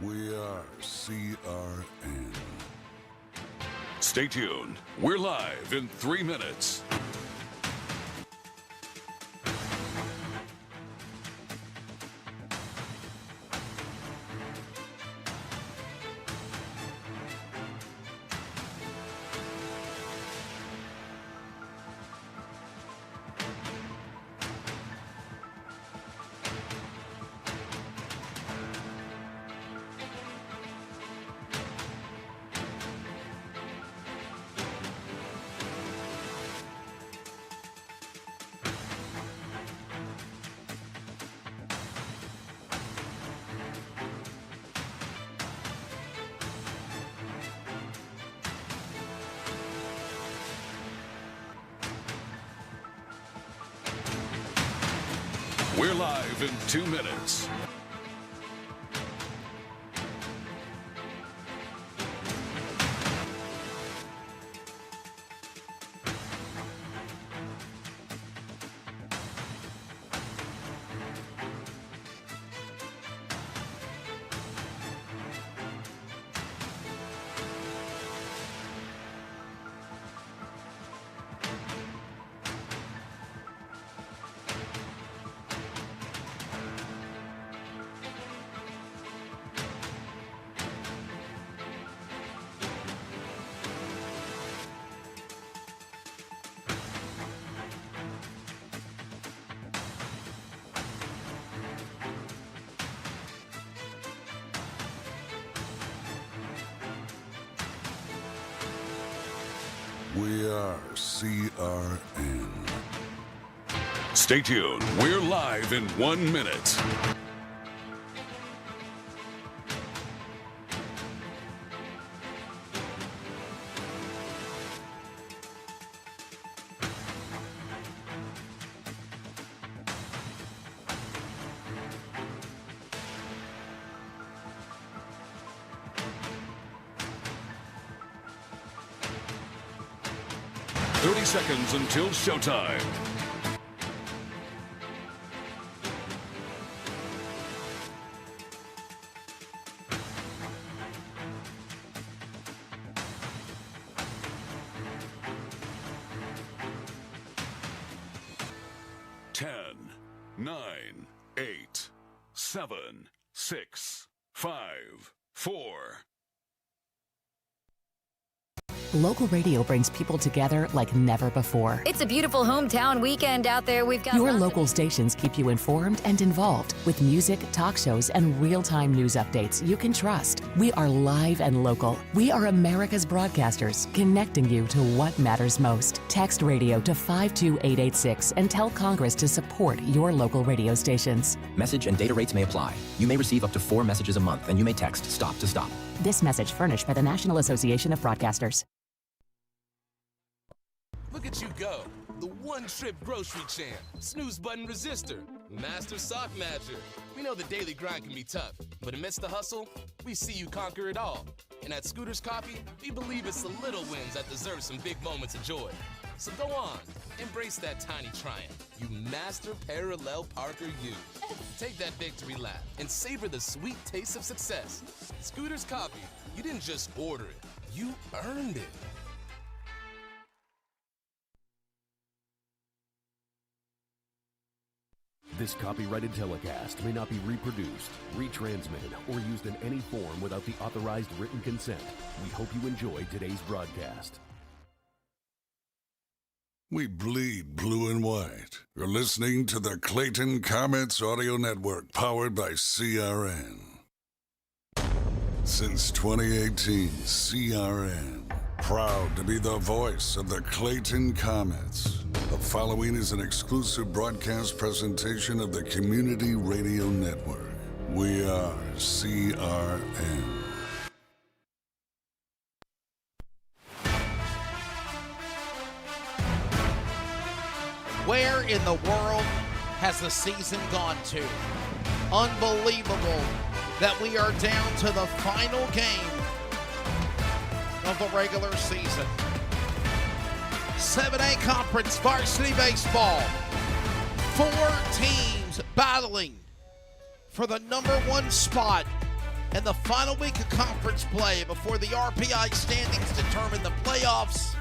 We are CRN. Stay tuned. We're live in 3 minutes. We're live in 2 minutes. We are CRN. Stay tuned. We're live in 1 minute. Seconds until showtime. Ten, 9, 8, 7, 6, 5, 4. Local radio brings people together like never before. It's a beautiful hometown weekend out there. We've got your local stations keep you informed and involved with music, talk shows, and real-time news updates you can trust. We are live and local. We are America's broadcasters, connecting you to what matters most. Text radio to 52886 and tell Congress to support your local radio stations. Message and data rates may apply. You may receive up to 4 messages a month, and you may text STOP to STOP. This message furnished by the National Association of Broadcasters. Look at you go. The one-trip grocery champ, snooze button resistor, master sock matcher. We know the daily grind can be tough, but amidst the hustle, we see you conquer it all. And at Scooters Coffee, we believe it's the little wins that deserve some big moments of joy. So go on, embrace that tiny triumph. You master parallel parker you. Take that victory lap and savor the sweet taste of success. Scooters Coffee, you didn't just order it, you earned it. This copyrighted telecast may not be reproduced, retransmitted, or used in any form without the authorized written consent. We hope you enjoy today's broadcast. We bleed blue and white. You're listening to the Clayton Comets audio network, powered by CRN. Since 2018, CRN, proud to be the voice of the Clayton Comets. The following is an exclusive broadcast presentation of the Community Radio Network. We are CRN. Where in the world has the season gone to? Unbelievable that we are down to the final game of the regular season. 7A Conference Varsity Baseball. 4 teams battling for the number 1 spot And the final week of conference play before the RPI standings determine the playoffs.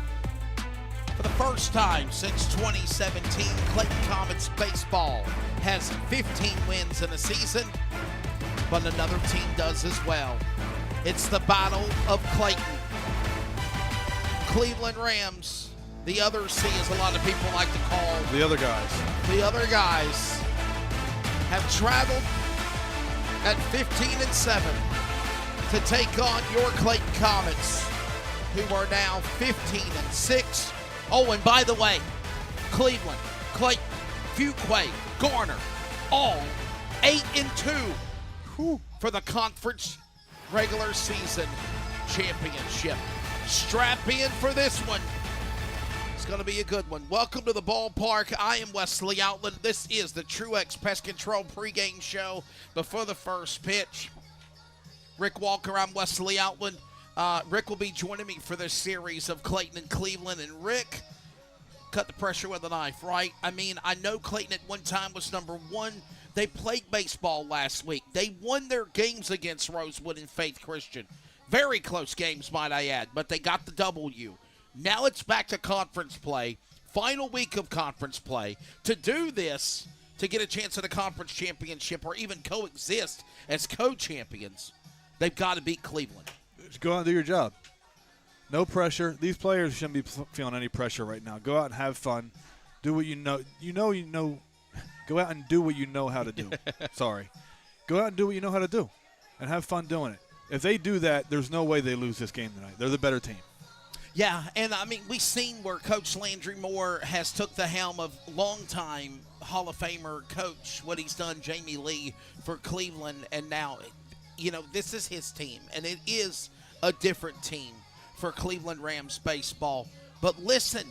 For the first time since 2017, Clayton Comets baseball has 15 wins in a season, but another team does as well. It's the Battle of Clayton. Cleveland Rams, the other C as a lot of people like to call. The other guys. The other guys have traveled at 15-7 to take on your Clayton Comets, who are now 15-6. Oh, and by the way, Cleveland, Clayton, Fuquay, Garner, all 8-2 for the conference regular season championship. Strap in for this one. It's going to be a good one. Welcome to the ballpark. I am Wesley Outland. This is the Truex Pest Control pregame show before the first pitch. Rick Walker, I'm Wesley Outland. Rick will be joining me for this series of Clayton and Cleveland. And Rick, cut the pressure with a knife, right? I mean, I know Clayton at one time was number one. They played baseball last week. They won their games against Rosewood and Faith Christian. Very close games, might I add, but they got the W. Now it's back to conference play, final week of conference play. To do this, to get a chance at a conference championship or even coexist as co-champions, they've got to beat Cleveland. Just go out and do your job. No pressure. These players shouldn't be feeling any pressure right now. Go out and have fun. Do what you know. You know. Go out and do what you know how to do. Sorry. Go out and do what you know how to do and have fun doing it. If they do that, there's no way they lose this game tonight. They're the better team. Yeah, and I mean, we've seen where Coach Landry Moore has took the helm of longtime Hall of Famer coach, what he's done, Jamie Lee, for Cleveland, and now, this is his team, and it is a different team for Cleveland Rams baseball. But listen,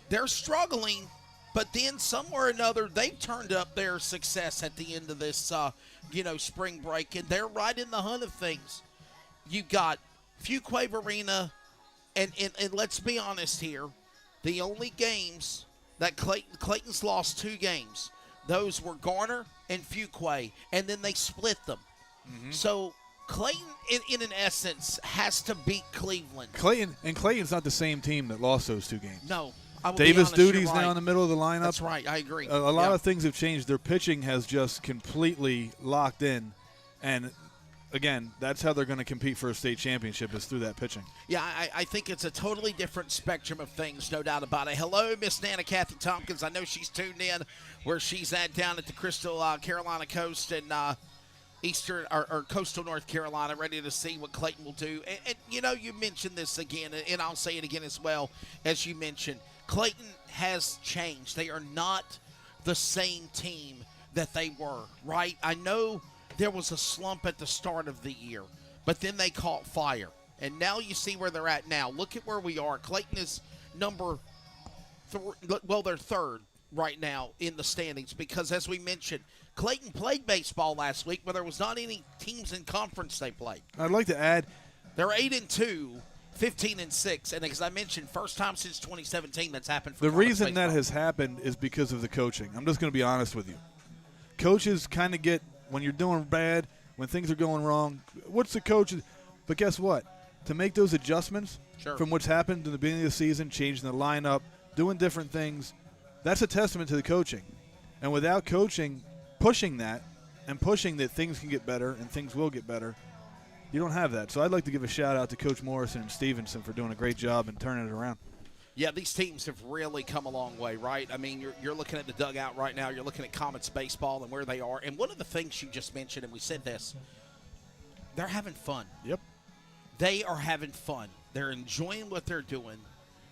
they're struggling, but then somewhere or another, they've turned up their success at the end of this, spring break, and they're right in the hunt of things. You've got Fuquay Arena, and let's be honest here, the only games that Clayton's lost 2 games. Those were Garner and Fuquay, and then they split them. Mm-hmm. So Clayton, in an essence, has to beat Cleveland. Clayton's not the same team that lost those 2 games. No. I will Davis be honest, Duty's right. now in the middle of the lineup. That's right. I agree. A lot of things have changed. Their pitching has just completely locked in, and again, that's how they're going to compete for a state championship is through that pitching. Yeah, I think it's a totally different spectrum of things, no doubt about it. Hello, Miss Nana Kathy Tompkins. I know she's tuned in where she's at down at the Crystal Carolina coast and eastern or coastal North Carolina, ready to see what Clayton will do. And you mentioned this again, and I'll say it again as well, as you mentioned. Clayton has changed. They are not the same team that they were, right? I know there was a slump at the start of the year, but then they caught fire. And now you see where they're at now. Look at where we are. Clayton is they're third right now in the standings because, as we mentioned, Clayton played baseball last week, but there was not any teams in conference they played. I'd like to add, they're 8-2, 15-6, and as I mentioned, first time since 2017 that's happened for the reason baseball. that has happened is because of the coaching. I'm just going to be honest with you. Coaches kind of get, when you're doing bad, when things are going wrong, what's the coach? But guess what? To make those adjustments from what's happened in the beginning of the season, changing the lineup, doing different things, that's a testament to the coaching. And without coaching, pushing that and pushing that things can get better and things will get better, you don't have that. So I'd like to give a shout-out to Coach Morrison and Stevenson for doing a great job and turning it around. Yeah, these teams have really come a long way, right? I mean, you're looking at the dugout right now. You're looking at Comets baseball and where they are. And one of the things you just mentioned, and we said this, they're having fun. Yep. They are having fun. They're enjoying what they're doing.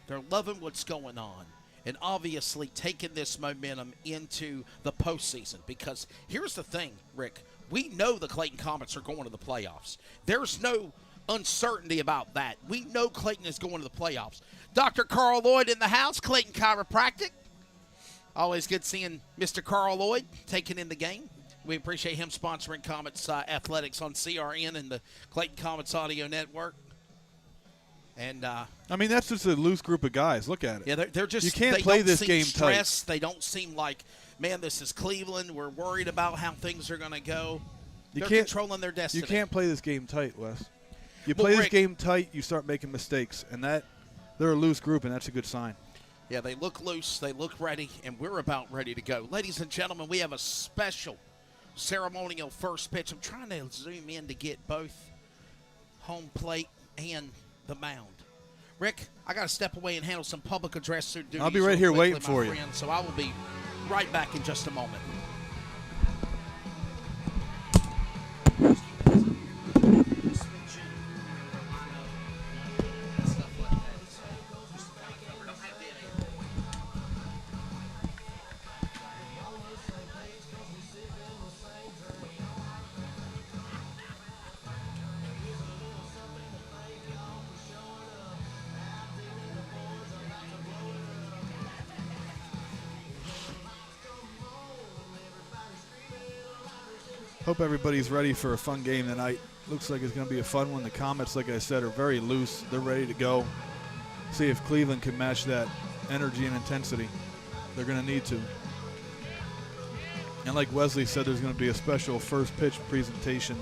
They're loving what's going on. And obviously taking this momentum into the postseason. Because here's the thing, Rick. We know the Clayton Comets are going to the playoffs. There's no uncertainty about that. We know Clayton is going to the playoffs. Dr. Carl Lloyd in the house, Clayton Chiropractic. Always good seeing Mr. Carl Lloyd taking in the game. We appreciate him sponsoring Comets Athletics on CRN and the Clayton Comets Audio Network. And I mean, that's just a loose group of guys. Look at it. Yeah, they're just, you can't they play don't this seem game stressed. tight. They don't seem like, man, this is Cleveland. We're worried about how things are going to go. They're controlling their destiny. You can't play this game tight, Wes. You Well, play this Rick, game tight, you start making mistakes, and they're a loose group, and that's a good sign. Yeah, they look loose, they look ready, and we're about ready to go. Ladies and gentlemen, we have a special ceremonial first pitch. I'm trying to zoom in to get both home plate and the mound. Rick, I got to step away and handle some public address duties. I'll be right here waiting for you. So I will be right back in just a moment. Hope everybody's ready for a fun game tonight. Looks like it's going to be a fun one. The Comets, like I said, are very loose. They're ready to go. See if Cleveland can match that energy and intensity. They're going to need to. And like Wesley said, there's going to be a special first pitch presentation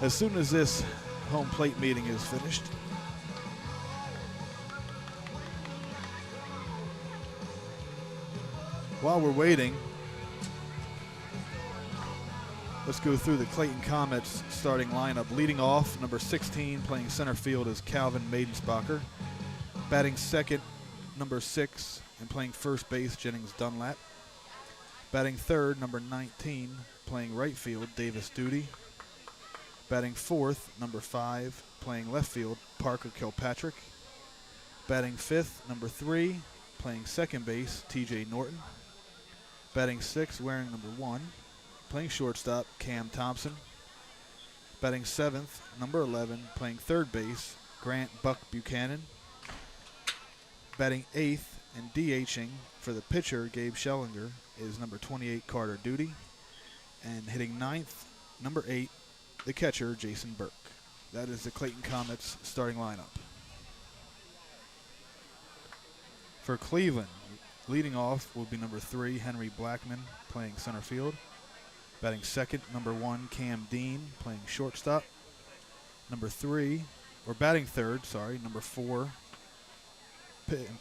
as soon as this home plate meeting is finished. While we're waiting, let's go through the Clayton Comets starting lineup. Leading off, number 16, playing center field, is Calvin Maidensbacher. Batting second, number 6, and playing first base, Jennings Dunlap. Batting third, number 19, playing right field, Davis Duty. Batting fourth, number 5, playing left field, Parker Kilpatrick. Batting fifth, number 3, playing second base, TJ Norton. Batting sixth, wearing number 1, playing shortstop, Cam Thompson. Batting seventh, number 11, playing third base, Grant Buck Buchanan. Batting eighth and DHing for the pitcher, Gabe Schellinger, is number 28, Carter Duty. And hitting ninth, number 8, the catcher, Jason Burke. That is the Clayton Comets starting lineup. For Cleveland, leading off will be number 3, Henry Blackman, playing center field. Batting second, number 1, Cam Dean, playing shortstop. Number 3, or batting third, sorry, number 4,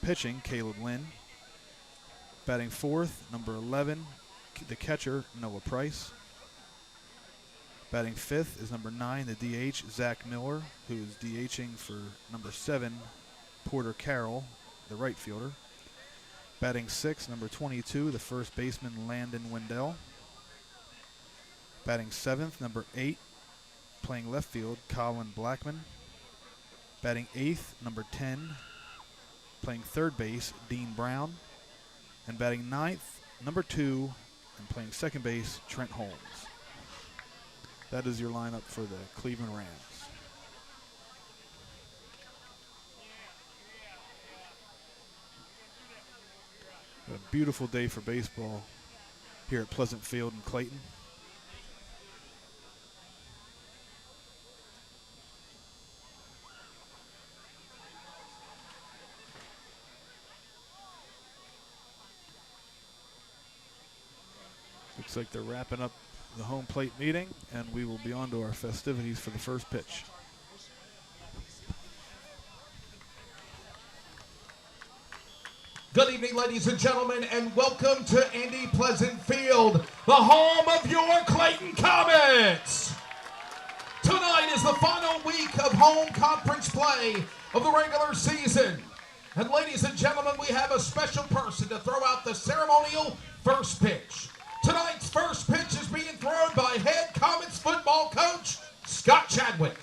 pitching, Caleb Lynn. Batting fourth, number 11, the catcher, Noah Price. Batting fifth is number 9, the DH, Zach Miller, who is DHing for number 7, Porter Carroll, the right fielder. Batting sixth, number 22, the first baseman, Landon Wendell. Batting seventh, number 8, playing left field, Colin Blackman. Batting eighth, number 10, playing third base, Dean Brown. And batting ninth, number 2, and playing second base, Trent Holmes. That is your lineup for the Cleveland Rams. A beautiful day for baseball here at Pleasant Field in Clayton. Looks like they're wrapping up the home plate meeting, and we will be on to our festivities for the first pitch. Good evening, ladies and gentlemen, and welcome to Indy Pleasant Field, the home of your Clayton Comets. Tonight is the final week of home conference play of the regular season. And ladies and gentlemen, we have a special person to throw out the ceremonial first pitch. Tonight's first pitch is being thrown by head Comets football coach, Scott Chadwick.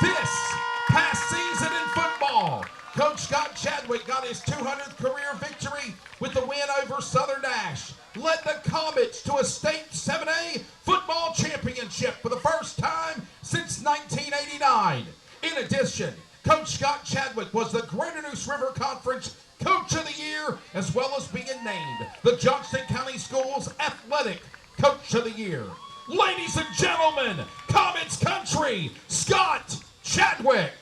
This past season in football, Coach Scott Chadwick got his 200th career victory with the win over Southern Ash, led the Comets to a state 7A football championship for the first time since 1989. In addition, Coach Scott Chadwick was the Greater Neuse River Conference Coach of the Year, as well as being named the Johnston County Schools Athletic Coach of the Year. Ladies and gentlemen, Comets Country, Scott Chadwick.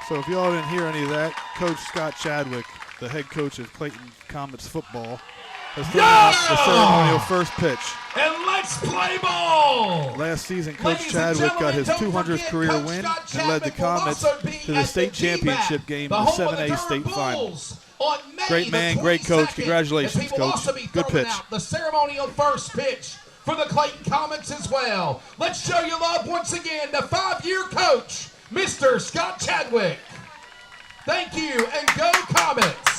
So if y'all didn't hear any of that, Coach Scott Chadwick, the head coach of Clayton Comets football, The ceremonial first pitch. And let's play ball! Last season, Coach Ladies and Chadwick got his gentlemen, 200th don't career forget, win Coach and led the Chadwick will Comets also be to the at state the DBAC, championship game the in the home of 7A Durham state final. Bulls, on May Great man, the great coach. 22nd. Congratulations, And he will Coach. also be Good throwing pitch. out the ceremonial first pitch for the Clayton Comets as well. Let's show you love once again to 5-year coach, Mr. Scott Chadwick. Thank you, and go Comets!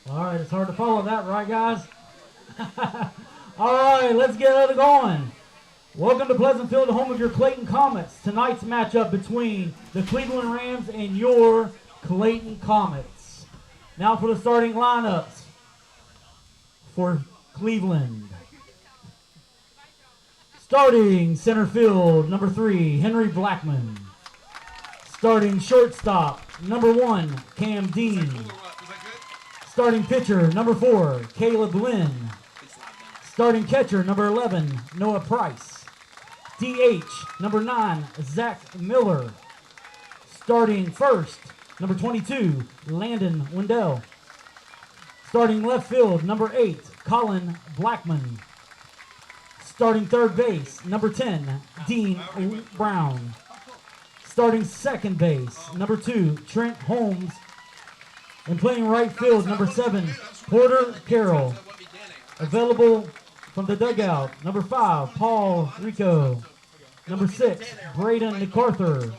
All right, it's hard to follow that, right, guys? All right, let's get it going. Welcome to Pleasant Field, the home of your Clayton Comets. Tonight's matchup between the Cleveland Rams and your Clayton Comets. Now for the starting lineups for Cleveland. Starting center field, number 3, Henry Blackman. Starting shortstop, number 1, Cam Dean. Starting pitcher, number 4, Caleb Lynn. Starting catcher, number 11, Noah Price. DH, number 9, Zach Miller. Starting first, number 22, Landon Wendell. Starting left field, number 8, Colin Blackman. Starting third base, number 10, Dean Brown. Starting second base, number 2, Trent Holmes. And playing right field, number 7, Porter Carroll. Available from the dugout, number 5, Paul Rico. Number 6, Braden MacArthur.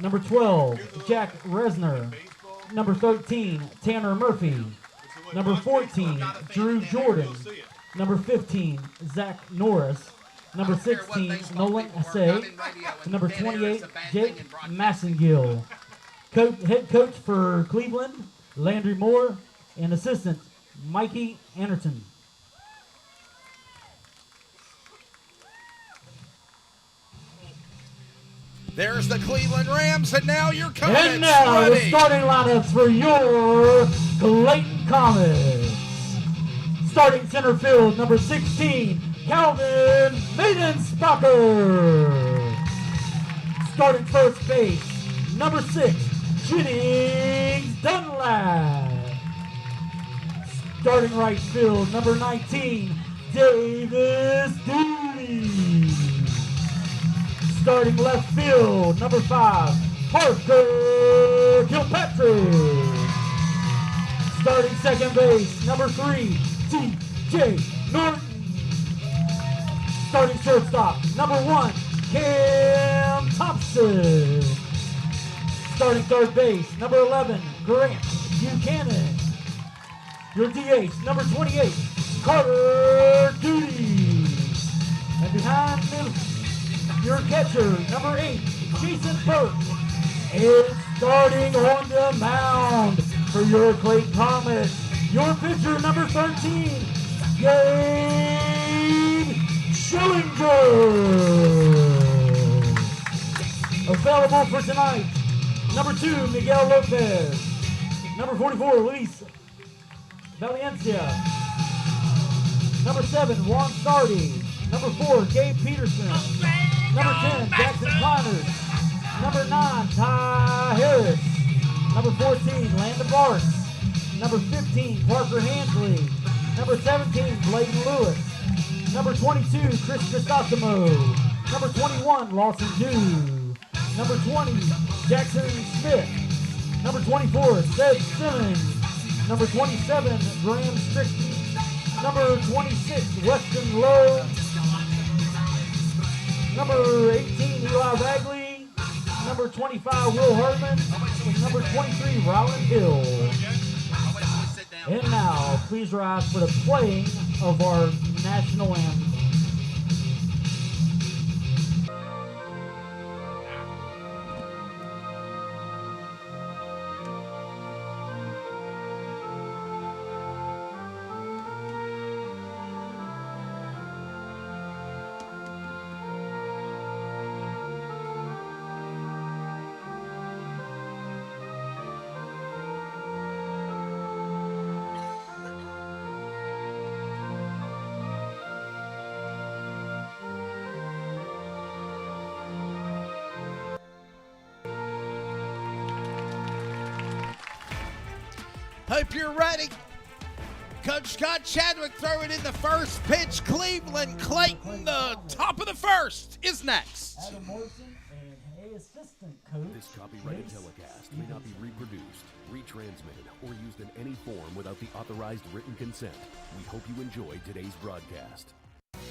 Number 12, Jack Resner. Number 13, Tanner Murphy. Number 14, Drew Jordan. Number 15, Zach Norris. Number 16, Nolan Assay. Number 28, Jake Massengill. Head coach for Cleveland, Landry Moore, and assistant, Mikey Anderton. There's the Cleveland Rams, and now your Comets And now ready. the starting lineups for your Clayton Comets. Starting center field, number 16, Calvin Maidenspacher. Starting first base, number 6, Jennings Dunlap. Starting right field, number 19, Davis Dooley. Starting left field, number 5, Parker Kilpatrick. Starting second base, number 3, T.J. Norton. Starting shortstop, number 1, Cam Thompson. Starting third base, number 11, Grant Buchanan. Your DH, number 28, Carter Duty. And behind him, your catcher, number 8, Jason Burke. And starting on the mound for your Clayton Comets, your pitcher, number 13, Gabe Schillinger. Available for tonight, number 2, Miguel Lopez. Number 44, Luis Valencia. Number 7, Juan Sardi. Number 4, Gabe Peterson. Number 10, Jackson Connors. Number 9, Ty Harris. Number 14, Landon Barks. Number 15, Parker Handley. Number 17, Bladen Lewis. Number 22, Chris Cristostomo. Number 21, Lawson Dew. Number 20, Jackson Smith. Number 24, Seth Simmons. Number 27, Graham Strickland. Number 26, Weston Lowe. Number 18, Eli Bagley. Number 25, Will Hardman. And number 23, Ryland Hill. And now, please rise for the playing of our national anthem. Hope you're ready. Coach Scott Chadwick throwing in the first pitch. Cleveland, Clayton, the top of the first is next. Adam Morrison and assistant coach. This copyrighted telecast may not be reproduced, retransmitted, or used in any form without the authorized written consent. We hope you enjoy today's broadcast.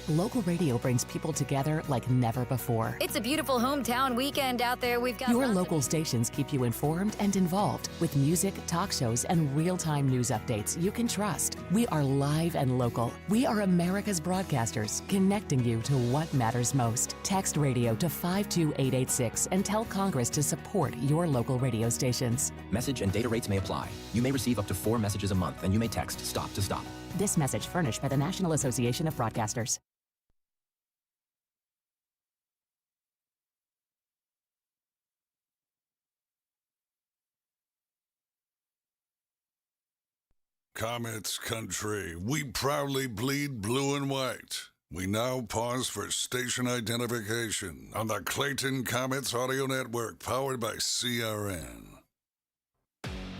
Local radio brings people together like never before. It's a beautiful hometown weekend out there. We've got Your lots local stations keep you informed and involved with music, talk shows, and real-time news updates you can trust. We are live and local. We are America's broadcasters, connecting you to what matters most. Text radio to 52886 and tell Congress to support your local radio stations. Message and data rates may apply. You may receive up to 4 messages a month, and you may text STOP to stop. This message furnished by the National Association of Broadcasters. Comets Country, we proudly bleed blue and white. We now pause for station identification on the Clayton Comets audio network powered by CRN.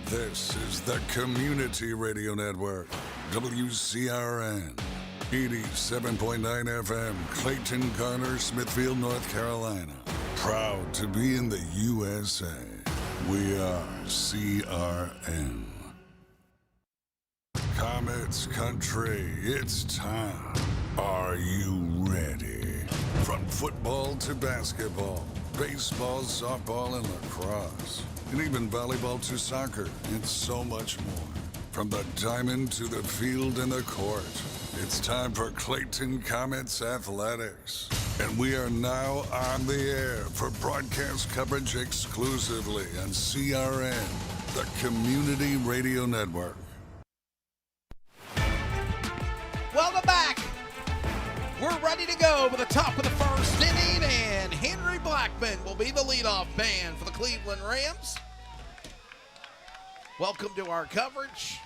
This is the Community Radio Network, WCRN, 87.9 FM, Clayton, Garner, Smithfield, North Carolina. Proud to be in the USA. We are CRN. Comets Country, it's time. Are you ready? From football to basketball, baseball, softball, and lacrosse, and even volleyball to soccer, and so much more. From the diamond to the field and the court, it's time for Clayton Comets Athletics. And we are now on the air for broadcast coverage exclusively on CRN, the Community Radio Network. Welcome back. We're ready to go with the top of the first inning, and Henry Blackman will be the leadoff man for the Cleveland Rams. Welcome to our coverage.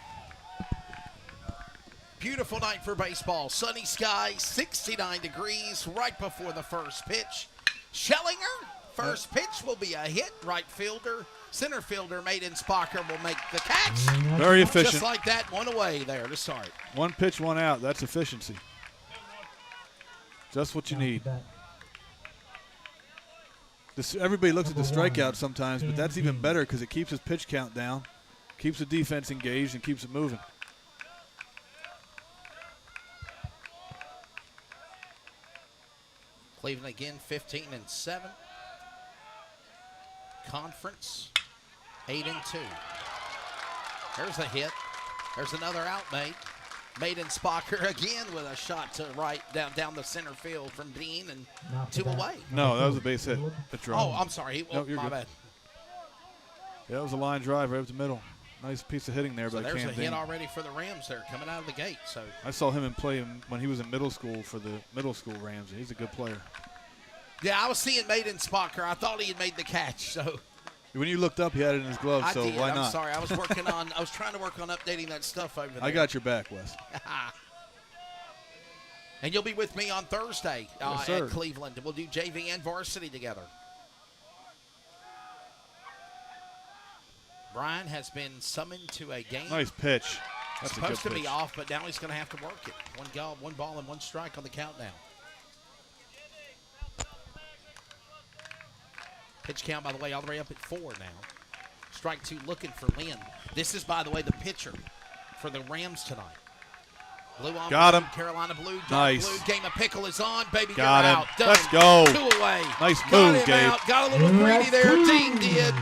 Beautiful night for baseball. Sunny skies, 69 degrees right before the first pitch. Schellinger, first pitch will be a hit. Right fielder, center fielder, Maiden Spocker will make the catch. Very efficient. Just like that, one away there to start. One pitch, one out. That's efficiency. Just what you need. Everybody looks at the strikeout sometimes, but that's even better because it keeps his pitch count down, keeps the defense engaged, and keeps it moving. Cleveland again, 15-7. Conference, 8-2. There's a hit. There's another out made. Maiden Spocker again with a shot to right down the center field from Dean and two away. No, that was a base hit. Oh, I'm sorry. No, you're my good. bad. Yeah, that was a line drive right up the middle. Nice piece of hitting there by Cam Dean. There's a hit already for the Rams there coming out of the gate. So I saw him in play when he was in middle school for the middle school Rams. He's a good player. Yeah, I was seeing Maiden Spocker. I thought he had made the catch. So when you looked up, he had it in his glove. I so did. why not? I'm sorry. I was working on. I was trying to work on updating that stuff over there. I got your back, Wes. And you'll be with me on Thursday Yes, at Cleveland. We'll do JV and varsity together. Brian has been summoned to a game. Nice pitch. That's supposed a good to be pitch. off, but now he's going to have to work it. One ball and one strike on the countdown. Pitch count, by the way, all the way up at 4 now. Strike 2 looking for Lynn. This is, by the way, the pitcher for the Rams tonight. Blue on Got blue, him. Carolina blue, dark Nice. blue. Game of pickle is on. Baby, Got you're him. out. Done. Let's go. 2 away. Nice Got move, him Gabe. out. Got a little greedy there. Dean did.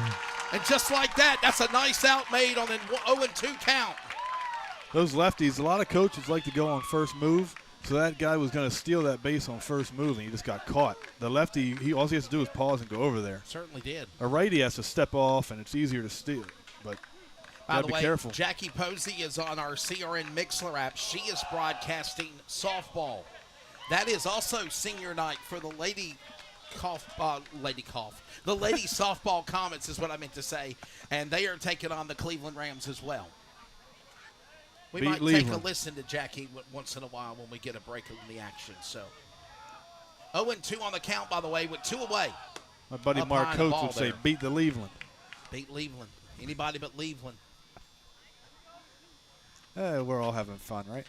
And just like that, that's a nice out made on an 0-2 count. Those lefties, a lot of coaches like to go on first move, so that guy was going to steal that base on first move, and he just got caught. The lefty, all he has to do is pause and go over there. Certainly did. A righty has to step off, and it's easier to steal, but By got the to be way, careful. Jackie Posey is on our CRN Mixler app. She is broadcasting softball. That is also senior night for the Lady Softball Comets is what I meant to say, and they are taking on the Cleveland Rams as well. We might take a listen to Jackie once in a while when we get a break in the action. So 0-2 on the count, by the way, with 2 away. My buddy Mark Coates would say, beat the Leveland. Beat Leveland. Anybody but Leveland. We're all having fun, right?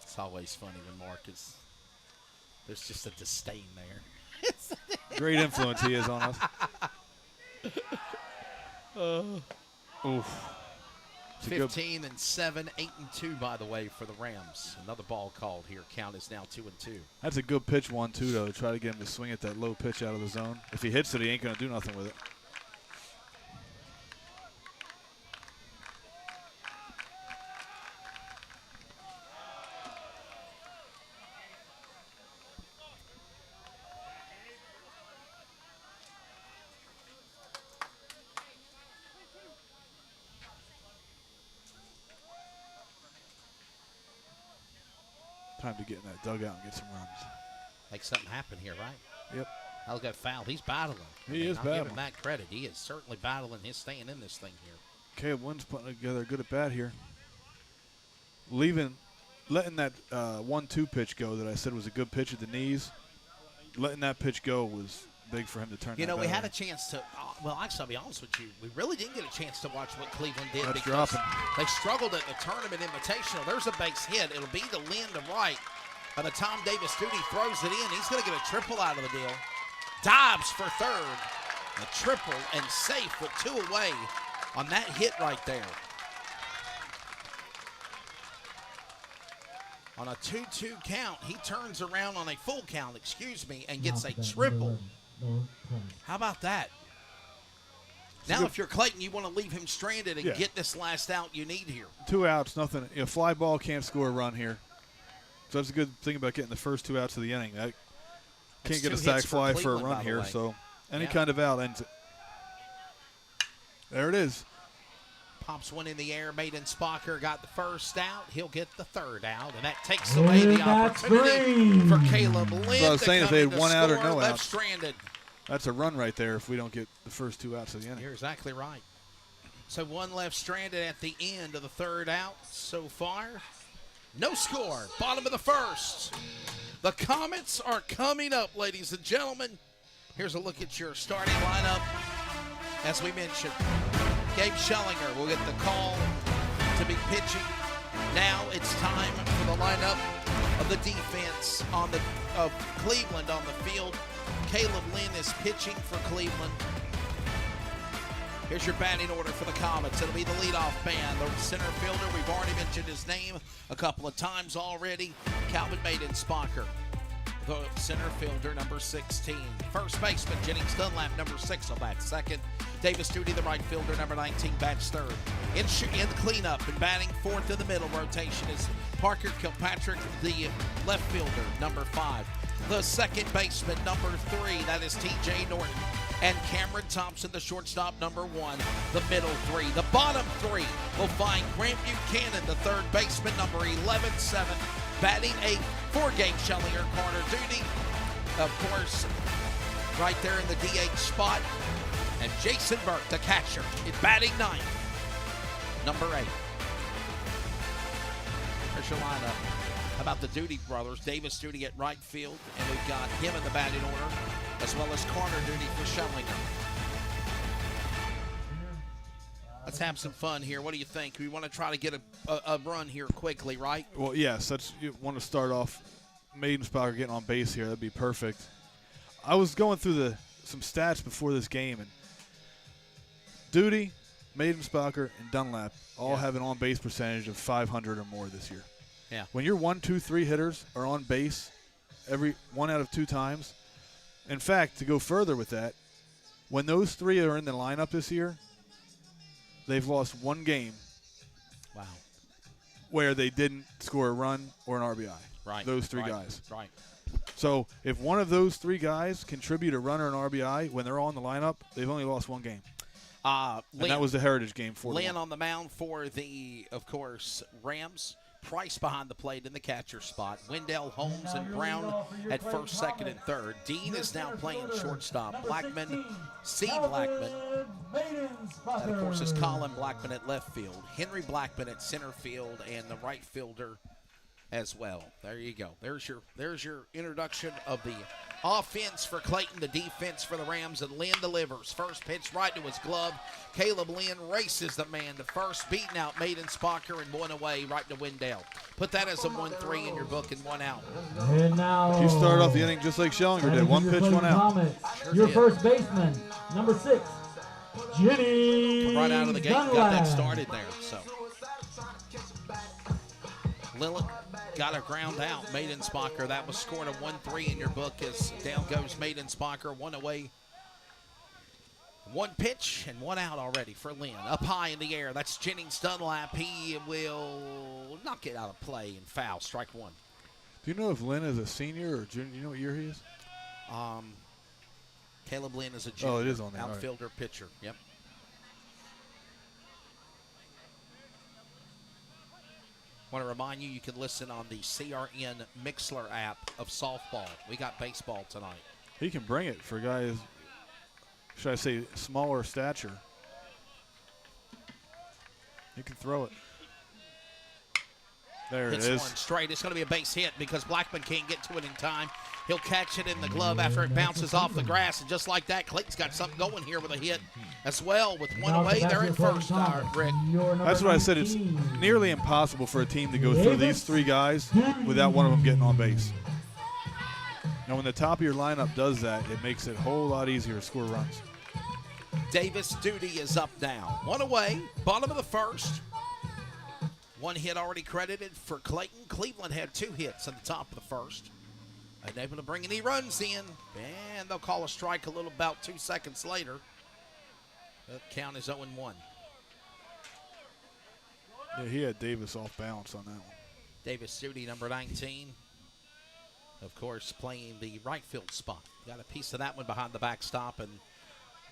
It's always funny when Mark is. There's just a disdain there. Great influence he is on us. Oof. 15 and 7, 8 and 2, by the way, for the Rams. Another ball called here. Count is now 2 and 2. That's a good pitch one, too, though. Try to get him to swing at that low pitch out of the zone. If he hits it, he ain't going to do nothing with it. Time to get in that dugout and get some runs. Make something happen here, right? Yep. I'll get fouled. He's battling. He is I'll give him battling. that credit. He is certainly battling. He's staying in this thing here. Caleb Wynn's putting together a good at bat here. Letting that 1-2 pitch go that I said was a good pitch at the knees. Letting that pitch go was big for him to turn. You know, that we bat had a around. chance to. Well, actually, I'll be honest with you. We really didn't get a chance to watch what Cleveland did That's because dropping. they struggled at the tournament invitational. There's a base hit. It'll be to Lynn to right. By the time Davis Duty throws it in, he's going to get a triple out of the deal. Dives for third. A triple and safe with 2 away on that hit right there. On a 2-2 count, he turns around on a full count, and gets a triple. How about that? Now, if you're Clayton, you want to leave him stranded and get this last out you need here. 2 outs, nothing. Fly ball can't score a run here. So that's a good thing about getting the first 2 outs of the inning. I can't get a sac fly for a run here, so any kind of out ends it. There it is. Pops one in the air. Maiden Spocker got the first out. He'll get the third out, and that takes away the opportunity for Caleb Lynn. So I was saying if they had 1 out or no left out, stranded. that's a run right there if we don't get the first 2 outs of the inning. You're exactly right. So 1 left stranded at the end of the third out so far. No score. Bottom of the first. The Comets are coming up, ladies and gentlemen. Here's a look at your starting lineup. As we mentioned, Gabe Schellinger will get the call to be pitching. Now it's time for the lineup of the defense of Cleveland on the field. Caleb Lynn is pitching for Cleveland. Here's your batting order for the Comets. It'll be the leadoff man, the center fielder. We've already mentioned his name a couple of times already. Calvin Maidenspacher, the center fielder, number 16. First baseman, Jennings Dunlap, number 6, will bat second. Davis Duty, the right fielder, number 19, bats third. In the cleanup and batting fourth in the middle rotation is Parker Kilpatrick, the left fielder, number 5. The second baseman, number 3, that is TJ Norton. And Cameron Thompson, the shortstop, number 1, the middle 3. The bottom 3 will find Grant Buchanan, the third baseman, number 11-7, batting 8 for Gabe Schellinger, corner duty. Of course, right there in the DH spot. And Jason Burke, the catcher, is batting 9, number 8. There's your lineup. How about the Duty brothers? Davis Duty at right field, and we've got him in the batting order, as well as corner duty for Schellinger. Let's have some fun here. What do you think? We want to try to get a run here quickly, right? Well, yes. You want to start off Maidenspacher getting on base here. That'd be perfect. I was going through some stats before this game, and Duty, Maidenspacher, and Dunlap all have an on-base percentage of 500 or more this year. Yeah. When your 1, 2, 3 hitters are on base every 1 out of 2 times, in fact, to go further with that, when those 3 are in the lineup this year, they've lost 1 game. Wow. Where they didn't score a run or an RBI. Right. Those 3 guys. Right. So if one of those 3 guys contribute a run or an RBI when they're all in the lineup, they've only lost 1 game. And that was the Heritage game for Lynn on the mound for the, of course, Rams. Price behind the plate in the catcher spot. Wendell, Holmes, and Brown at first, second, and third. Dean is now playing shortstop. Blackman, C. Blackman. That, of course, is Colin Blackman at left field. Henry Blackman at center field, and the right fielder as well. There you go. There's your introduction of the Offense for Clayton, the defense for the Rams, and Lynn delivers. First pitch right to his glove. Caleb Lynn races the man to first, beating out Maiden Spocker and one away right to Wendell. Put that as a 1-3 in your book and 1 out. And now He started off the inning just like Schellinger did. One pitch, 1 out. Comets, your first baseman, number 6, Jenny. Come right out of the gate, got that started there. So Lilith got a ground out. Maiden Spocker, that was scored a 1-3 in your book as down goes Maiden Spocker, 1 away. 1 pitch and 1 out already for Lynn. Up high in the air, that's Jennings Dunlap. He will knock it out of play and foul, strike 1. Do you know if Lynn is a senior or junior? Do you know what year he is? Caleb Lynn is a junior. Oh, it is on there. Outfielder, pitcher. Yep. Want to remind you, you can listen on the CRN Mixler app of softball. We got baseball tonight. He can bring it for guys, should I say, smaller stature. He can throw it. There Hits it is. one straight. It's going to be a base hit because Blackman can't get to it in time. He'll catch it in the glove after it bounces off the grass. And just like that, Clayton's got something going here with a hit as well. With 1 away, they're in first, Rick. That's what I said. It's nearly impossible for a team to go through these 3 guys without one of them getting on base. And when the top of your lineup does that, it makes it a whole lot easier to score runs. Davis Duty is up now. 1 away, bottom of the first. 1 hit already credited for Clayton. Cleveland had 2 hits at the top of the first. Unable to bring any runs in. And they'll call a strike a little about 2 seconds later. The count is 0-1. Yeah, he had Davis off balance on that one. Davis Duty, number 19. Of course, playing the right field spot. Got a piece of that one behind the backstop. And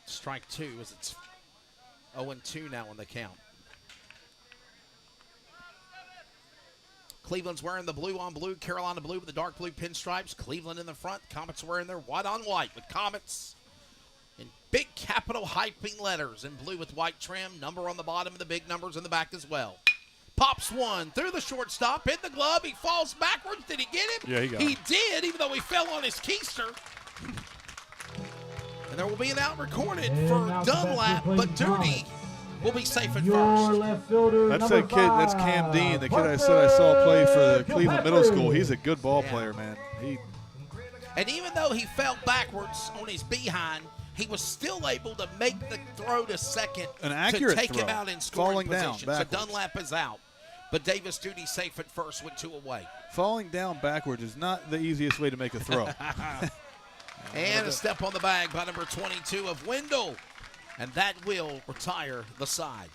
strike 2 as it's 0-2 now on the count. Cleveland's wearing the blue on blue, Carolina blue with the dark blue pinstripes. Cleveland in the front. Comets wearing their white on white with Comets in big capital hyping letters in blue with white trim. Number on the bottom and the big numbers in the back as well. Pops one through the shortstop, in the glove. He falls backwards. Did he get him? Yeah, he got him. He did, even though he fell on his keister. And there will be an out recorded for Dunlap, but Duty will be safe at first. Left fielder, That's that kid. That's Cam Dean, the kid I said I saw play for the Cleveland Middle School. He's a good ball player, man. And even though he fell backwards on his behind, he was still able to make the throw to second An accurate to take throw. him out in scoring Falling down position. So backwards. Dunlap is out. But Davis Duty safe at first with 2 away. Falling down backwards is not the easiest way to make a throw. And a step on the bag by number 22 of Wendell. And that will retire the side.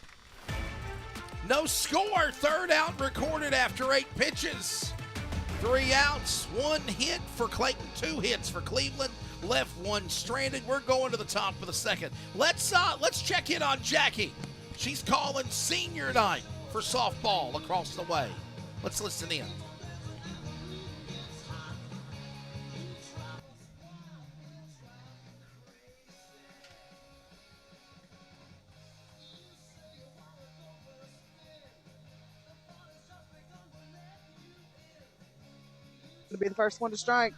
No score. 3rd out recorded after 8 pitches. 3 outs, 1 hit for Clayton, 2 hits for Cleveland. Left 1 stranded. We're going to the top of the 2nd. Let's check in on Jackie. She's calling senior night for softball across the way. Let's listen in. To be the first one to strike.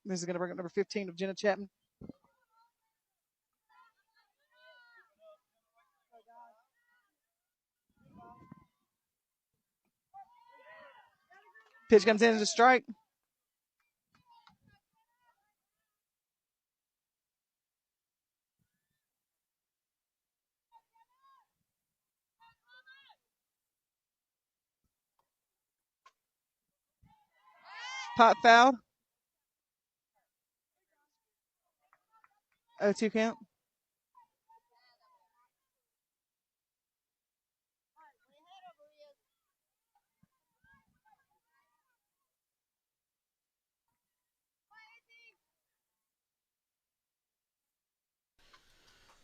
This is going to bring up number 15 of Jenna Chapman. Pitch comes in as a strike. Pot fouled. 0-2 count.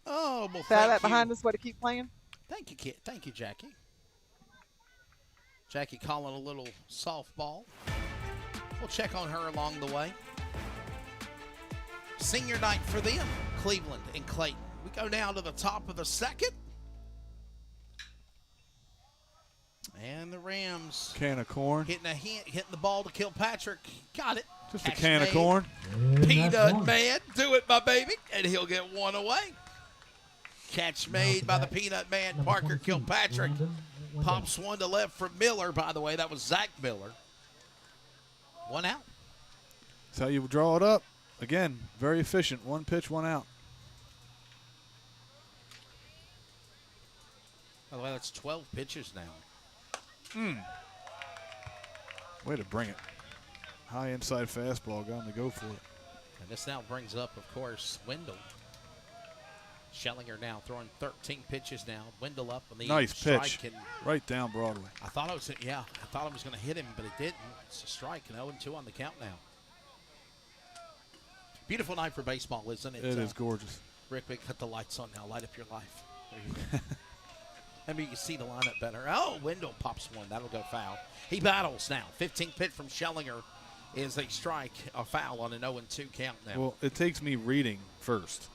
Oh, well, Foul that thank you. behind us, way to keep playing. Thank you, kid. Thank you, Jackie. Jackie calling a little softball We'll check on her along the way. Senior night for them, Cleveland and Clayton. We go down to the top of the second. And the Rams. Can of corn. Hitting the ball to Kilpatrick. Got it. Just a can of corn. Peanut Man. Do it, my baby. And he'll get one away. Catch made by the Peanut Man, Parker Kilpatrick. Pops one to left from Miller, by the way. That was Zach Miller. One out. That's how you draw it up. Again, very efficient. One pitch, one out. By the way, that's 12 pitches now. Way to bring it. High inside fastball. Got him to go for it. And this now brings up, of course, Wendell. Schellinger now throwing 13 pitches now. Wendell up on the nice strike. pitch. Right down Broadway. I thought I was going to hit him, but it didn't. It's a strike, and 0-2 on the count now. Beautiful night for baseball, isn't it? It is gorgeous. Rick, we cut the lights on now. Light up your life. There you go. Maybe you can see the lineup better. Oh, Wendell pops one. That'll go foul. He battles now. 15th pitch from Schellinger is a strike, a foul on an 0-2 count now. Well, it takes me reading first.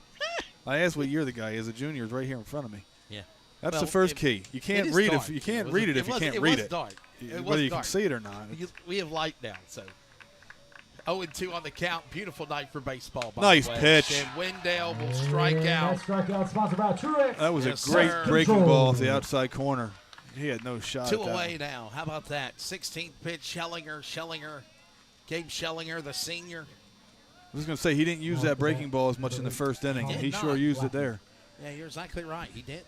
I asked what year the guy is. The junior is right here in front of me. Yeah. That's the first key. You can't read it. You can't read it if you can't read it. It was dark. Whether you can see it or not. We have light now, so 0-2 on the count. Beautiful night for baseball. Nice by the way. pitch. And Wendell will strike out. That strikeout sponsored by Truex. That was Yes, a great sir. breaking ball off the outside corner. He had no shot. Two at that away one. now. How about that? 16th pitch, Schellinger. Gabe Schellinger, the senior. I was going to say, he didn't use that breaking ball as much in the first inning. He sure used it there. Yeah, you're exactly right. He didn't.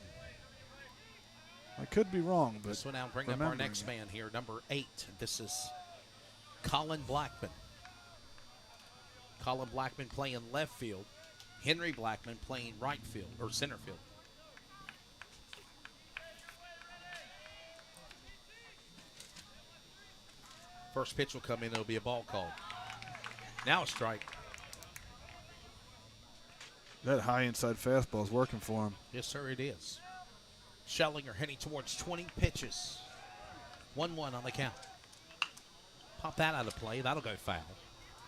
I could be wrong, but This one now bring up our next man here, number 8. This is Colin Blackman. Colin Blackman playing left field. Henry Blackman playing right field or center field. First pitch will come in. It'll be a ball called. Now a strike. That high inside fastball is working for him. Yes, sir, it is. Schellinger heading towards 20 pitches. 1-1 on the count. Pop that out of play. That'll go foul.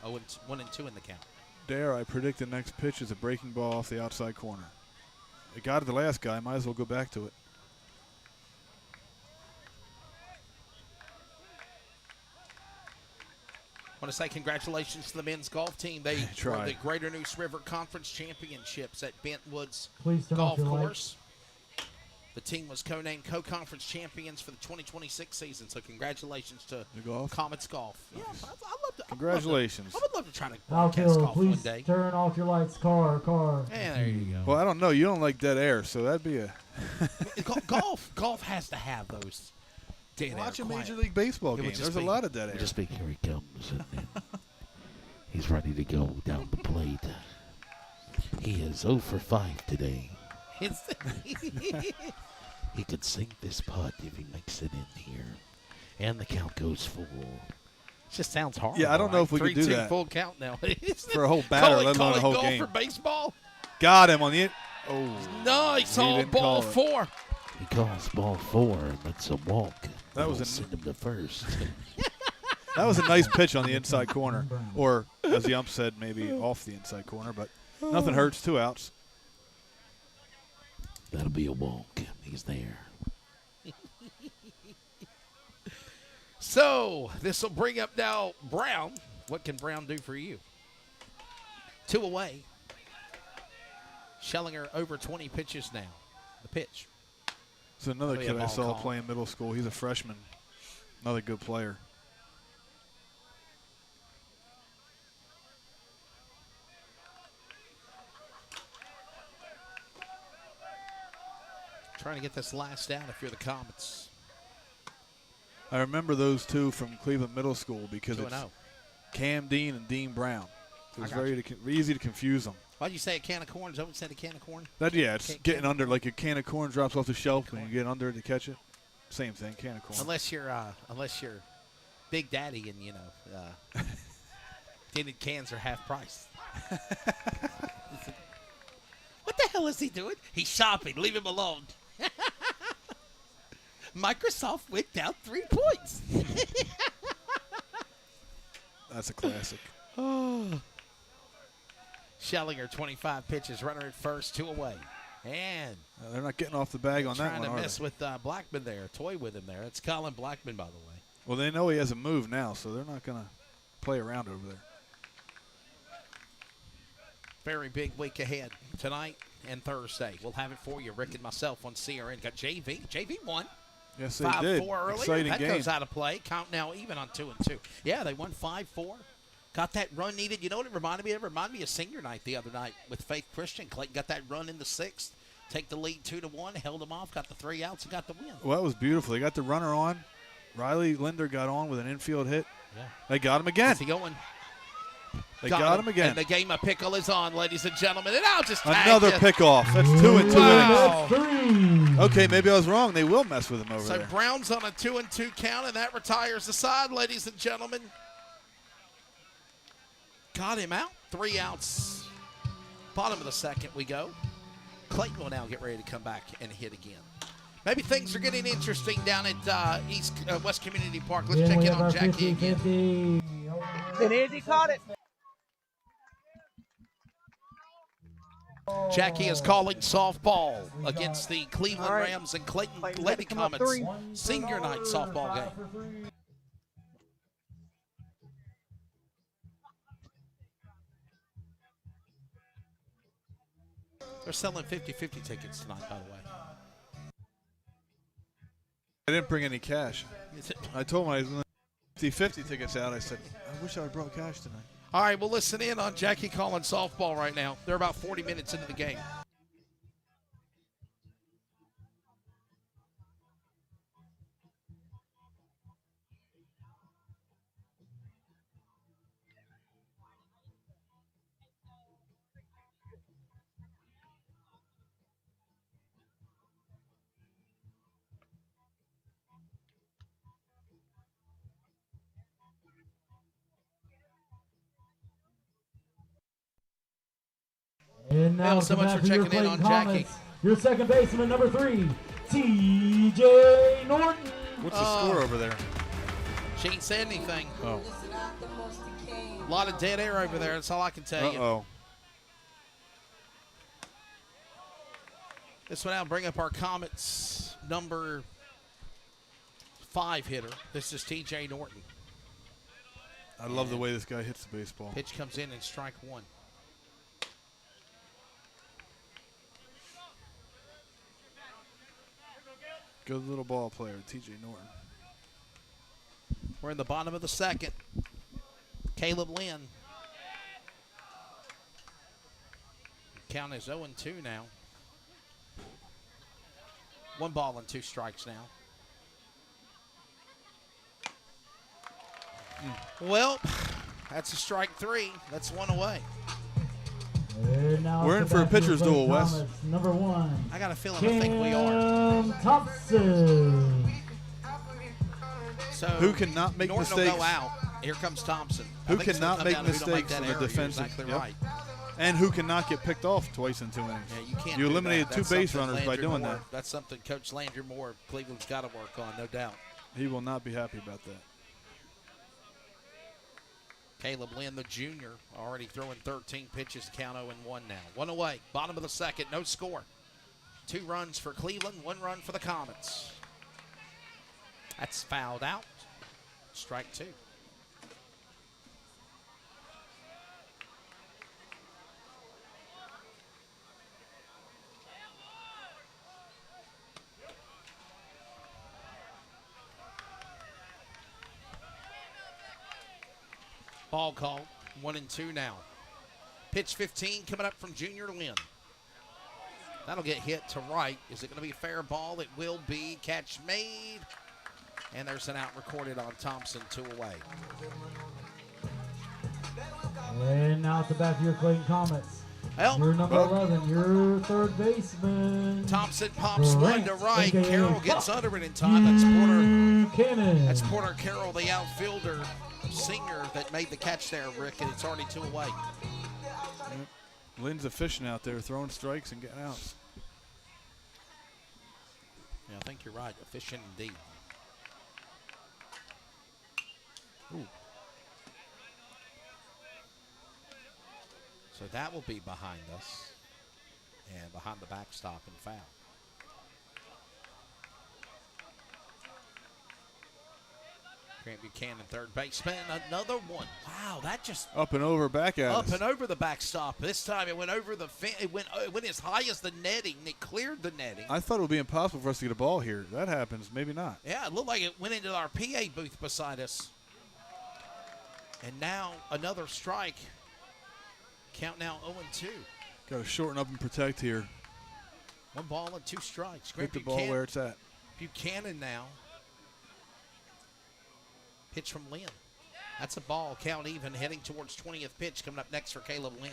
1-2 in the count. Dare I predict the next pitch is a breaking ball off the outside corner. It got it the last guy. Might as well go back to it. I want to say congratulations to the men's golf team. They won the Greater Neuse River Conference Championships at Bentwoods Golf Course. The team was co-named co-conference champions for the 2026 season. So congratulations to Comets Golf. Yeah, I love to. Congratulations. I would love to try to broadcast golf one please day. turn off your lights. Car. Yeah, there you go. Well, I don't know. You don't like dead air, so that'd be a golf has to have those dead Watch air a quiet. Major League Baseball game. There's a lot of dead air. Just here he comes. He's ready to go down the plate. He is 0 for 5 today. He could sink this putt if he makes it in here. And the count goes full. Just sounds hard. Yeah, I don't know if we could do 3-2 that. full count now. For a whole batter, let alone a whole golf game. for baseball. Got him on the Oh. Nice. He All didn't ball call it. 4. He calls ball 4, and that's a walk. That was That'll a- send him to first. That was a nice pitch on the inside corner. Or, as the ump said, maybe off the inside corner. But nothing hurts. 2 outs. That'll be a walk. He's there. So this will bring up now Brown. What can Brown do for you? 2 away. Schellinger over 20 pitches now. The pitch. It's another That'll be a kid I ball saw call. playing middle school. He's a freshman. Another good player. Trying to get this last out if you're the Comets. I remember those two from Cleveland Middle School because it's 2-0. Cam Dean and Dean Brown. It was I got you. easy to confuse them. Why'd you say a can of corn? Is that what you said, a can of corn? It's Can- getting under like a can of corn drops off the shelf and you get under it to catch it. Same thing, can of corn. Unless you're Big Daddy and, you know, tinted cans are half price. What the hell is he doing? He's shopping. Leave him alone. Microsoft went down 3 points. That's a classic. Schellinger, 25 pitches, runner at first, 2 away. And they're not getting off the bag on that one, trying are to mess they? with Blackman there, toy with him there. It's Colin Blackman, by the way. Well, they know he has a move now, so they're not going to play around over there. Very big week ahead tonight and Thursday. We'll have it for you, Rick and myself on CRN. Got JV. JV won. Yes, they 5-4 did. earlier. Exciting that game. goes out of play. Count now even on 2-2. Yeah, they won 5-4. Got that run needed. You know what it reminded me of? It reminded me of senior night the other night with Faith Christian. Clayton got that run in the 6th. Take the lead 2-1. Held them off. Got the 3 outs and got the win. Well, that was beautiful. They got the runner on. Riley Linder got on with an infield hit. Yeah. They got him again. Is he going? They got him again. And the game of pickle is on, ladies and gentlemen. And I'll just tag Another you. pickoff. That's 2 and 2 Wow. innings. Okay, maybe I was wrong. They will mess with him over So there. Brown's on a 2-2 count, and that retires the side, ladies and gentlemen. Got him out. 3 outs. Bottom of the 2nd we go. Clayton will now get ready to come back and hit again. Maybe things are getting interesting down at West Community Park. Let's check in on Jackie again. And Andy caught it. Jackie is calling softball against the Cleveland All right. Rams and Clayton Clayton's Lady gotta come up Comets 3. senior night softball game. They're selling 50-50 tickets tonight, by the way. I didn't bring any cash. I told him I was going to 50 tickets out. I said, I wish I had brought cash tonight. All right, well, listen in on Jackie calling softball right now. They're about 40 minutes into the game. And now so much for for your checking in on Clayton Jackie. Comets, your second baseman, number 3, TJ Norton. What's the score over there? She ain't said anything. Oh. A lot of dead air over there. That's all I can tell you. Uh-oh. This one out, bring up our Comets number 5 hitter. This is TJ Norton. I love the way this guy hits the baseball. Pitch comes in and strike 1. Good little ball player, TJ Norton. We're in the bottom of the 2nd. Caleb Lynn. Count is 0-2 now. 1 ball and 2 strikes now. Well, that's a strike 3. That's 1 away. And now We're in for a pitcher's duel, Wes. Comets, number 1. I got a feeling I think we are. Cam Thompson. So Who cannot make Norton mistakes? will go out. Here comes Thompson. Who I think it's gonna cannot come make down to who don't mistakes that in the error. You're defensive? exactly Yep. right. And who cannot get picked off twice in 2 innings. Yeah, you can't. You do eliminated that. 2 That's base something runners by Landry doing Moore- that. That's something Coach Landry Moore of Cleveland's got to work on, no doubt. He will not be happy about that. Caleb Lynn, the junior, already throwing 13 pitches, count 0-1 now. 1 away, bottom of the 2nd, no score. 2 runs for Cleveland, 1 run for the Comets. That's fouled out. Strike 2. Ball called, 1-2 now. Pitch 15 coming up from Junior Lynn. That'll get hit to right. Is it going to be a fair ball? It will be. Catch made. And there's an out recorded on Thompson, 2 away. And now at the back of your Clayton Comets. Well, Your number 11, your third baseman. Thompson pops one to right. AKA Carroll gets under it in time. That's Porter. Buchanan. That's Porter Carroll, the outfielder, senior, that made the catch there, Rick, and it's already 2 away. Yep. Lynn's efficient out there, throwing strikes and getting outs. Yeah, I think you're right. Efficient indeed. Ooh. So that will be behind us and behind the backstop and foul. Grant Buchanan, third baseman, another one. Wow, that just up and over, back at up us. and over the backstop. This time it went over the it went as high as the netting. It cleared the netting. I thought it would be impossible for us to get a ball here. That happens, maybe not. Yeah, it looked like it went into our PA booth beside us. And now another strike. Count now 0-2. Got to shorten up and protect here. 1 ball and 2 strikes. Hit the ball where it's at. Buchanan now. Pitch from Lynn. That's a ball, count even, heading towards 20th pitch coming up next for Caleb Lynn.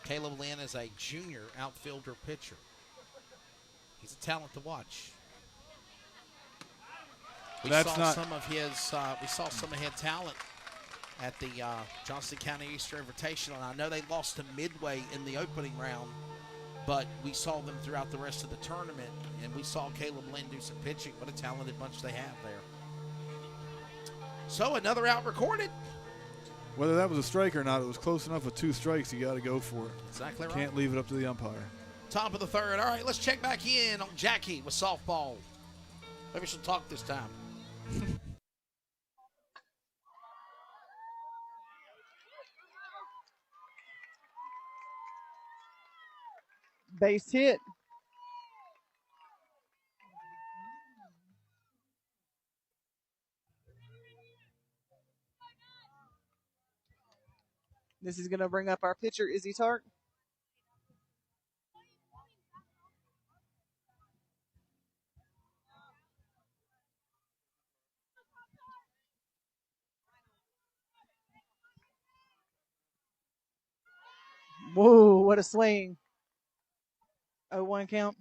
Caleb Lynn is a junior outfielder pitcher. He's a talent to watch. We saw some of his talent at the Johnson County Easter Invitational. And I know they lost to Midway in the opening round, but we saw them throughout the rest of the tournament, and we saw Caleb Lynn do some pitching. What a talented bunch they have there. So another out recorded. Whether that was a strike or not, it was close enough with 2 strikes. You got to go for it. Exactly right. Can't leave it up to the umpire. Top of the third. All right, let's check back in on Jackie with softball. Maybe she'll talk this time. Base hit. This is going to bring up our pitcher, Izzy Tart. Whoa, what a swing. 0-1 count.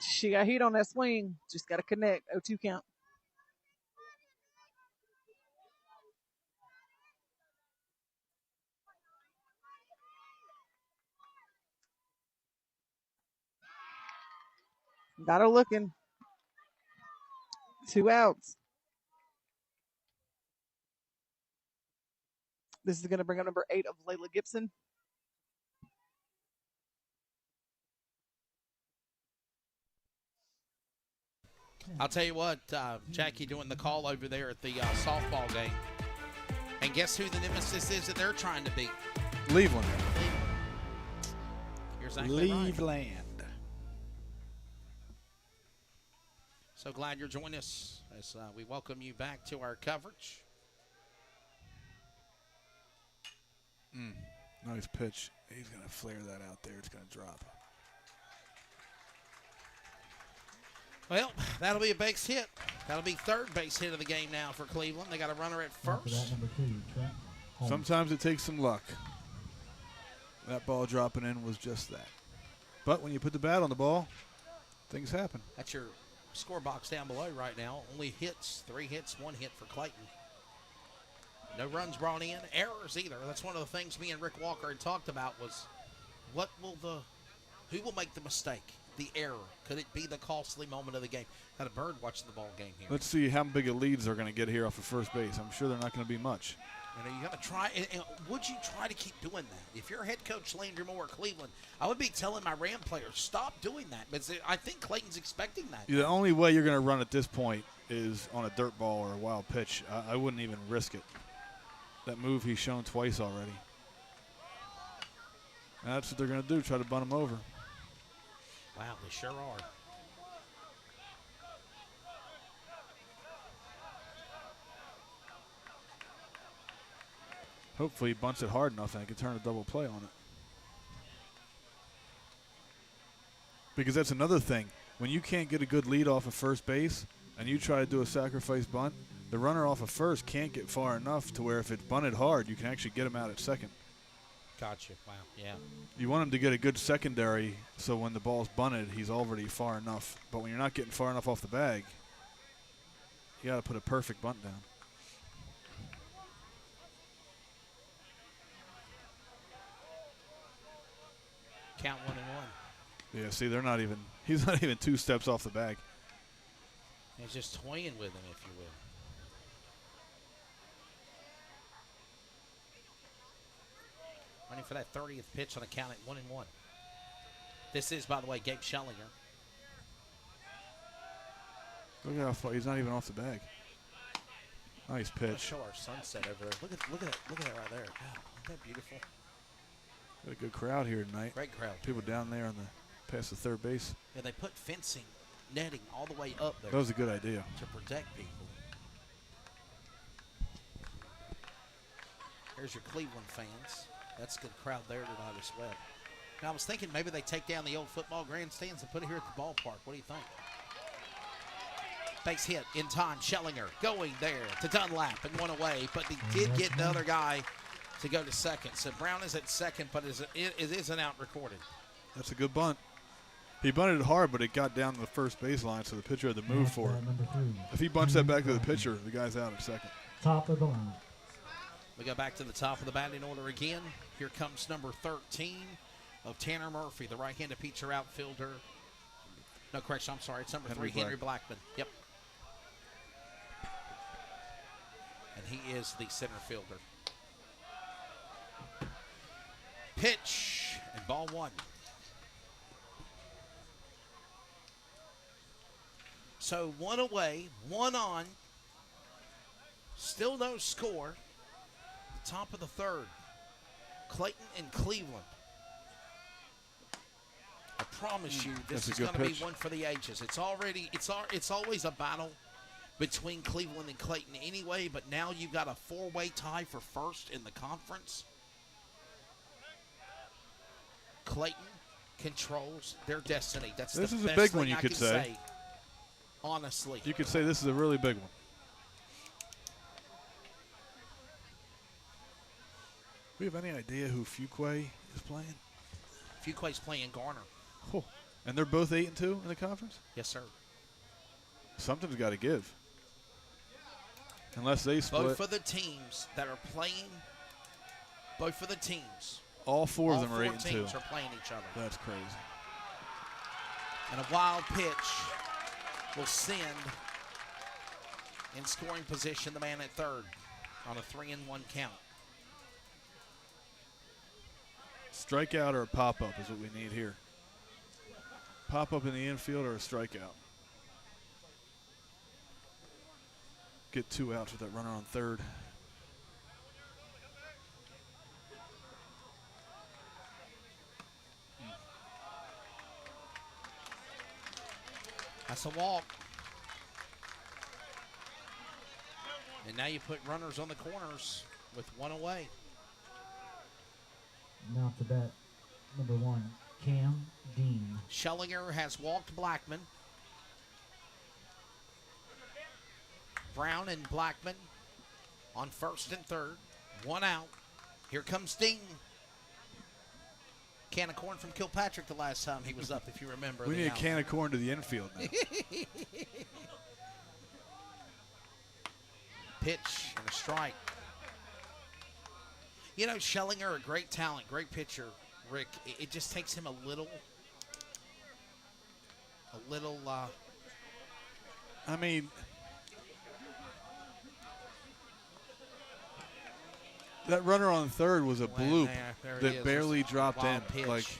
She got heat on that swing. Just got to connect. 0-2 count. Got her looking. 2 outs. This is going to bring up number 8 of Layla Gibson. I'll tell you what, Jackie doing the call over there at the softball game. And guess who the nemesis is that they're trying to beat? Cleveland. You're exactly right. Cleveland. So glad you're joining us as we welcome you back to our coverage. Nice pitch. He's going to flare that out there. It's going to drop. Well, that'll be a base hit. That'll be third base hit of the game now for Cleveland. They got a runner at first. Sometimes it takes some luck. That ball dropping in was just that. But when you put the bat on the ball, things happen. That's your score box down below right now. Only hits, 3 hits, 1 hit for Clayton. No runs brought in, errors either. That's one of the things me and Rick Walker had talked about was who will make the mistake, the error? Could it be the costly moment of the game? Had a bird watching the ball game here. Let's see how big a leads they're going to get here off of first base. I'm sure they're not going to be much. You know, you got to try. And would you try to keep doing that? If you're head coach Landry Moore, Cleveland, I would be telling my Ram players, stop doing that. But I think Clayton's expecting that. The only way you're going to run at this point is on a dirt ball or a wild pitch. I wouldn't even risk it. That move he's shown twice already. And that's what they're going to do, try to bunt him over. Wow, they sure are. Hopefully he bunts it hard enough and I can turn a double play on it. Because that's another thing. When you can't get a good lead off of first base and you try to do a sacrifice bunt, the runner off of first can't get far enough to where if it's bunted hard, you can actually get him out at second. Gotcha. Wow. Yeah. You want him to get a good secondary so when the ball's bunted, he's already far enough. But when you're not getting far enough off the bag, you got to put a perfect bunt down. count 1-1. Yeah, see, they're not even. He's not even 2 steps off the bag. He's just toying with him, if you will. Running for that 30th pitch on a count at 1-1. This is, by the way, Gabe Schellinger. Look how far. He's not even off the bag. Nice pitch. Let's show our sunset over there. Look at that right there. God, isn't that beautiful? Got a good crowd here tonight. Great crowd. People down there on the past the third base. Yeah, they put fencing, netting all the way up there. That was a good idea. To protect people. Here's your Cleveland fans. That's a good crowd there tonight as well. Now, I was thinking maybe they take down the old football grandstands and put it here at the ballpark. What do you think? Base hit in time. Schellinger going there to Dunlap and one away, but he did get the other guy to go to second. So Brown is at second, but it is an out recorded. That's a good bunt. He bunted it hard, but it got down to the first baseline, so the pitcher had to move for it. If he bunts that back to the pitcher, the guy's out at second. Top of the line. We go back to the top of the batting order again. Here comes number 13 of Tanner Murphy, the right-handed pitcher outfielder. No, correction, I'm sorry. It's number 3, Henry Blackman. Yep. And he is the center fielder. Pitch and ball 1. So 1 away, 1 on. Still no score. The top of the 3rd. Clayton and Cleveland. I promise you, this is going to be one for the ages. It's always a battle between Cleveland and Clayton anyway, but now you've got a 4-way tie for first in the conference. Clayton controls their destiny. This is a big one, you could say. Honestly. You could say this is a really big one. We have any idea who Fuquay is playing? Fuquay's playing Garner. Oh. And they're both 8-2 in the conference? Yes, sir. Something's got to give. Unless they split. Both of the teams that are playing, both of the teams. All 4 of them are 8-2. All 4 teams are playing each other. That's crazy. And a wild pitch will send in scoring position the man at third on a 3-1 count. Strikeout or a pop-up is what we need here. Pop-up in the infield or a strikeout. Get 2 outs with that runner on third. That's a walk. And now you put runners on the corners with 1 away. Now to bat, number 1, Cam Dean. Schellinger has walked Blackman. Brown and Blackman on first and third. 1 out. Here comes Dean. Can of corn from Kilpatrick the last time he was up, if you remember. We need a can of corn to the infield now. Pitch and a strike. You know, Schellinger, a great talent, great pitcher, Rick. It just takes him a little. I mean, that runner on third was a bloop that barely dropped in. Pitch. Like,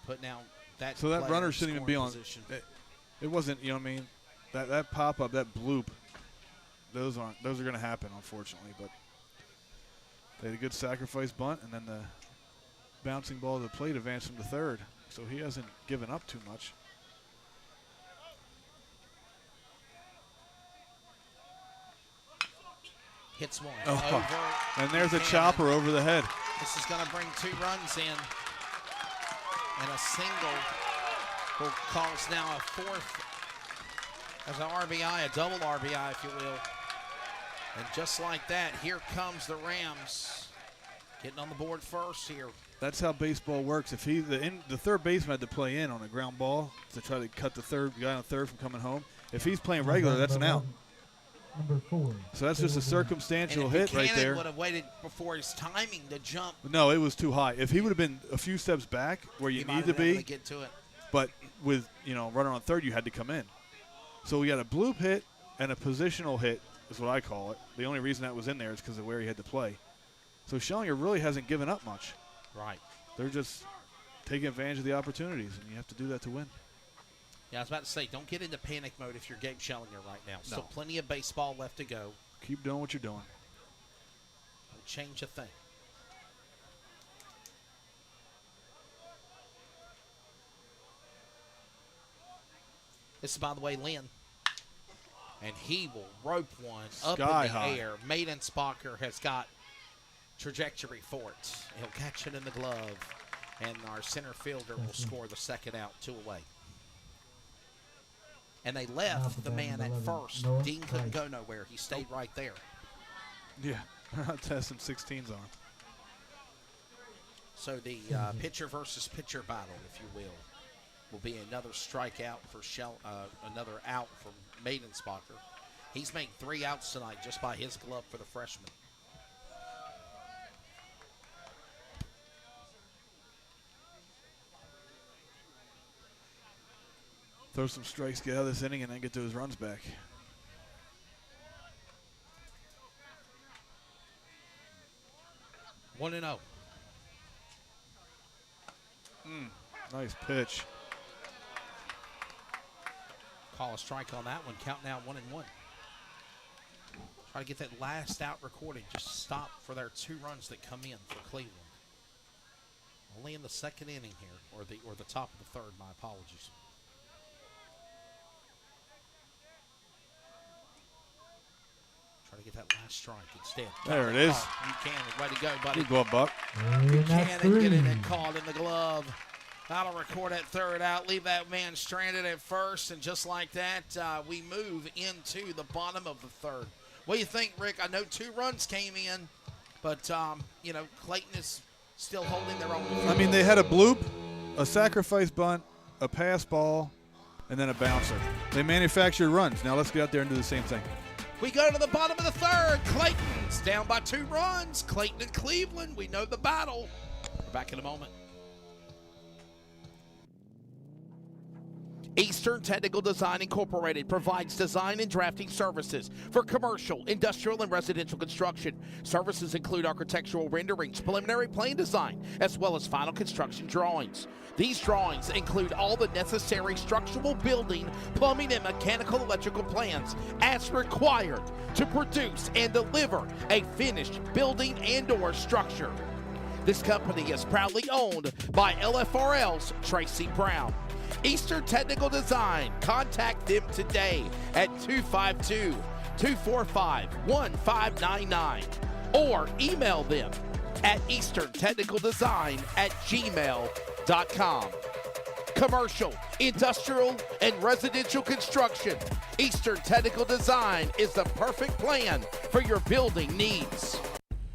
putting out that. So that runner shouldn't even be on. It wasn't. You know what I mean? That pop up, that bloop. Those are going to happen, unfortunately. But they had a good sacrifice bunt, and then the bouncing ball to the plate advanced him to third. So he hasn't given up too much. Hits 1. Oh. And there's a chopper over the head. This is going to bring 2 runs in. And a single will cause now a 4th as an RBI, a double RBI, if you will. And just like that, here comes the Rams getting on the board first here. That's how baseball works. If the third baseman had to play in on a ground ball to try to cut the guy on third from coming home. If he's playing regular, that's an out. number 4. So that's just a circumstantial hit right there. Would have waited before his timing to jump. No, it was too high. If he would have been a few steps back where you need to be, get to it. But with runner on third, you had to come in. So we got a bloop hit and a positional hit is what I call it. The only reason that was in there is because of where he had to play. So Schellinger really hasn't given up much. Right. They're just taking advantage of the opportunities, and you have to do that to win. Yeah, I was about to say, don't get into panic mode if you're Gabe Schellinger right now. No. Still plenty of baseball left to go. Keep doing what you're doing. Don't change a thing. This is, by the way, Lynn. And he will rope one up in the air. Maidenspacher has got trajectory for it. He'll catch it in the glove. And our center fielder will score the second out, 2 away. And they left the man at first. Dean couldn't go nowhere. He stayed right there. Yeah, they're not testing 16s on him. So the pitcher versus pitcher battle, if you will be another strikeout for another out from Maidenspacher. He's made 3 outs tonight just by his glove for the freshman. Throw some strikes, get out of this inning, and then get to his runs back. One and 0. Nice pitch. Call a strike on that one. Count now 1-1. Try to get that last out recorded. Just stop for their 2 runs that come in for Cleveland. Only in the second inning here, or the top of the third. My apologies. Try to get that last strike instead. There it is. Buchanan, way to go, buddy. Good glove, Buck. Buchanan get it and caught in the glove. That'll record at third out. Leave that man stranded at first, and just like that, we move into the bottom of the third. What do you think, Rick? I know 2 runs came in, but Clayton is still holding their own. I mean, they had a bloop, a sacrifice bunt, a pass ball, and then a bouncer. They manufactured runs. Now let's get out there and do the same thing. We go to the bottom of the third. Clayton's down by 2 runs. Clayton and Cleveland, we know the battle. We're back in a moment. Eastern Technical Design Incorporated provides design and drafting services for commercial, industrial, and residential construction. Services include architectural renderings, preliminary plan design, as well as final construction drawings. These drawings include all the necessary structural, building, plumbing, and mechanical electrical plans as required to produce and deliver a finished building and/or structure. This company is proudly owned by LFRL's Tracy Brown. Eastern Technical Design. Contact them today at 252-245-1599 or email them at easterntechnicaldesign@gmail.com. Commercial, industrial, and residential construction. Eastern Technical Design is the perfect plan for your building needs.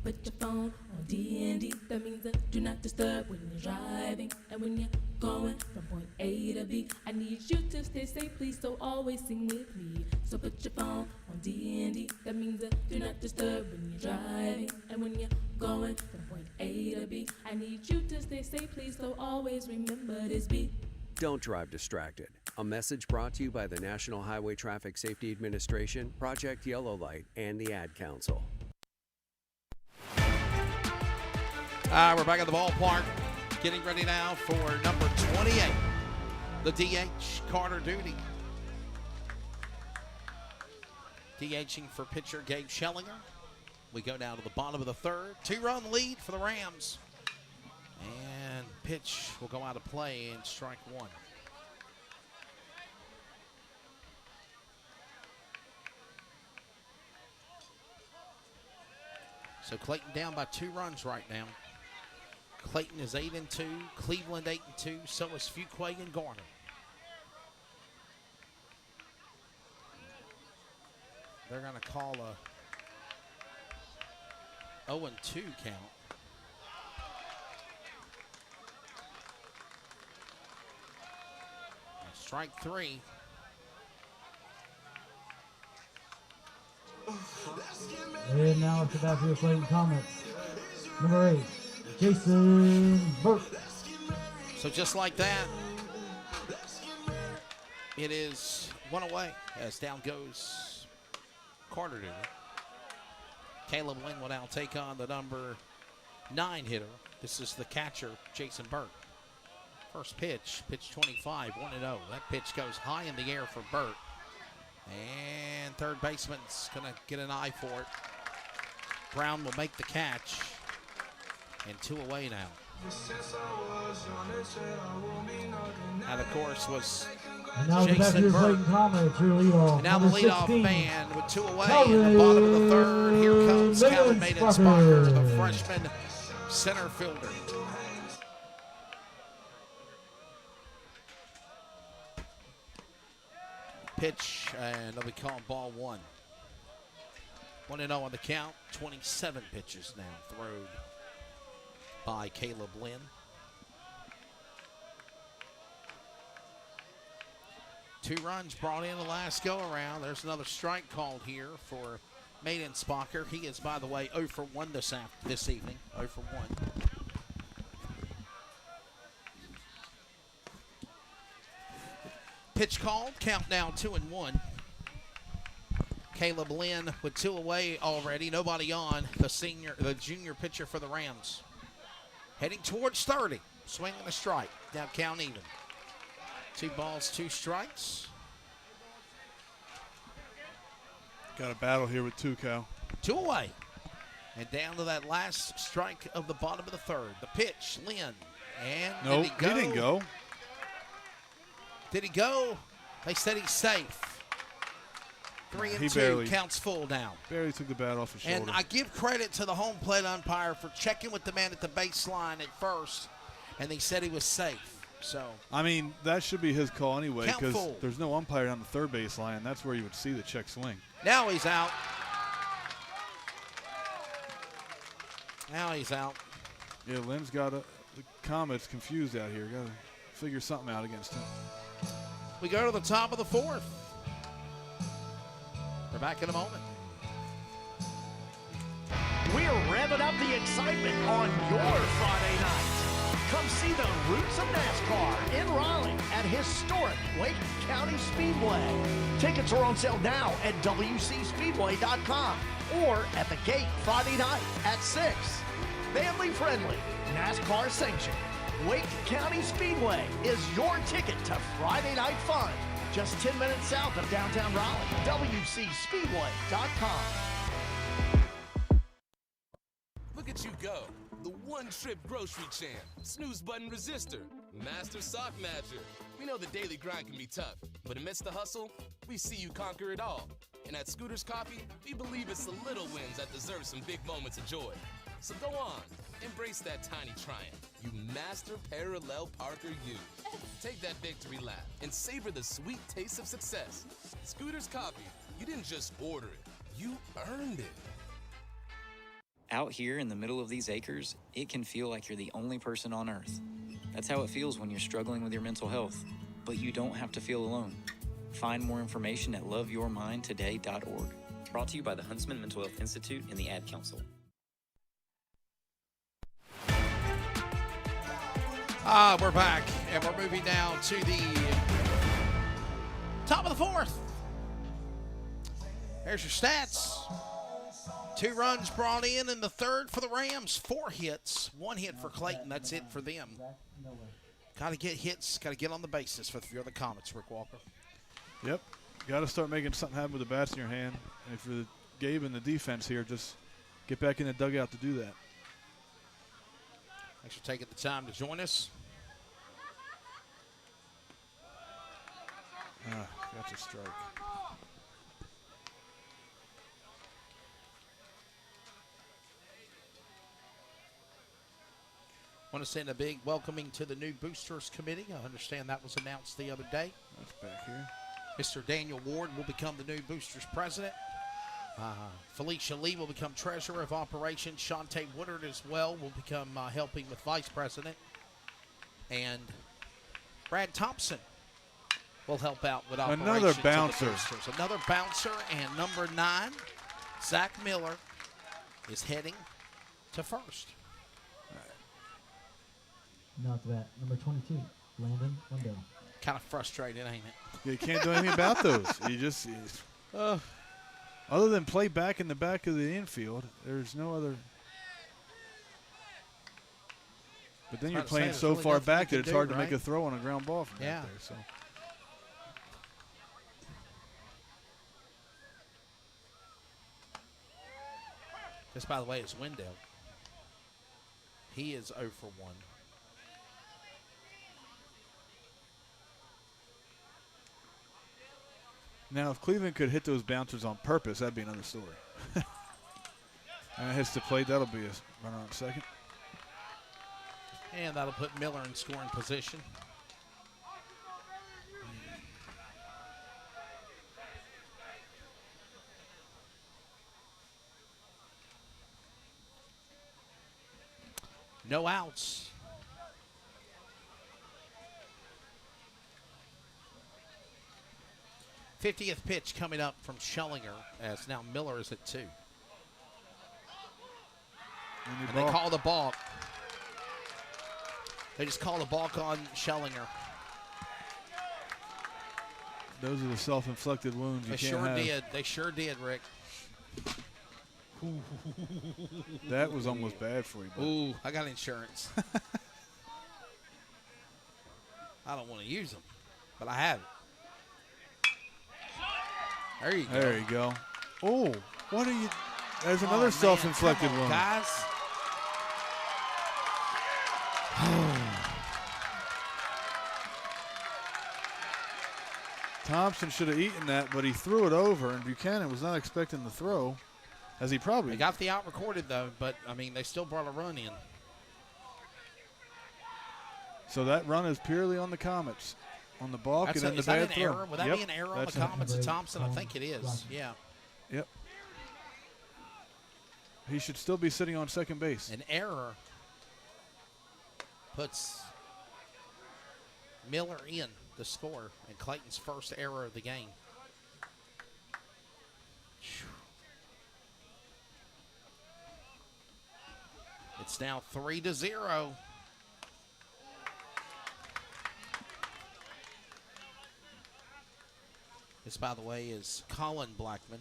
Put your phone on D&D, that means do not disturb when you're driving. And when you're going from point A to B, I need you to stay safe, please, so always sing with me. So put your phone on D&D, that means do not disturb when you're driving. And when you're going from point A to B, I need you to stay safe, please, so always remember this beat. Don't drive distracted. A message brought to you by the National Highway Traffic Safety Administration, Project Yellow Light, and the Ad Council. We're back at the ballpark, getting ready now for number 28, the DH, Carter Duty. DHing for pitcher Gabe Schellinger. We go down to the bottom of the third. 2-run lead for the Rams. And pitch will go out of play in strike 1. So Clayton down by 2 runs right now. Clayton is 8-2, Cleveland 8-2, so is Fuquay and Garner. They're going to call a 0-2 count. And strike 3. And now at the bat for the Clayton Comets, number 8, Jason Burke. So just like that, it is 1 away as down goes Carter Newton. Caleb Lynn will now take on the number 9 hitter. This is the catcher, Jason Burke. First pitch, pitch 25, 1-0. That pitch goes high in the air for Burke. And third baseman's going to get an eye for it. Brown will make the catch. And 2 away now. That, of course, was Jason Burke. And now the leadoff man with 2 away in the bottom of the third. Here comes Calvin Maiden-Spocker, the freshman center fielder. Pitch, and they'll be calling ball 1. 1-0 on the count. 27 pitches now thrown by Caleb Lynn. 2 runs brought in the last go-around. There's another strike called here for Maiden-Spocker. He is, by the way, 0 for 1 this evening. 0 for 1. Pitch called, count now 2-1. Caleb Lynn with 2 away already, nobody on. The junior pitcher for the Rams. Heading towards 30, swinging a strike. Now count even. 2 balls, 2 strikes. Got a battle here with 2, Cal. 2 away. And down to that last strike of the bottom of the third. The pitch, Lynn. And nope, did he go? He didn't go. Did he go? They said he's safe. 3-2, counts full now. Barely took the bat off his shoulder. And I give credit to the home plate umpire for checking with the man at the baseline at first, and they said he was safe. So I mean, that should be his call anyway, because full. There's no umpire on the third baseline. That's where you would see the check swing. Now he's out. Now he's out. Yeah, Lynn's got the Comets confused out here. Got to figure something out against him. We go to the top of the 4th. We're back in a moment. We're revving up the excitement on your Friday night. Come see the roots of NASCAR in Raleigh at historic Wake County Speedway. Tickets are on sale now at WCSpeedway.com or at the gate Friday night at 6. Family friendly, NASCAR sanctioned. Wake County Speedway is your ticket to Friday night fun. Just 10 minutes south of downtown Raleigh. WCSpeedway.com. Look at you go. The one-trip grocery champ. Snooze button resistor. Master sock matcher. We know the daily grind can be tough, but amidst the hustle, we see you conquer it all. And at Scooters Coffee, we believe it's the little wins that deserve some big moments of joy. So go on, embrace that tiny triumph. You master parallel parker you. Take that victory lap and savor the sweet taste of success. Scooters Coffee, you didn't just order it, you earned it. Out here in the middle of these acres, it can feel like you're the only person on earth. That's how it feels when you're struggling with your mental health. But you don't have to feel alone. Find more information at loveyourmindtoday.org. Brought to you by the Huntsman Mental Health Institute and the Ad Council. We're back, and we're moving now to the top of the 4th. There's your stats. 2 runs brought in the third for the Rams. 4 hits. 1 hit for Clayton. That's it for them. Got to get hits. Got to get on the bases for the Comets, Rick Walker. Yep. Got to start making something happen with the bats in your hand. And if you're Gabe in the defense here, just get back in the dugout to do that. Thanks for taking the time to join us. That's a strike. Want to send a big welcoming to the new Boosters Committee. I understand that was announced the other day. That's back here. Mr. Daniel Ward will become the new Boosters president. Felicia Lee will become treasurer of operations. Shantae Woodard as well will become helping with vice president. And Brad Thompson will help out with operations. Another bouncer. Another bouncer, and number 9 Zach Miller is heading to first. Now to bat, number 22, Landon Wendell. Kind of frustrated, ain't it? You can't do anything about those. Other than play back in the back of the infield, there's no other. But then you're playing so really far back that it's hard to right? make a throw on a ground ball from Yeah. back there. So. This, by the way, is Wendell. He is 0 for 1. Now, if Cleveland could hit those bouncers on purpose, that'd be another story. And it hits the plate. That'll be a runner on second. And that'll put Miller in scoring position. No outs. '50th pitch coming up from Schellinger, as now Miller is at 2. And they call the balk. They just call the balk on Schellinger. Those are the self-inflicted wounds you They can't sure have. did. They sure did, Rick. That was almost bad for you. Bud. Ooh, I got insurance. I don't want to use them, but I have it. There you go. There you go. Oh, what are you? There's another self-inflicted wound. Guys. Thompson should have eaten that, but he threw it over, and Buchanan was not expecting the throw, as he probably. They got the out recorded though, but I mean they still brought a run in. So that run is purely on the Comets, on the balk and then the bad throw. Error? Would that be an error on the Comets and Thompson? I think it is. Yeah. Yep. He should still be sitting on second base. An error puts Miller in the score, and Clayton's first error of the game. It's now 3-0. This, by the way, is Colin Blackman.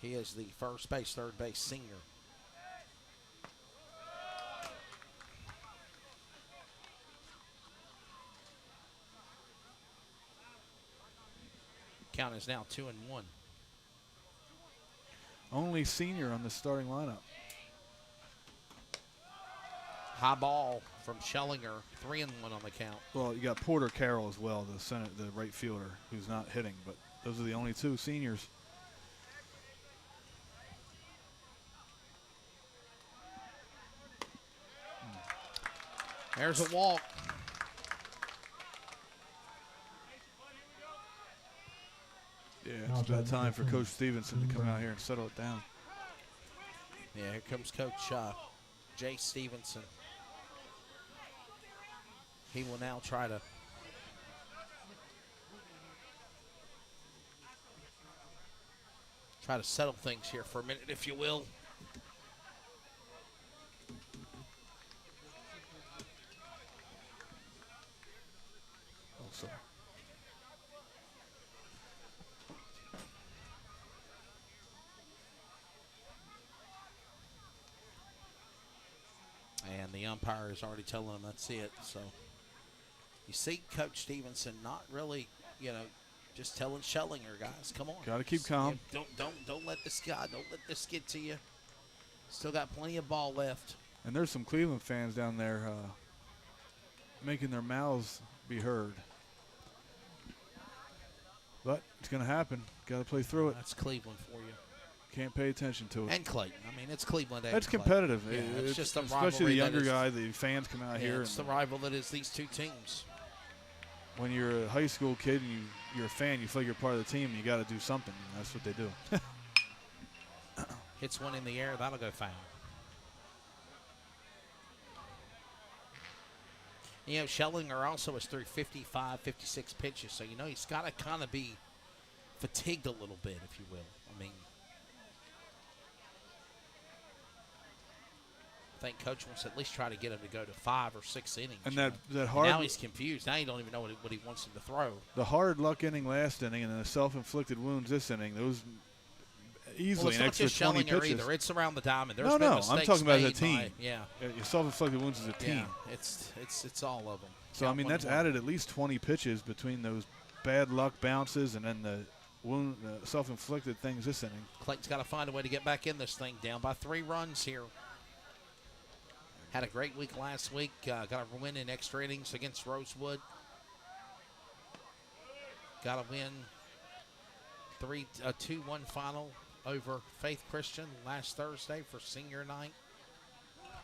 He is the first base, third base senior. Count is now 2-1. Only senior on the starting lineup. High ball from Schellinger, 3-1 on the count. Well, you got Porter Carroll as well, the right fielder, who's not hitting, but those are the only two seniors. There's a walk. Yeah, it's about time for Coach Stevenson to come out here and settle it down. Yeah, here comes Coach Jay Stevenson. He will now try to settle things here for a minute, if you will. Oh, sorry. And the umpire is already telling him that's it. So you see Coach Stevenson not really, just telling Schellinger, guys, come on. Got to keep calm. Don't let this get to you. Still got plenty of ball left. And there's some Cleveland fans down there making their mouths be heard. But it's going to happen. Got to play through it. That's Cleveland for you. Can't pay attention to it. And Clayton. I mean, it's Cleveland. That's competitive. Yeah, it's just a especially the younger rivalry guy. The fans come out here. It's the rival that is these two teams. When you're a high school kid and you're a fan, you feel like you're part of the team. You got to do something. And that's what they do. Hits one in the air. That'll go foul. Schellinger also is through 55, 56 pitches. So, he's got to kind of be fatigued a little bit, if you will. I mean, I think Coach wants to at least try to get him to go to 5 or 6 innings. And that hard. Now he's confused. Now you don't even know what he wants him to throw. The hard luck inning last inning and then the self-inflicted wounds this inning, those easily an extra 20 pitches. Either. It's around the diamond. There's no, been I'm mistakes talking about as a made team. Yeah. Your self-inflicted wounds as a team. Yeah, it's all of them. So, I mean, that's added at least 20 pitches between those bad luck bounces and then the self-inflicted things this inning. Clayton's got to find a way to get back in this thing. Down by 3 runs here. Had a great week last week. Got a win in extra innings against Rosewood. Got a win 2-1 final over Faith Christian last Thursday for senior night.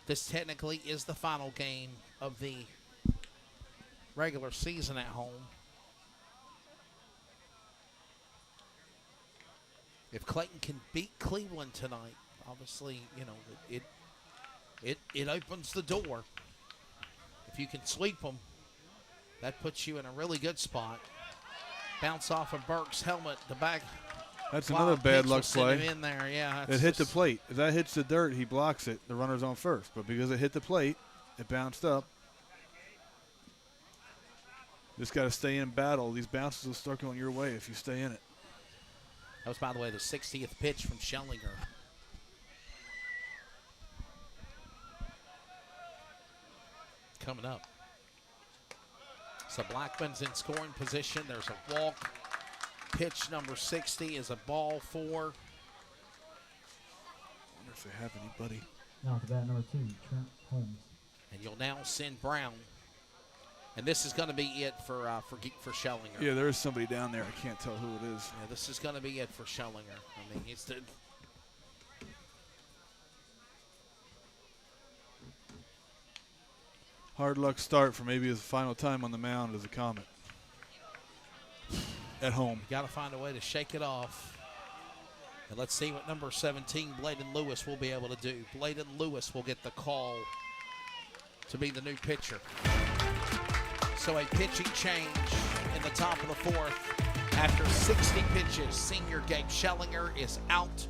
This technically is the final game of the regular season at home. If Clayton can beat Cleveland tonight, obviously, you know, it opens the door. If you can sweep them, that puts you in a really good spot. Bounce off of Burke's helmet, the back. That's another bad luck play. In there, yeah. It hit the plate. If that hits the dirt, he blocks it. The runner's on first. But because it hit the plate, it bounced up. Just got to stay in battle. These bounces will start going your way if you stay in it. That was, by the way, the 60th pitch from Schellinger. Coming up. So Blackman's in scoring position. There's a walk. Pitch number 60 is a ball 4. I wonder if they have anybody. Now to bat number 2, Trent Holmes. And you'll now send Brown. And this is going to be it for Schellinger. Yeah, there is somebody down there. I can't tell who it is. Yeah, this is going to be it for Schellinger. I mean, it's the hard luck start for maybe his final time on the mound as a Comet. At home. You got to find a way to shake it off. And let's see what number 17, Bladen Lewis, will be able to do. Bladen Lewis will get the call to be the new pitcher. So a pitching change in the top of the 4th. After 60 pitches, senior Gabe Schellinger is out.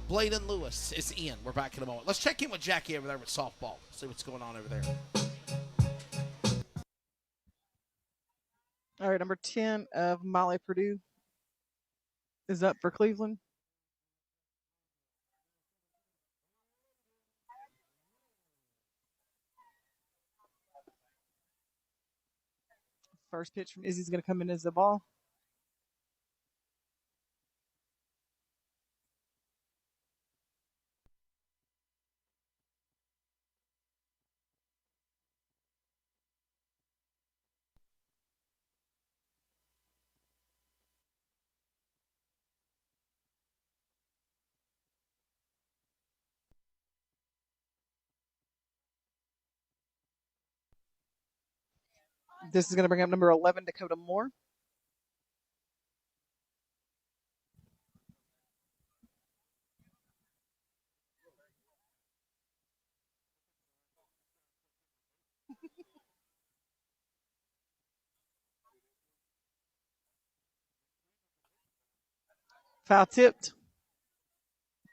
Bladen Lewis is in. We're back in a moment. Let's check in with Jackie over there with softball. See what's going on over there. All right, number 10 of Molly Purdue is up for Cleveland. First pitch from Izzy's going to come in as the ball. This is going to bring up number 11, Dakota Moore. Foul tipped.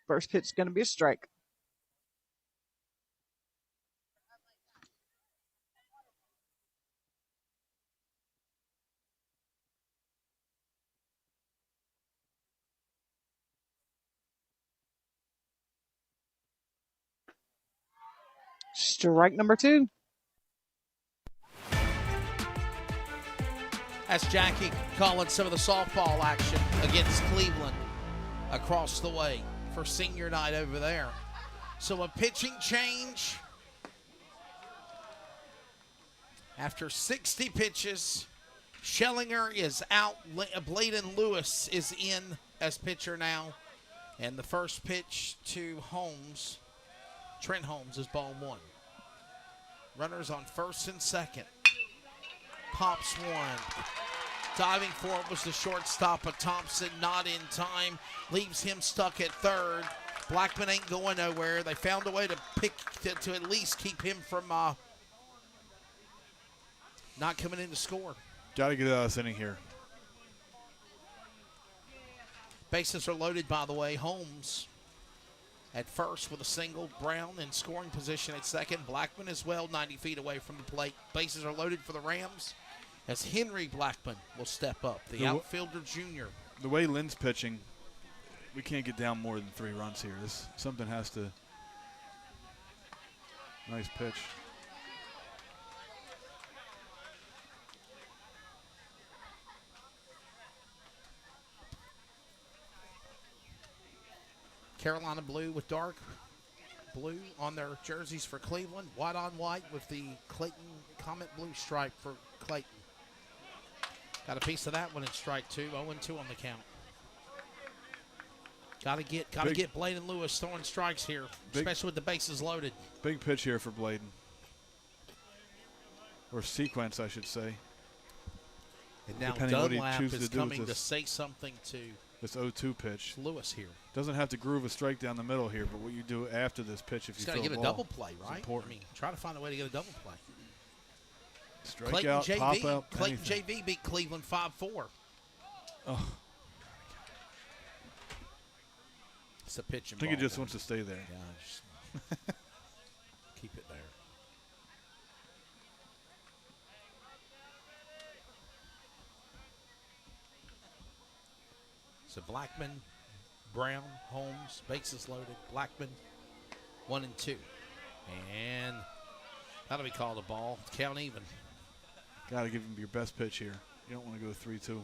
First pitch is going to be a strike. Strike number 2. That's Jackie calling some of the softball action against Cleveland across the way for senior night over there. So a pitching change. After 60 pitches, Schellinger is out. Bladen Lewis is in as pitcher now. And the first pitch to Holmes, Trent Holmes, is ball 1. Runners on first and second. Pops 1. Diving for it was the shortstop, but Thompson not in time. Leaves him stuck at third. Blackman ain't going nowhere. They found a way to to at least keep him from not coming in to score. Got to get out of this inning here. Bases are loaded, by the way. Holmes at first with a single. Brown in scoring position at second. Blackman as well, 90 feet away from the plate. Bases are loaded for the Rams as Henry Blackman will step up, the outfielder junior. The way Lynn's pitching, we can't get down more than 3 runs here. Something has to. Nice pitch. Carolina blue with dark blue on their jerseys for Cleveland. White on white with the Clayton Comet blue stripe for Clayton. Got a piece of that one in strike 2. 0-2 on the count. Got to get Bladen Lewis throwing strikes here, especially with the bases loaded. Big pitch here for Bladen. Or sequence, I should say. And now Dunlap is coming to say something to this 0-2 pitch. Lewis here. Doesn't have to groove a strike down the middle here, but what you do after this pitch, if you throw a ball, got to get a double play, right? Important. I mean, try to find a way to get a double play. Strike Clayton out, JV, pop out, Clayton anything. JV beat Cleveland 5-4. Oh. It's a pitch and I think ball he just game. wants to stay there. Gosh. Keep it there. So Blackman, Brown, Holmes, bases loaded. Blackman, 1-2. And that'll be called a ball. Count even. Got to give him your best pitch here. You don't want to go 3-2.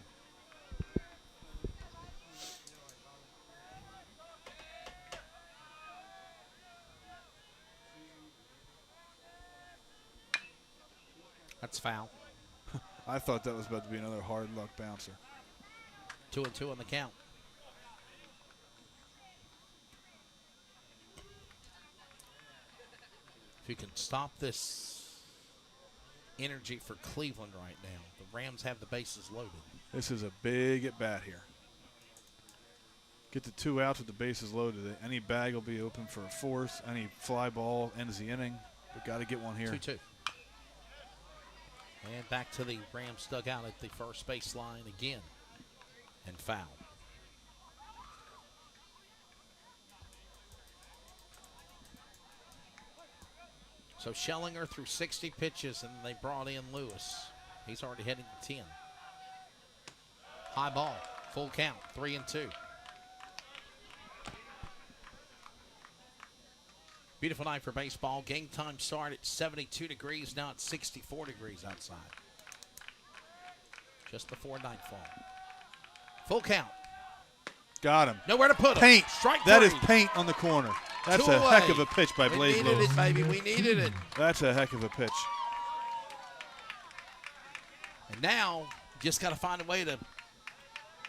That's foul. I thought that was about to be another hard luck bouncer. 2-2 on the count. If you can stop this energy for Cleveland right now, the Rams have the bases loaded. This is a big at bat here. Get the 2 outs with the bases loaded. Any bag will be open for a force. Any fly ball ends the inning. But got to get one here. 2-2. And back to the Rams dugout at the first base line again. And foul. So Schellinger threw 60 pitches, and they brought in Lewis. He's already heading to 10. High ball, full count, 3-2. Beautiful night for baseball. Game time start at 72 degrees. Now it's 64 degrees outside. Just before nightfall. Full count. Got him. Nowhere to put him. Paint. Strike That 3. is paint on the corner. That's 2 a away. heck of a pitch by Blaze We needed Lewis. it, baby. We needed it. That's a heck of a pitch. And now, just got to find a way to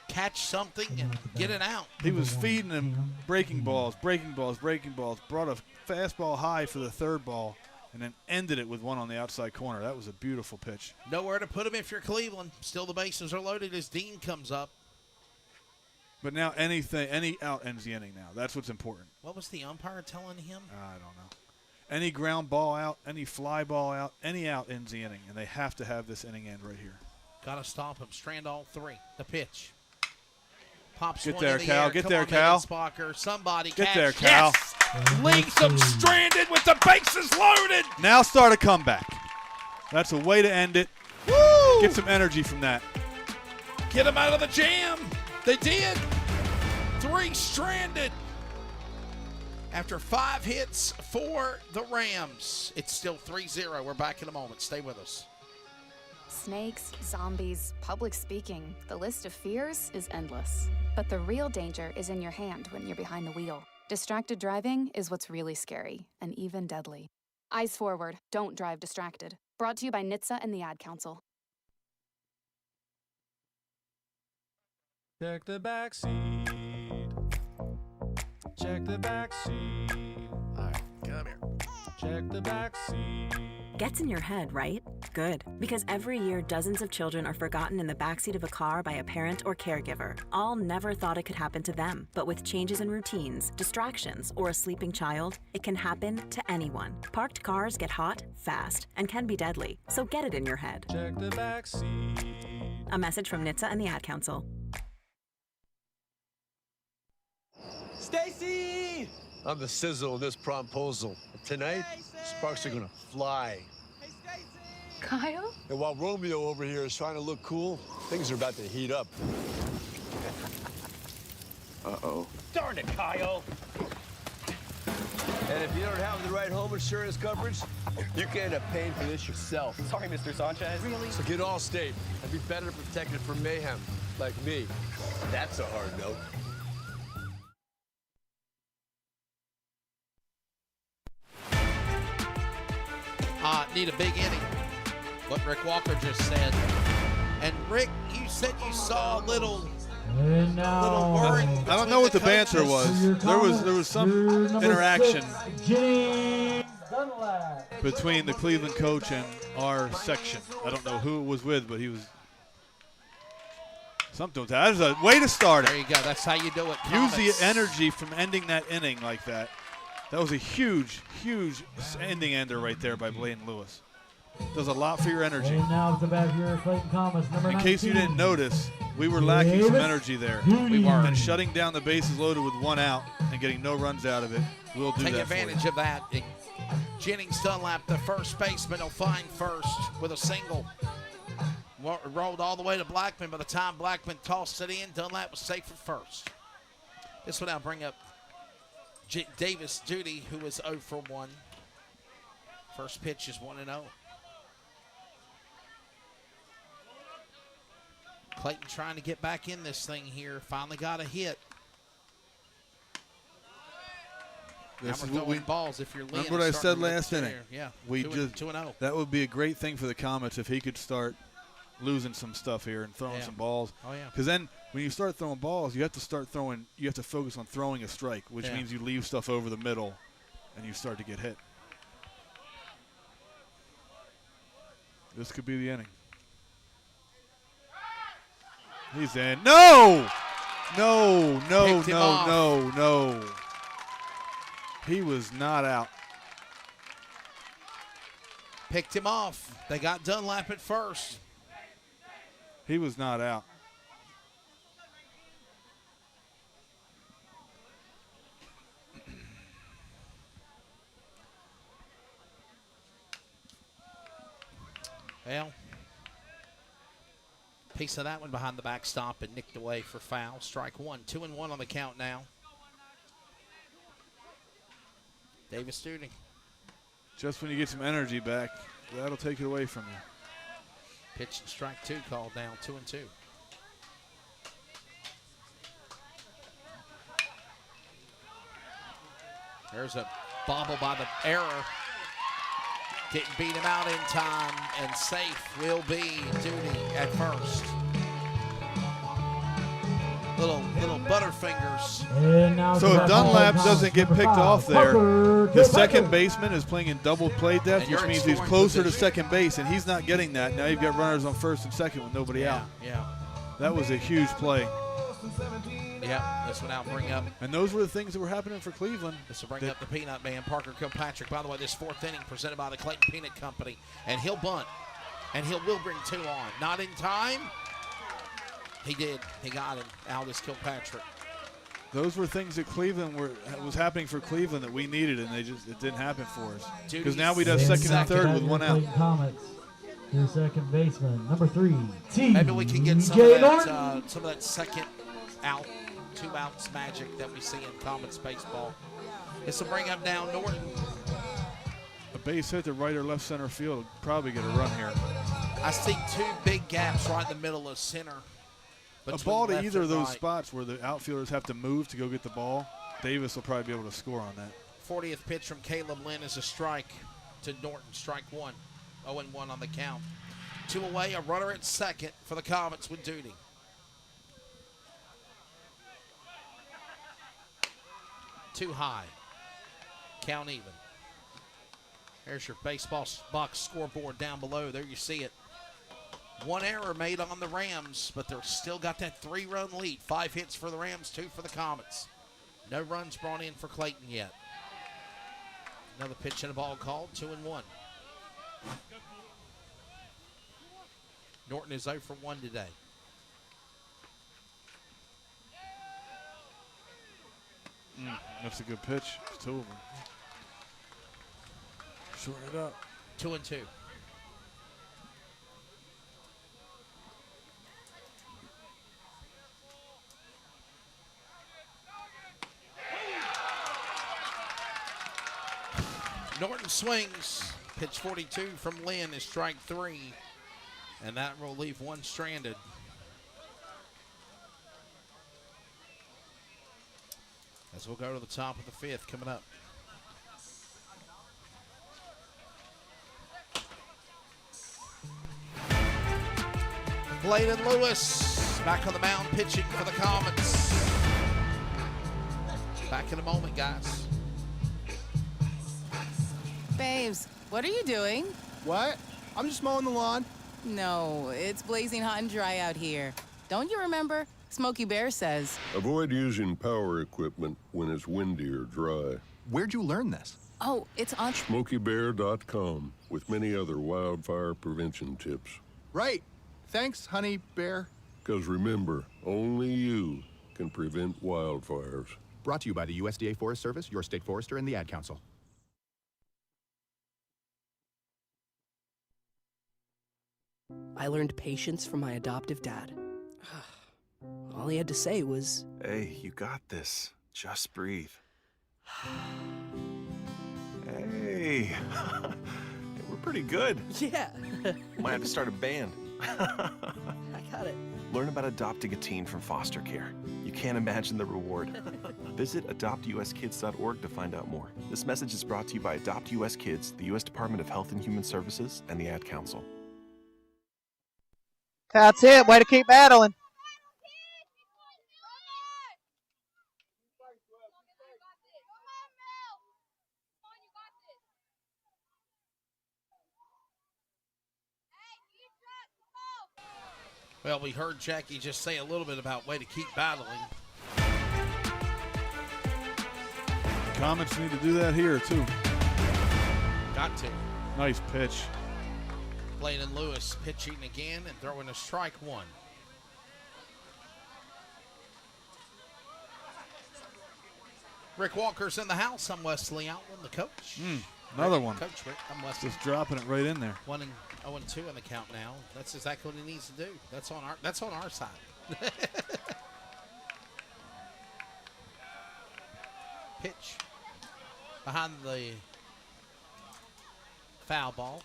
catch something and get it out. He was feeding him breaking balls. Brought a fastball high for the 3rd ball, and then ended it with one on the outside corner. That was a beautiful pitch. Nowhere to put him if you're Cleveland. Still the bases are loaded as Dean comes up. But now any out ends the inning now. That's what's important. What was the umpire telling him? I don't know. Any ground ball out, any fly ball out, any out ends the inning, and they have to have this inning end right here. Got to stop him. Strand all 3. The pitch. Pops Get one there, in the Cal. air. Get Come there, on, Cal. Spocker. Somebody Get catch. there, Cal. Yes! Leaves him stranded with the bases loaded. Now start a comeback. That's a way to end it. Woo! Get some energy from that. Get him out of the jam. They did. 3 stranded. After 5 hits for the Rams, it's still 3-0. We're back in a moment. Stay with us. Snakes, zombies, public speaking. The list of fears is endless. But the real danger is in your hand when you're behind the wheel. Distracted driving is what's really scary and even deadly. Eyes forward. Don't drive distracted. Brought to you by NHTSAA and the Ad Council. Check the back seat. Check the back seat. All right, come here. Check the back seat. Gets in your head, right? Good. Because every year, dozens of children are forgotten in the backseat of a car by a parent or caregiver. All never thought it could happen to them. But with changes in routines, distractions, or a sleeping child, it can happen to anyone. Parked cars get hot, fast, and can be deadly. So get it in your head. Check the back seat. A message from NHTSAA and the Ad Council. Stacy! I'm the sizzle of this promposal. Tonight, sparks are gonna fly. Kyle? And while Romeo over here is trying to look cool, things are about to heat up. Uh-oh. Darn it, Kyle. And if you don't have the right home insurance coverage, you can end up paying for this yourself. Sorry, Mr. Sanchez. Really? So get Allstate and be better protected from mayhem, like me. That's a hard note. Need a big inning. What Rick Walker just said. And Rick, you said you saw a little worry. I don't know what the banter was. There was some interaction between the Cleveland coach and our section. I don't know who it was with, but he was something. That was a way to start it. There you go. That's how you do it. Use Comets. the energy from ending that inning like that. That was a huge, huge ending ender right there by Blaine Lewis. Does a lot for your energy. And now at the back here, Clayton Comets, number 19. In case you didn't notice, we were lacking some energy there. We were. And shutting down the bases loaded with one out and getting no runs out of it, we'll do Take that for you. advantage of that. Jennings Dunlap, the first baseman, will find first with a single. Rolled all the way to Blackman. By the time Blackman tossed it in, Dunlap was safe for first. This will now bring up Davis Duty, who is 0 for 1. First pitch is 1-0. Clayton trying to get back in this thing here. Finally got a hit. This now is we're what throwing balls if you're Lynn. Remember what I said last inning? Yeah. We 2-0. That would be a great thing for the Comets if he could start losing some stuff here and throwing some balls. Oh, yeah. Because then when you start throwing balls, you have to focus on throwing a strike, which means you leave stuff over the middle and you start to get hit. This could be the inning. He's in. No! No. He was not out. Picked him off. They got Dunlap at first. He was not out. Well, piece of that one behind the backstop and nicked away for foul. Strike one. 2-1 on the count now. Davis Studing. Just when you get some energy back, that'll take it away from you. Pitch and strike 2 called down. 2-2. There's a bobble by the error. Didn't beat him out in time, and safe will be Duty at first. Little butterfingers. So if Dunlap doesn't get picked off there, the second baseman is playing in double play depth, which means he's closer to second base, and he's not getting that. Now you've got runners on first and second with nobody out. Yeah. That was a huge play. Yeah, this will now bring up. And those were the things that were happening for Cleveland. This will bring up the Peanut Man, Parker Kilpatrick. By the way, this fourth inning presented by the Clayton Peanut Company. And he'll bunt. And will bring 2 on. Not in time. He did. He got him. Aldis Kilpatrick. Those were things that was happening for Cleveland that we needed, and it didn't happen for us. Because now we'd have second and third with one out. Comets, your second baseman, number 3, T. Maybe we can get some of that second out, 2 outs magic that we see in Comets baseball. This will bring up now Norton. A base hit to right or left center field, probably get a run here. I see 2 big gaps right in the middle of center. A ball to either of those spots where the outfielders have to move to go get the ball, Davis will probably be able to score on that. 40th pitch from Caleb Lynn is a strike to Norton. Strike 1. 0-1 on the count. 2 away, a runner at second for the Comets with Duty. Too high. Count even. There's your baseball box scoreboard down below. There you see it. 1 error made on the Rams, but they're still got that 3-run lead. 5 hits for the Rams, 2 for the Comets. No runs brought in for Clayton yet. Another pitch and a ball called, 2-1. Norton is 0 for 1 today. That's a good pitch. It's 2 of them. Shorten it up. 2-2. Norton swings. Pitch 42 from Lynn is strike 3. And that will leave one stranded. As we'll go to the top of the 5th coming up. Clayton Lewis back on the mound pitching for the Comets. Back in a moment, guys. Babes, what are you doing? What? I'm just mowing the lawn. No, it's blazing hot and dry out here. Don't you remember? Smokey Bear says. Avoid using power equipment when it's windy or dry. Where'd you learn this? Oh, it's on SmokeyBear.com with many other wildfire prevention tips. Right. Thanks, honey bear. Because remember, only you can prevent wildfires. Brought to you by the USDA Forest Service, your state forester, and the Ad Council. I learned patience from my adoptive dad. All he had to say was, "Hey, you got this. Just breathe." Hey, we're pretty good. Yeah. Might have to start a band. I got it. Learn about adopting a teen from foster care. You can't imagine the reward. Visit adoptuskids.org to find out more. This message is brought to you by Adopt US Kids, the U.S. Department of Health and Human Services, and the Ad Council. That's it. Way to keep battling. Well, we heard Jackie just say a little bit about way to keep battling. Comets need to do that here, too. Got to. Nice pitch. Clayton Lewis pitching again and throwing a strike 1. Rick Walker's in the house. I'm Wesley Outland, the coach. Another one. Coach Rick, I'm Wesley. Just dropping it right in there. 1-0-2 in the count now. That's exactly what he needs to do. That's on our side. Pitch behind the foul ball.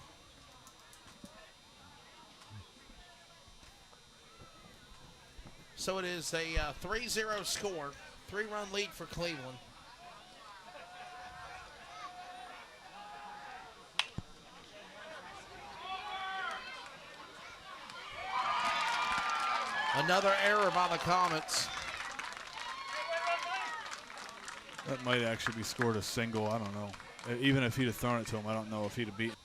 So it is a 3-0 score, 3-run lead for Cleveland. Another error by the Comets. That might actually be scored a single. I don't know. Even if he'd have thrown it to him, I don't know if he'd have beaten.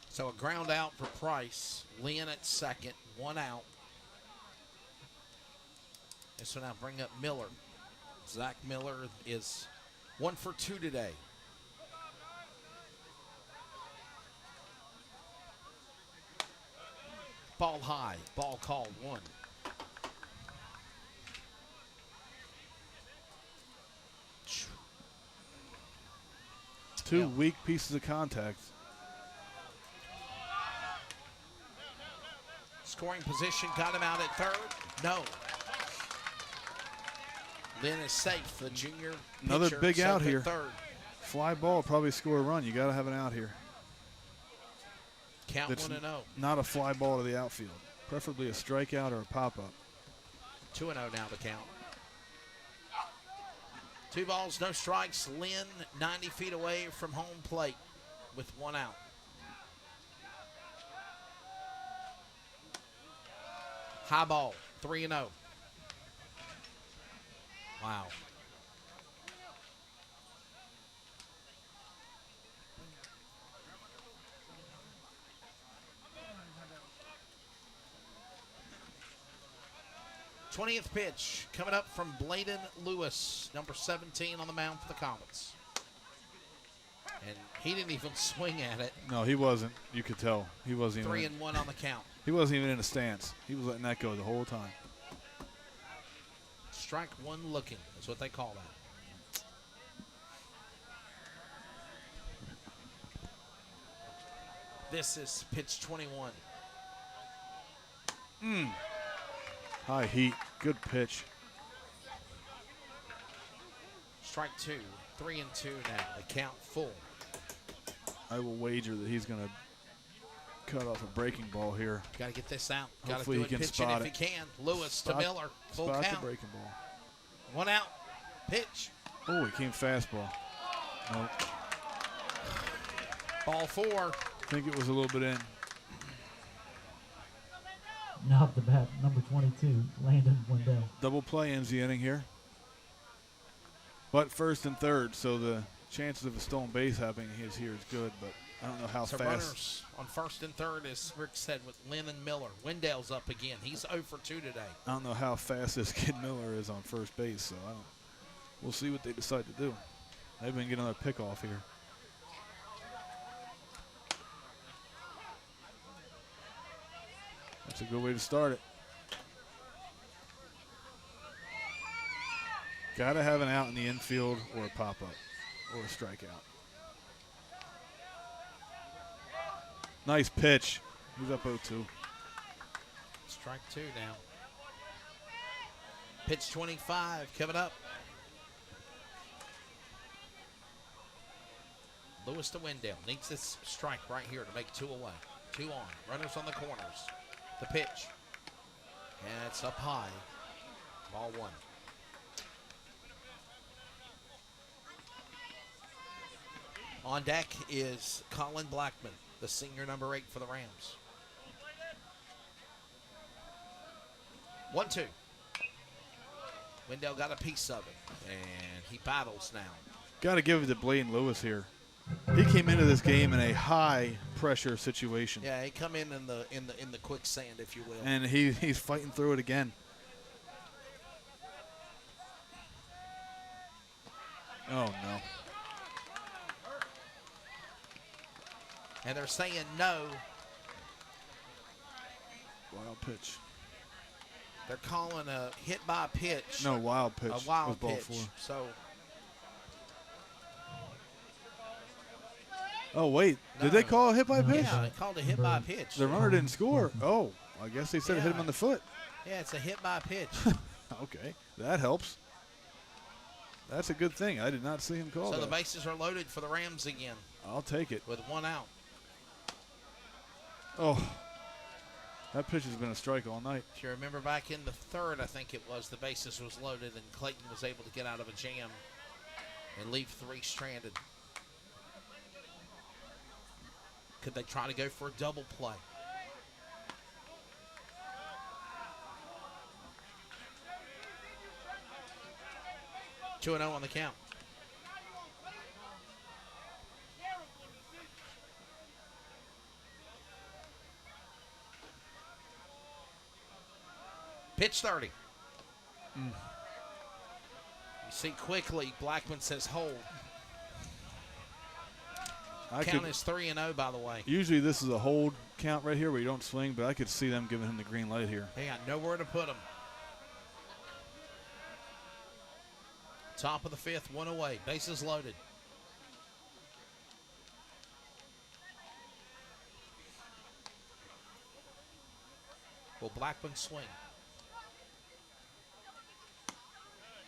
So a ground out for Price. Lynn at second, 1 out. This will now bring up Miller. Zach Miller is 1 for 2 today. Ball high, ball called 1. Two weak pieces of contact. Scoring position, got him out at third. No. Lynn is safe, the junior Another pitcher, big out safe at here. third. Fly ball probably score a run. You got to have an out here. Count That's 1-0. Not a fly ball to the outfield. Preferably a strikeout or a pop-up. 2-0 now the count. 2 balls, no strikes. Lynn 90 feet away from home plate with 1 out. High ball, 3-0. Wow. th pitch coming up from Clayton Lewis, number 17 on the mound for the Comets. And he didn't even swing at it. No, he wasn't. You could tell. He wasn't even. 3-1 on the count. He wasn't even in a stance. He was letting that go the whole time. Strike 1 looking is what they call that. This is pitch 21. High heat. Good pitch. Strike 2. 3-2 now. The count full. I will wager that he's going to cut off a breaking ball here. Got to get this out. Got to Hopefully do he it can pitching spot if it. he can. Lewis to Miller. Full spot count. the breaking ball. 1 out. Pitch. Oh, he came fastball. Nope. Ball 4. I think it was a little bit in. Now up the bat, number 22, Landon Wendell. Double play ends the inning here. But first and third, so the chances of a stolen base happening here is good, but I don't know how So fast. runners on first and third, as Rick said, with Lynn and Miller. Wendell's up again. He's 0 for 2 today. I don't know how fast this kid Miller is on first base, so we'll see what they decide to do. They've been getting another pickoff here. That's a good way to start it. Got to have an out in the infield or a pop-up or a strikeout. Nice pitch. He's up 0-2. Strike 2 now. Pitch 25 coming up. Lewis to Wendell. Needs this strike right here to make 2 away. 2 on. Runners on the corners. The pitch. And it's up high. Ball 1. On deck is Colin Blackman, the senior number 8 for the Rams. 1-2. Wendell got a piece of it, and he battles now. Got to give it to Blaine Lewis here. He came into this game in a high pressure situation. Yeah, he come in the quicksand, if you will. And he's fighting through it again. Oh no. And they're saying no. Wild pitch. They're calling a hit by pitch. No, wild pitch. A wild was ball pitch. 4. So. Oh wait, did they call a hit by pitch? Yeah, they called a hit by pitch. The runner didn't score. Oh, I guess they said it hit him on the foot. Yeah, it's a hit by pitch. Okay, that helps. That's a good thing. I did not see him call So that. the bases are loaded for the Rams again. I'll take it. With 1 out. Oh, that pitch has been a strike all night. If you remember back in the third, I think it was, the bases was loaded and Clayton was able to get out of a jam and leave 3 stranded. Could they try to go for a double play? Two 2-0 on the count. Pitch 30. You see quickly, Blackman says hold. Count is 3-0, by the way. Usually this is a hold count right here where you don't swing, but I could see them giving him the green light here. They got nowhere to put him. Top of the 5th, 1 away. Bases loaded. Will Blackman swing?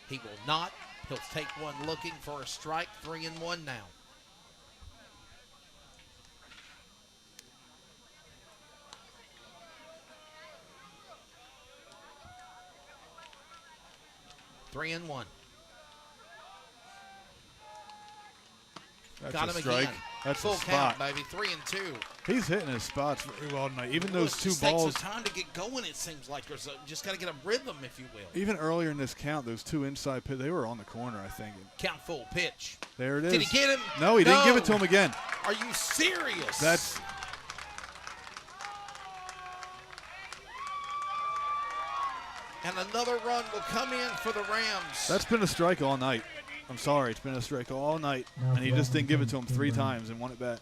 He will not. He'll take one looking for a strike. 3-1 now. Three and 1. That's Got a him strike. again. That's Full a spot. count, baby. 3 and 2. He's hitting his spots very well tonight. Even Lewis those 2 just balls. takes the time to get going, it seems like. There's just got to get a rhythm, if you will. Even earlier in this count, those 2 inside pitch, they were on the corner, I think. Count full pitch. There it is. Did he get him? No, he didn't give it to him again. Are you serious? That's. And another run will come in for the Rams. That's been a strike all night. I'm sorry, it's been a strike all night. And he just didn't give it to him 3 times and won it back.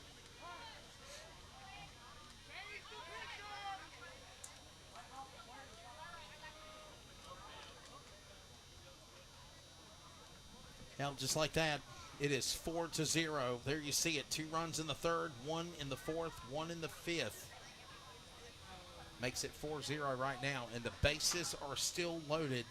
Hell, just like that. It is 4-0. There you see it. 2 runs in the third, 1 in the fourth, 1 in the fifth. Makes it 4-0 right now, and the bases are still loaded.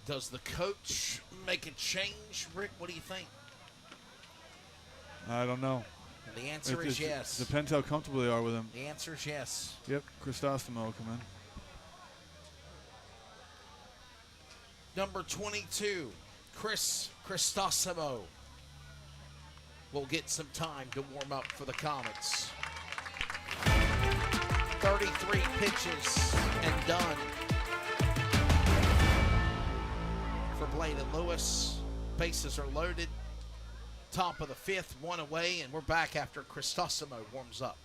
Does the coach make a change? Rick, what do you think? I don't know. And the answer is yes. Depends how comfortable they are with him. The answer is yes. Yep, Cristostomo will come in. Number 22, Chris Cristostomo will get some time to warm up for the Comets. 33 pitches and done for Bladen Lewis. Bases are loaded. Top of the fifth, 1 away, and we're back after Cristostomo warms up.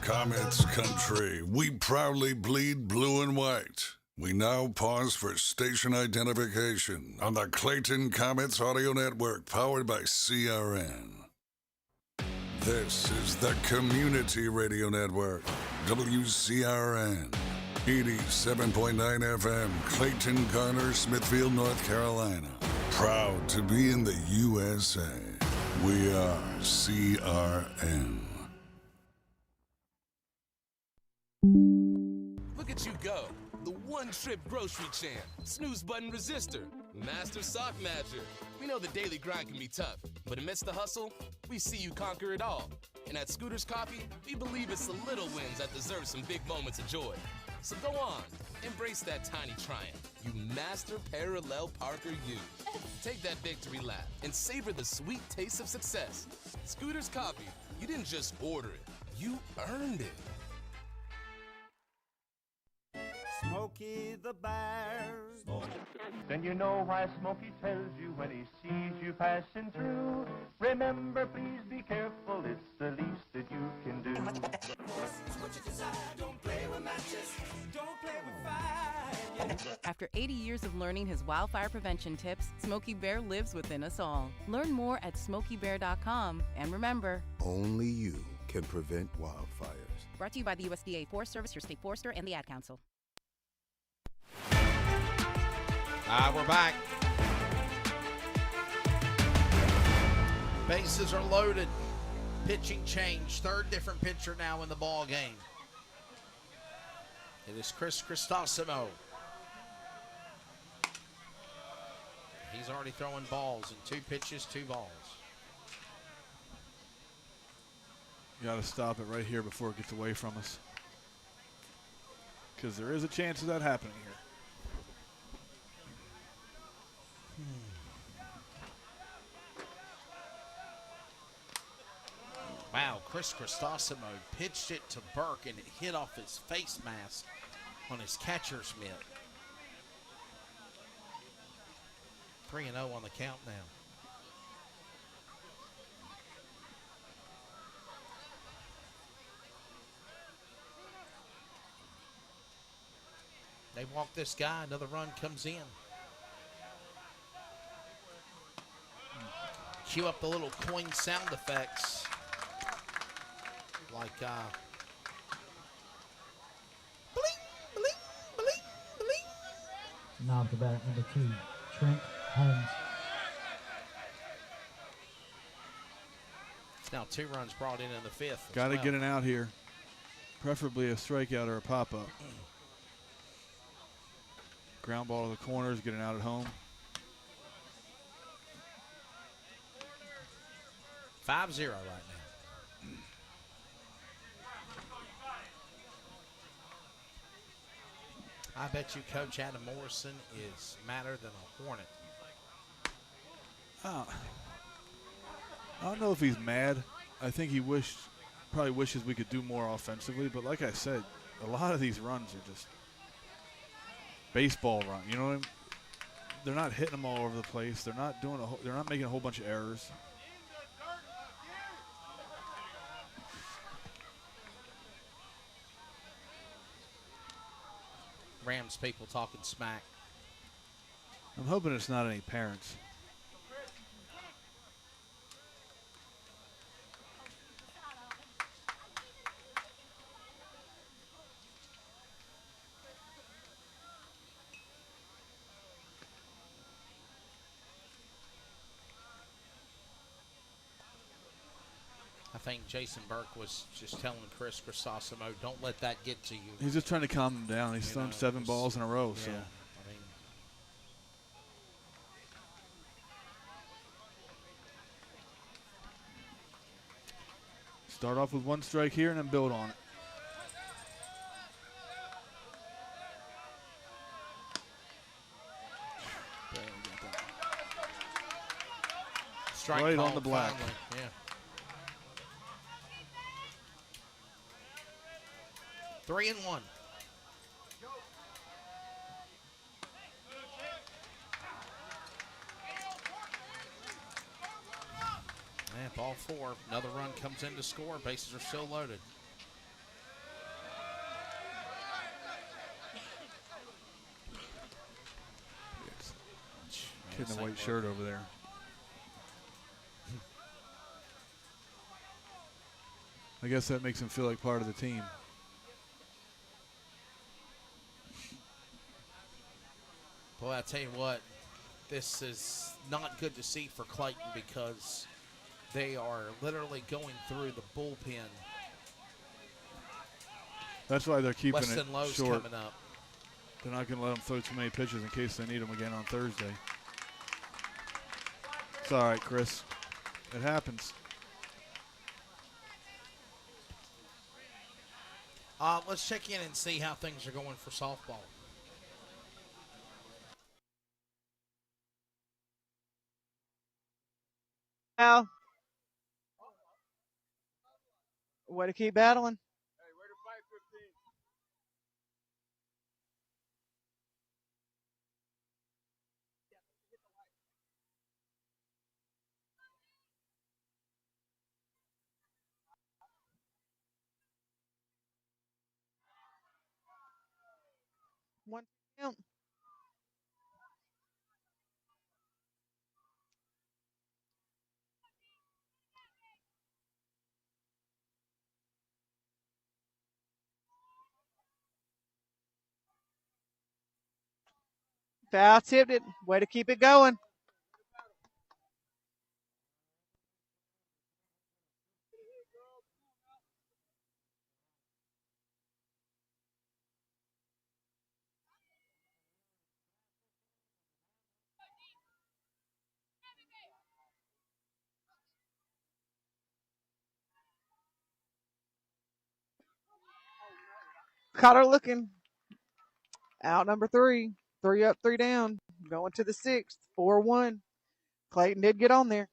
Comets country, we proudly bleed blue and white. We now pause for station identification on the Clayton Comets audio network powered by CRN. This is the Community Radio Network, WCRN, 87.9 FM, Clayton, Garner, Smithfield, North Carolina. Proud to be in the USA. We are CRN. Look at you go. The one-trip grocery champ, snooze button resistor, master sock matcher. We know the daily grind can be tough, but amidst the hustle, we see you conquer it all. And at Scooters Coffee, we believe it's the little wins that deserve some big moments of joy. So go on, embrace that tiny triumph. You master parallel parker you. Take that victory lap and savor the sweet taste of success. Scooters Coffee, you didn't just order it, you earned it. Smokey the Bear. Then you know why Smokey tells you when he sees you passing through. Remember, please be careful, it's the least that you can do. What you desire, don't play with matches, don't play with fire. After 80 years of learning his wildfire prevention tips, Smokey Bear lives within us all. Learn more at SmokeyBear.com. And remember, Only you can prevent wildfires. brought to you by the USDA Forest Service, your state forester, and the Ad Council. We're back. Bases are loaded. Pitching change. Third different pitcher now in the ball game. It is Chris Cristostomo. He's already throwing balls in 2 pitches, 2 balls. You got to stop it right here before it gets away from us, because there is a chance of that happening here. Wow, Chris Cristostomo pitched it to Burke, and it hit off his face mask on his catcher's mitt. 3-0 on the count now. They walk this guy, another run comes in. Cue up the little coin sound effects. Like, bling, bling, bling, bling. Now to bat number 2, Trent Holmes. Now 2 runs brought in the 5th. Got to get an out here, preferably a strikeout or a pop-up. Ground ball to the corners, get an out at home. 5-0 right now. I bet you Coach Adam Morrison is madder than a hornet. I don't know if he's mad. I think he probably wishes we could do more offensively. But like I said, a lot of these runs are just baseball run. You know what I mean? They're not hitting them all over the place. They're not doing they're not making a whole bunch of errors. Rams people talking smack. I'm hoping it's not any parents. think Jason Burke was just telling Chris Crisosimo, don't let that get to you. He's just trying to calm him down. He's thrown 7 balls in a row. Yeah, So. I mean, Start off with 1 strike here and then build on it. strike right call on the black. Finally. Yeah. 3-1. And ball 4. Another run comes in to score. Bases are still loaded. Kid in a white shirt over there. I guess that makes him feel like part of the team. Boy, I tell you what, this is not good to see for Clayton because they are literally going through the bullpen. That's why they're keeping Weston it Lowe's short. coming up. They're not going to let them throw too many pitches in case they need them again on Thursday. It's all right, Chris. It happens. Let's check in and see how things are going for softball. Now, way to keep battling. One count. Foul tipped it. Way to keep it going. Caught her looking. Out number 3. 3 up, 3 down. Going to the 6th. 4-1. Clayton did get on there.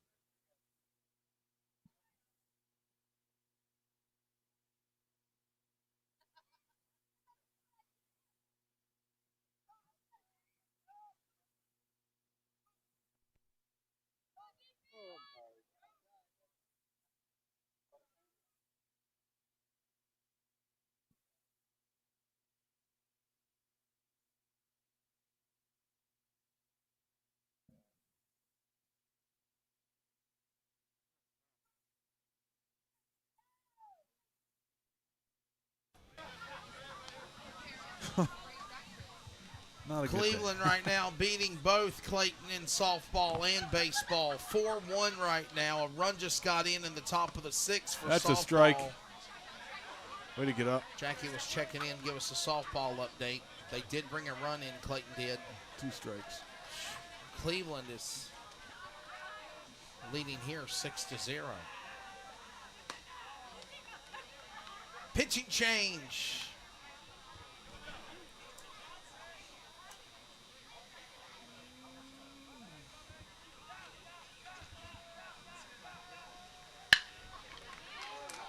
Not a good Cleveland day. right now beating both Clayton in softball and baseball. 4-1 right now. A run just got in the top of the 6th for That's softball. a strike. Way to get up. Jackie was checking in, give us a softball update. They did bring a run in, Clayton did. 2 strikes. Cleveland is leading here 6-0. Pitching change.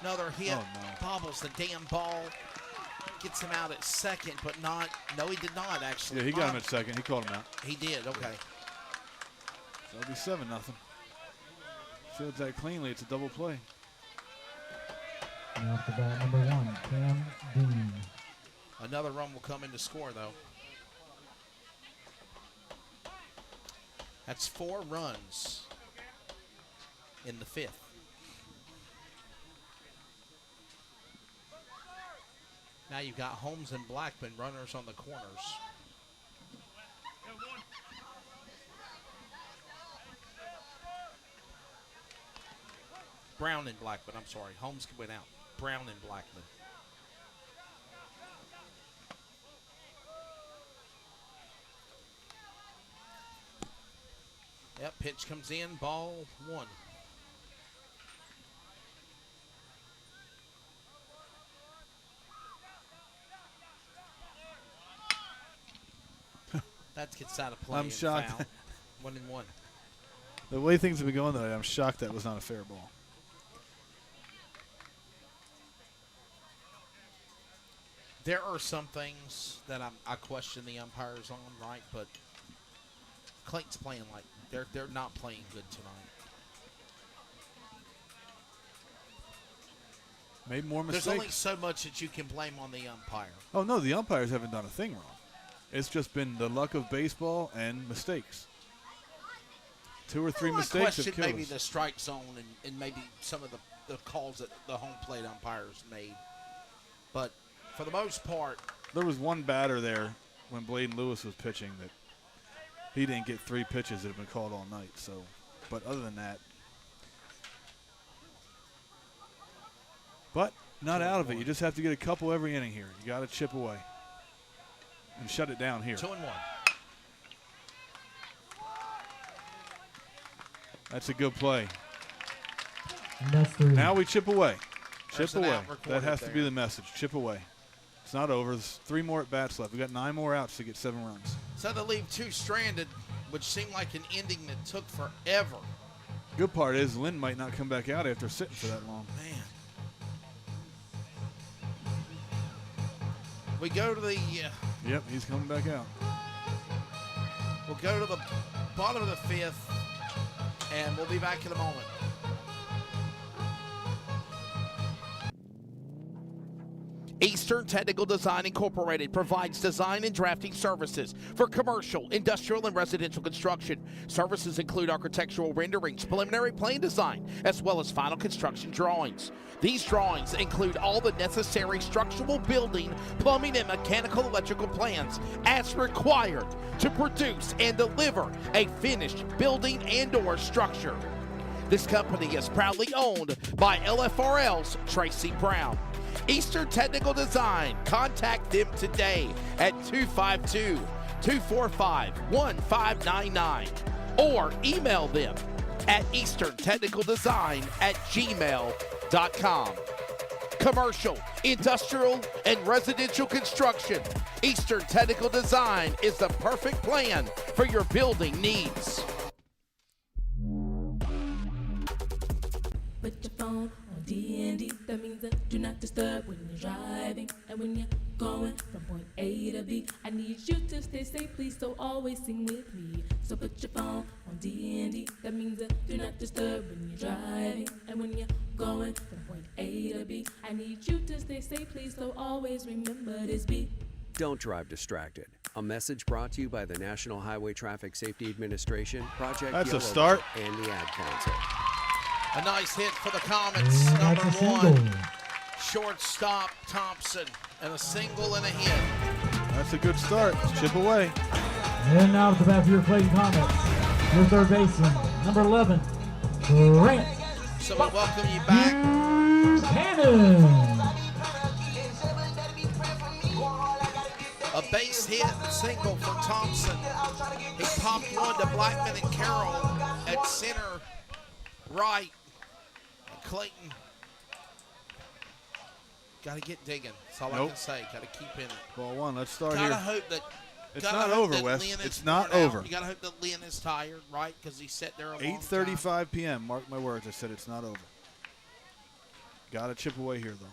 Another hit. Oh, no. Bobbles the damn ball. Gets him out at second, but not. No, he did not actually. Yeah, he got him at second. He called him out. He did. Okay. So it'll be 7-0. Fields that cleanly. It's a double play. Now off the bat, number 1, Cam Dean. Another run will come in to score, though. That's 4 runs in the 5th. Now you've got Holmes and Blackman, runners on the corners. Brown and Blackman. I'm sorry. Holmes went out. Brown and Blackman. Yep, pitch comes in, ball 1. That gets out of play. I'm shocked. Foul. 1-1. The way things have been going tonight, I'm shocked that was not a fair ball. There are some things that I question the umpires on, right? But Clayton's playing like they're not playing good tonight. Made more mistakes. There's only so much that you can blame on the umpire. Oh, no, the umpires haven't done a thing wrong. It's just been the luck of baseball and mistakes. 2 or 3 mistakes have question killed maybe us. the strike zone and maybe some of the calls that the home plate umpires made. But for the most part, There was one batter there when Bladen Lewis was pitching that he didn't get 3 pitches that have been called all night. So, but other than that, but not out of it. You just have to get a couple every inning here. You got to chip away and shut it down here. 2-1. That's a good play. And that's 3. Now we chip away. There's Chip an away. out recorded That has to be there. the message. Chip away. It's not over. There's 3 more at bats left. We got 9 more outs to get 7 runs. So they leave 2 stranded, which seemed like an ending that took forever. Good part is Lynn might not come back out after sitting for that long. Man. We go to the Yep, he's coming back out. we'll go to the bottom of the 5th, and we'll be back in a moment. Eastern Technical Design Incorporated provides design and drafting services for commercial, industrial, and residential construction. Services include architectural renderings, preliminary plan design, as well as final construction drawings. These drawings include all the necessary structural building, plumbing, and mechanical electrical plans as required to produce and deliver a finished building and/or structure. This company is proudly owned by LFRL's Tracy Brown. Eastern Technical Design. Contact them today at 252-245-1599 or email them at easterntechnicaldesign@gmail.com. Commercial, industrial, and residential construction. Eastern Technical Design is the perfect plan for your building needs. Put your phone on D&D, that means that do not disturb when you're driving. And when you're going from point A to B, I need you to stay safe, please, so always sing with me. So put your phone on D&D, that means that do not disturb when you're driving. And when you're going from point A to B, I need you to stay safe, please, so always remember this beat. Don't drive distracted. A message brought to you by the National Highway Traffic Safety Administration, Project That's a Yellow start. and the Ad Council. A nice hit for the Comets, number 1. Shortstop Thompson, and a single and a hit. That's a good start. Chip away. And now to the bat for your Clayton Comets, your third baseman, number 11, Grant. So we welcome you back. Buchanan. A base hit, single for Thompson. He popped one to Blackman and Carroll at center right. And Clayton got to get digging. That's all I can say. Got to keep in it. Ball 1. Let's start Gotta here. hope that. It's gotta not hope over, that Wes. Lynn is It's not worn out. over. You got to hope that Lynn is tired, right? Because he sat there a long 8:35 p.m. Mark my words. I said it's not over. Got to chip away here, though.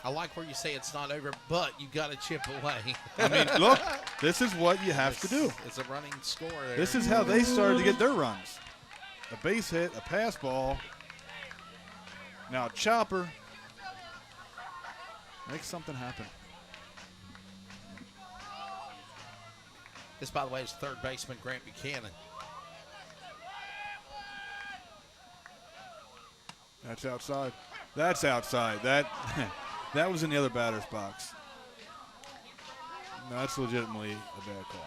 I like where you say it's not over, but you got to chip away. I mean, look, this is what you have to do. It's a running score there. This is how they started to get their runs. A base hit, a pass ball. Now a chopper. Make something happen. This, by the way, is third baseman Grant Buchanan. That's outside. That's outside. That that was in the other batter's box. No, that's legitimately a bad call.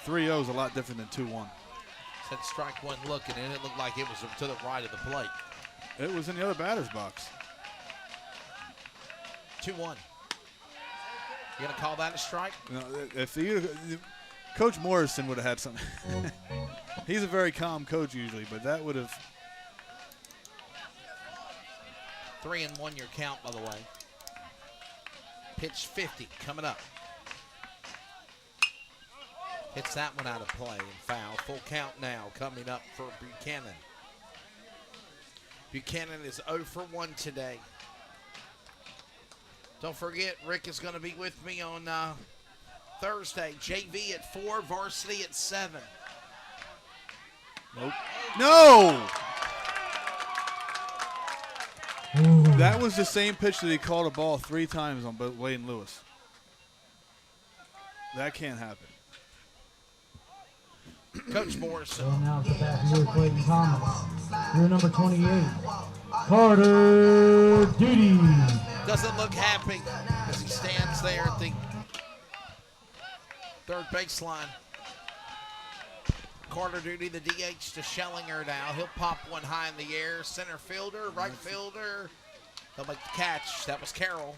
3-0 is a lot different than 2-1. Said strike one looking, and it looked like it was to the right of the plate. It was in the other batter's box. 2-1. You gonna call that a strike? No, if Coach Morrison would have had something. He's a very calm coach usually, but that would have. 3-1 your count, by the way. Pitch 50 coming up. Hits that one out of play and foul. Full count now coming up for Buchanan. Buchanan is 0 for 1 today. Don't forget, Rick is going to be with me on Thursday. JV at 4, varsity at 7. Nope. No! That was the same pitch that he called a ball 3 times on Wayne Lewis. That can't happen. Coach Morrison. So now at the back here, Clayton Comets. Your number 28, Carter Duty. Doesn't look happy as he stands there at the third baseline. Carter Duty, the DH to Schellinger now. He'll pop one high in the air. Center fielder, right fielder. They'll make the catch. That was Carroll.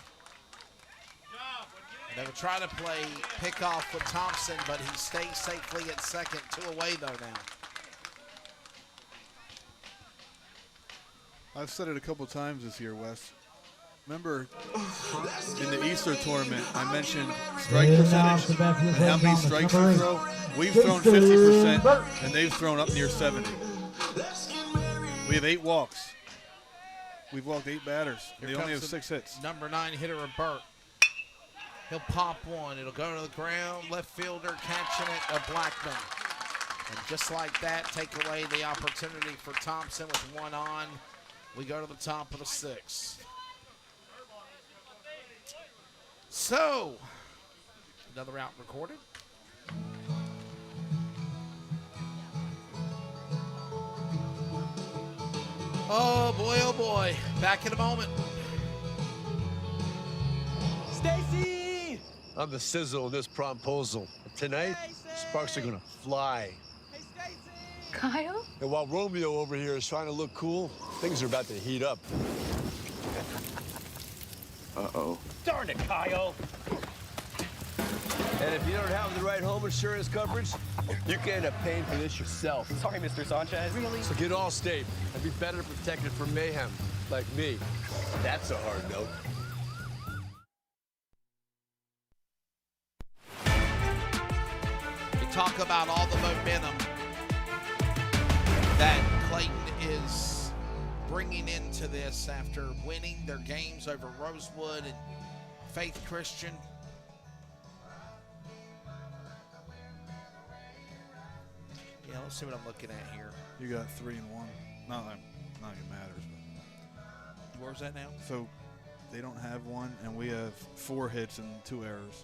They were trying to play pickoff with Thompson, but he stays safely at second. 2 away, though, now. I've said it a couple times this year, Wes. Remember, in the Easter tournament, I mentioned strike percentage and how many strikes we throw. We've thrown 50%, and they've thrown up near 70. We have 8 walks. We've walked 8 batters. They only have 6 hits. Number 9 hitter, Burt. He'll pop one. It'll go to the ground. Left fielder catching it, a Blackman. And just like that, take away the opportunity for Thompson with 1 on. We go to the top of the 6th. So, another out recorded. Oh boy. Back in a moment. Stacy! I'm the sizzle of this promposal. Tonight, sparks are gonna fly. Kyle? And while Romeo over here is trying to look cool, things are about to heat up. Uh-oh. Darn it, Kyle. And if you don't have the right home insurance coverage, you can end up paying for this yourself. Sorry, Mr. Sanchez. Really? So get Allstate and be better protected from mayhem, like me. That's a hard note. We talk about all the momentum that Clayton is bringing into this after winning their games over Rosewood and Faith Christian. Yeah, let's see what I'm looking at here. You got 3 and 1. Not like it matters. But. Where's that now? So they don't have 1, and we have 4 hits and 2 errors.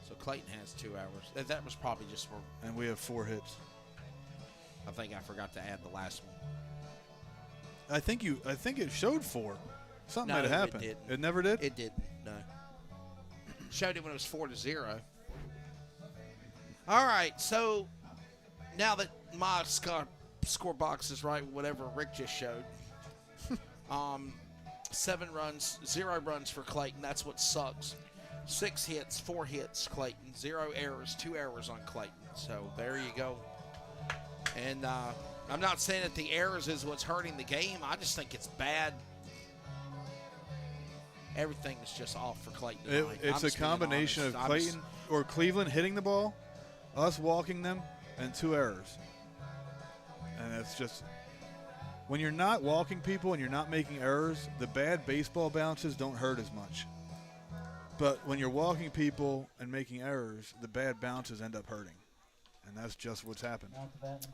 So Clayton has 2 hours. That was probably just for. And we have 4 hits. I think I forgot to add the last one. I think it showed 4. Something might have happened. It didn't. It never did? It didn't, no. Showed it when it was 4-0. All right, so now that my score box is right, whatever Rick just showed, 7 runs, 0 runs for Clayton. That's what sucks. 6 hits, 4 hits, Clayton. 0 errors, 2 errors on Clayton. So there you go. And I'm not saying that the errors is what's hurting the game. I just think it's bad. Everything is just off for Clayton tonight. It's a combination of Clayton or Cleveland hitting the ball, us walking them, and 2 errors. And it's just, when you're not walking people and you're not making errors, the bad baseball bounces don't hurt as much. But when you're walking people and making errors, the bad bounces end up hurting. And that's just what's happened.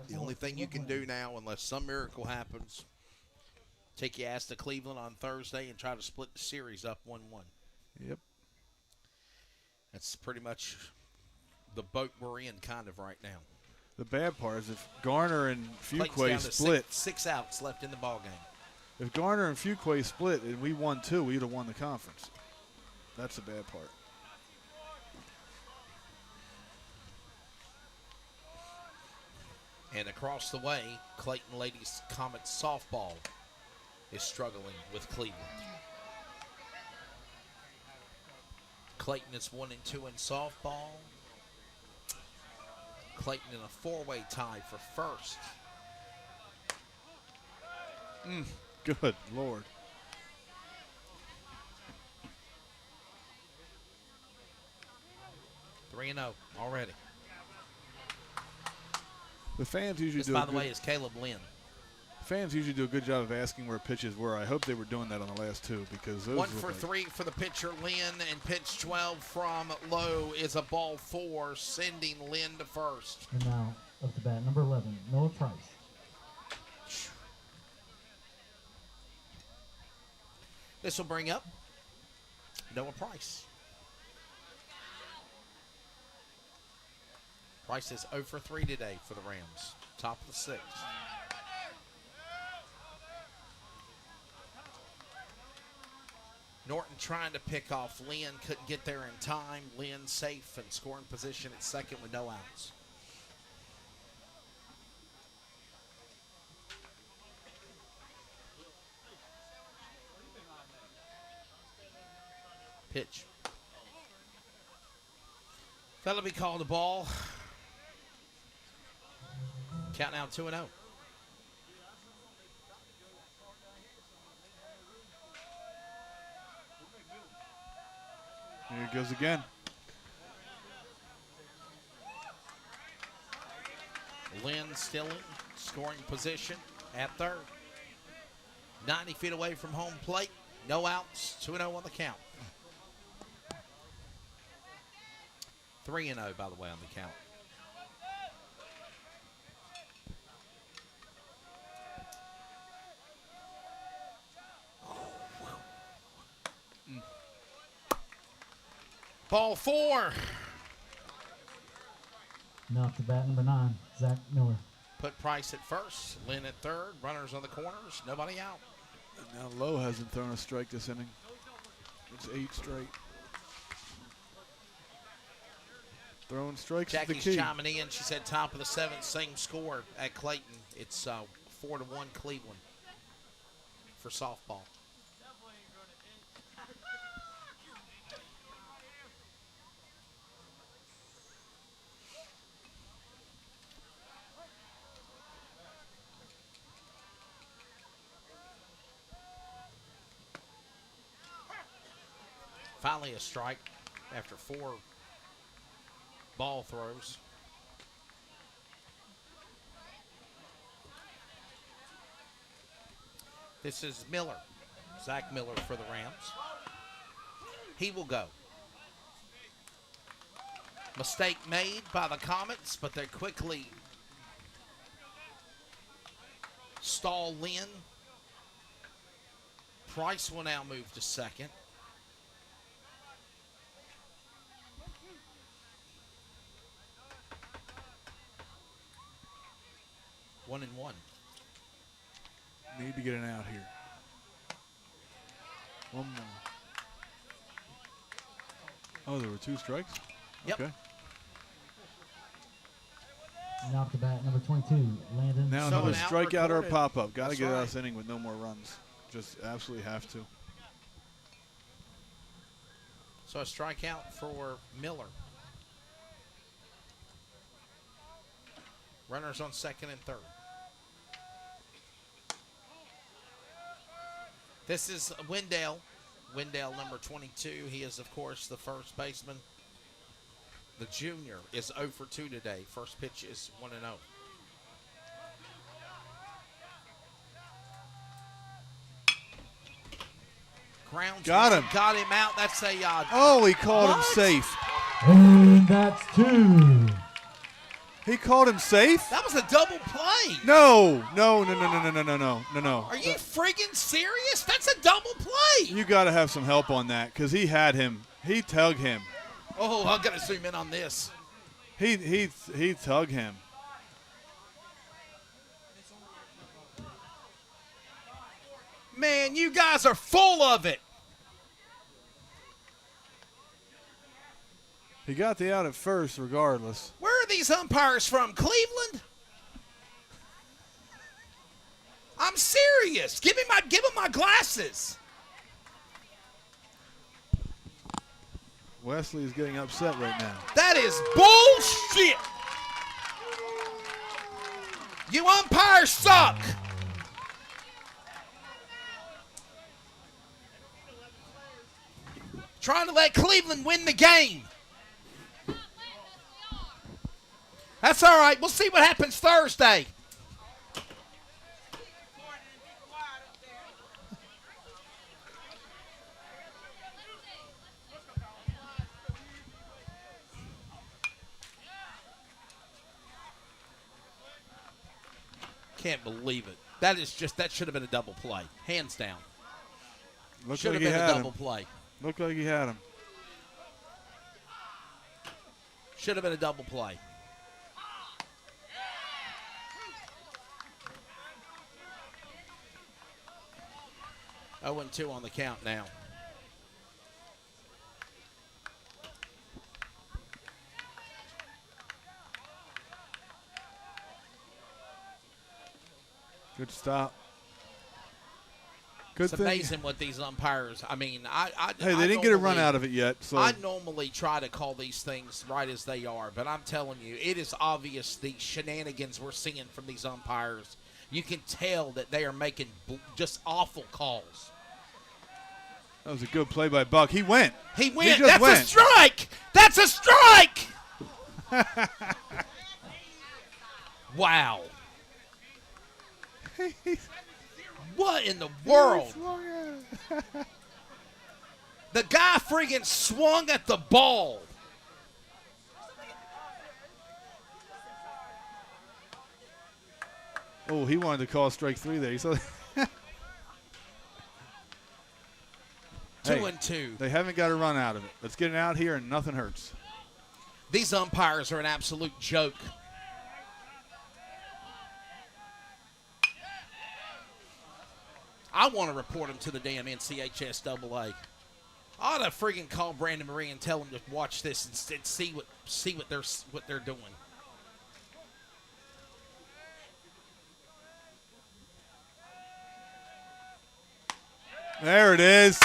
The only thing you can do now, unless some miracle happens, take your ass to Cleveland on Thursday and try to split the series up 1-1. Yep. That's pretty much the boat we're in kind of right now. The bad part is if Garner and Clayton's Fuquay down to split. 6 outs left in the ball game. If Garner and Fuquay split and we won 2, we'd have won the conference. That's the bad part. And across the way, Clayton Ladies Comets softball is struggling with Cleveland. Clayton is 1-2 in softball. Clayton in a four-way tie for first. Good Lord. Three 3-0 already. The fans usually This, do. by the way, is Caleb Lynn. Fans usually do a good job of asking where pitches were. I hope they were doing that on the last two because those 1 look for like 3 for the pitcher, Lynn, and pitch 12 from Lowe is a ball 4, sending Lynn to first. And now, up to bat, number 11, Noah Price. This will bring up Noah Price. Price is 0 for 3 today for the Rams. Top of the 6th. Norton trying to pick off Lynn. Couldn't get there in time. Lynn safe and scoring position at second with no outs. Pitch. That'll be called a ball. Count now 2-0. Here it goes again. Lynn still in scoring position at third. 90 feet away from home plate. No outs. 2-0 on the count. 3-0, by the way, on the count. Ball 4. Now up to bat, number 9, Zach Miller. Put Price at first. Lynn at third. Runners on the corners. Nobody out. And now Lowe hasn't thrown a strike this inning. It's 8 straight. Throwing strikes is the Jackie's key. chiming in. She said top of the 7th, same score at Clayton. It's 4-1 Cleveland for softball. Finally a strike after 4 ball throws. This is Miller, Zach Miller for the Rams. He will go. Mistake made by the Comets, but they quickly stall Lynn. Price will now move to second. One and one. Need to get an out here. One more. Oh, there were 2 strikes? Yep. Okay. Now up to bat, number 22, Landon. Now So another an out strikeout or a recorded. pop-up. Got to That's get out right. of this inning with no more runs. Just absolutely have to. So a strikeout for Miller. Runners on second and third. This is Wendell. Wendell, number 22. He is, of course, the first baseman. The junior is 0 for 2 today. First pitch is 1-0. Grounds Got him. Got him out. That's a Oh, he called him What? safe. And that's 2. He called him safe? That was a double play. No. No. Are you friggin' serious? That's a double play. You got to have some help on that because he had him. He tugged him. Oh, I've got to zoom in on this. He tugged him. Man, you guys are full of it. He got the out at first regardless. Where are these umpires from? Cleveland? I'm serious. Give him my glasses. Wesley is getting upset right now. That is bullshit. You umpires suck. Trying to let Cleveland win the game. That's all right. We'll see what happens Thursday. Can't believe it. That should have been a double play. Hands down. Should have been a double play. Looked like he had him. Should have been a double play. Oh, 2 on the count now. Good stop. Good It's thing. amazing what these umpires. I mean, Hey, they didn't get a run out of it yet. So I normally try to call these things right as they are, but I'm telling you, it is obvious the shenanigans we're seeing from these umpires. You can tell that they are making just awful calls. that was a good play by Buck. He went. He went. just That's went. a strike. That's a strike. Wow. What in the world? The guy freaking swung at the ball. Oh, he wanted to call strike 3 there. He saw 2-2. They haven't got a run out of it. Let's get it out here and nothing hurts. These umpires are an absolute joke. I want to report him to the damn NCHSAA. I ought to freaking call Brandon Marie and tell him to watch this and see what they're doing. There it is.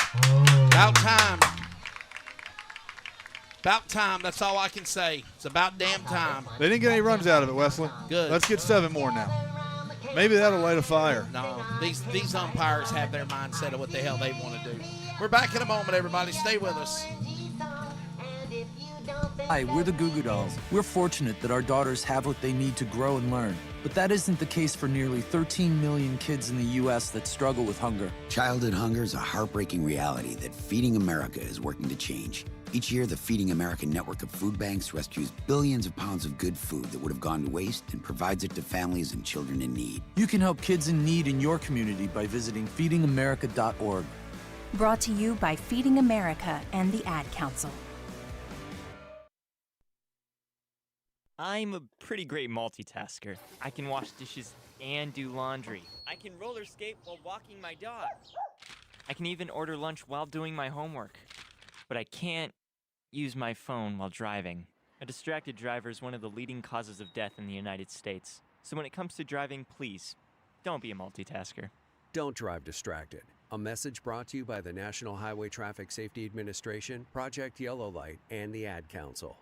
About time. About time. That's all I can say. It's about damn time. They didn't get any runs out of it, Wesley. Good. Let's get 7 more now. Maybe that'll light a fire. No, these umpires have their mindset of what the hell they want to do. We're back in a moment, everybody. Stay with us. Hi, we're the Goo Goo Dolls. We're fortunate that our daughters have what they need to grow and learn. But that isn't the case for nearly 13 million kids in the U.S. that struggle with hunger. Childhood hunger is a heartbreaking reality that Feeding America is working to change. Each year, the Feeding America network of food banks rescues billions of pounds of good food that would have gone to waste and provides it to families and children in need. You can help kids in need in your community by visiting feedingamerica.org. Brought to you by Feeding America and the Ad Council. I'm a pretty great multitasker. I can wash dishes and do laundry. I can roller skate while walking my dog. I can even order lunch while doing my homework. But I can't use my phone while driving. A distracted driver is one of the leading causes of death in the United States. So when it comes to driving, please, don't be a multitasker. Don't drive distracted. A message brought to you by the National Highway Traffic Safety Administration, Project Yellow Light, and the Ad Council.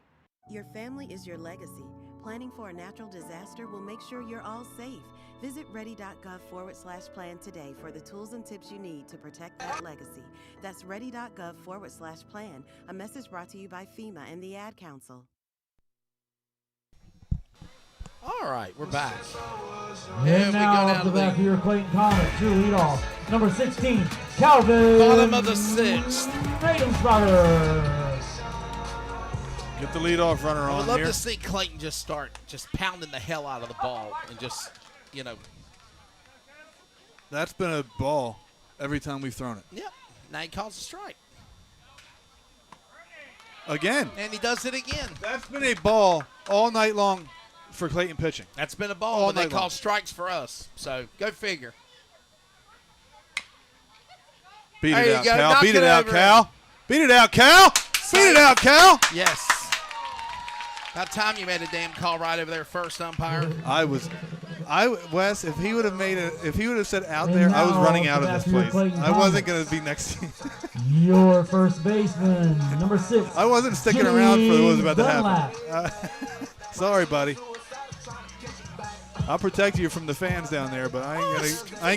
Your family is your legacy. Planning for a natural disaster will make sure you're all safe. Visit ready.gov/plan today for the tools and tips you need to protect that legacy. That's ready.gov/plan. A message brought to you by FEMA and the Ad Council. All right, we're back. And now up the back of your Clayton Comets, your leadoff, number 16, Calvin. Bottom of the 6th. Radensbacher. Get the leadoff runner on I would love here. to see Clayton just start pounding the hell out of the ball and just, That's been a ball every time we've thrown it. Yep. Now he calls a strike. Again. And he does it again. That's been a ball all night long for Clayton pitching. That's been a ball, but they call strikes for us. So go figure. Beat There it you out, go. Cal. Knock Beat it it out, over. Cal. Beat it out, Cal. Beat it out, Cal. Yes. About time you made a damn call right over there first, umpire. I Wes, if he would have said out there, I was running out of this place. I wasn't going to be next to you. Your first baseman, number 6. I wasn't sticking around for what was about to Dunlap. happen. Sorry, buddy. I'll protect you from the fans down there, but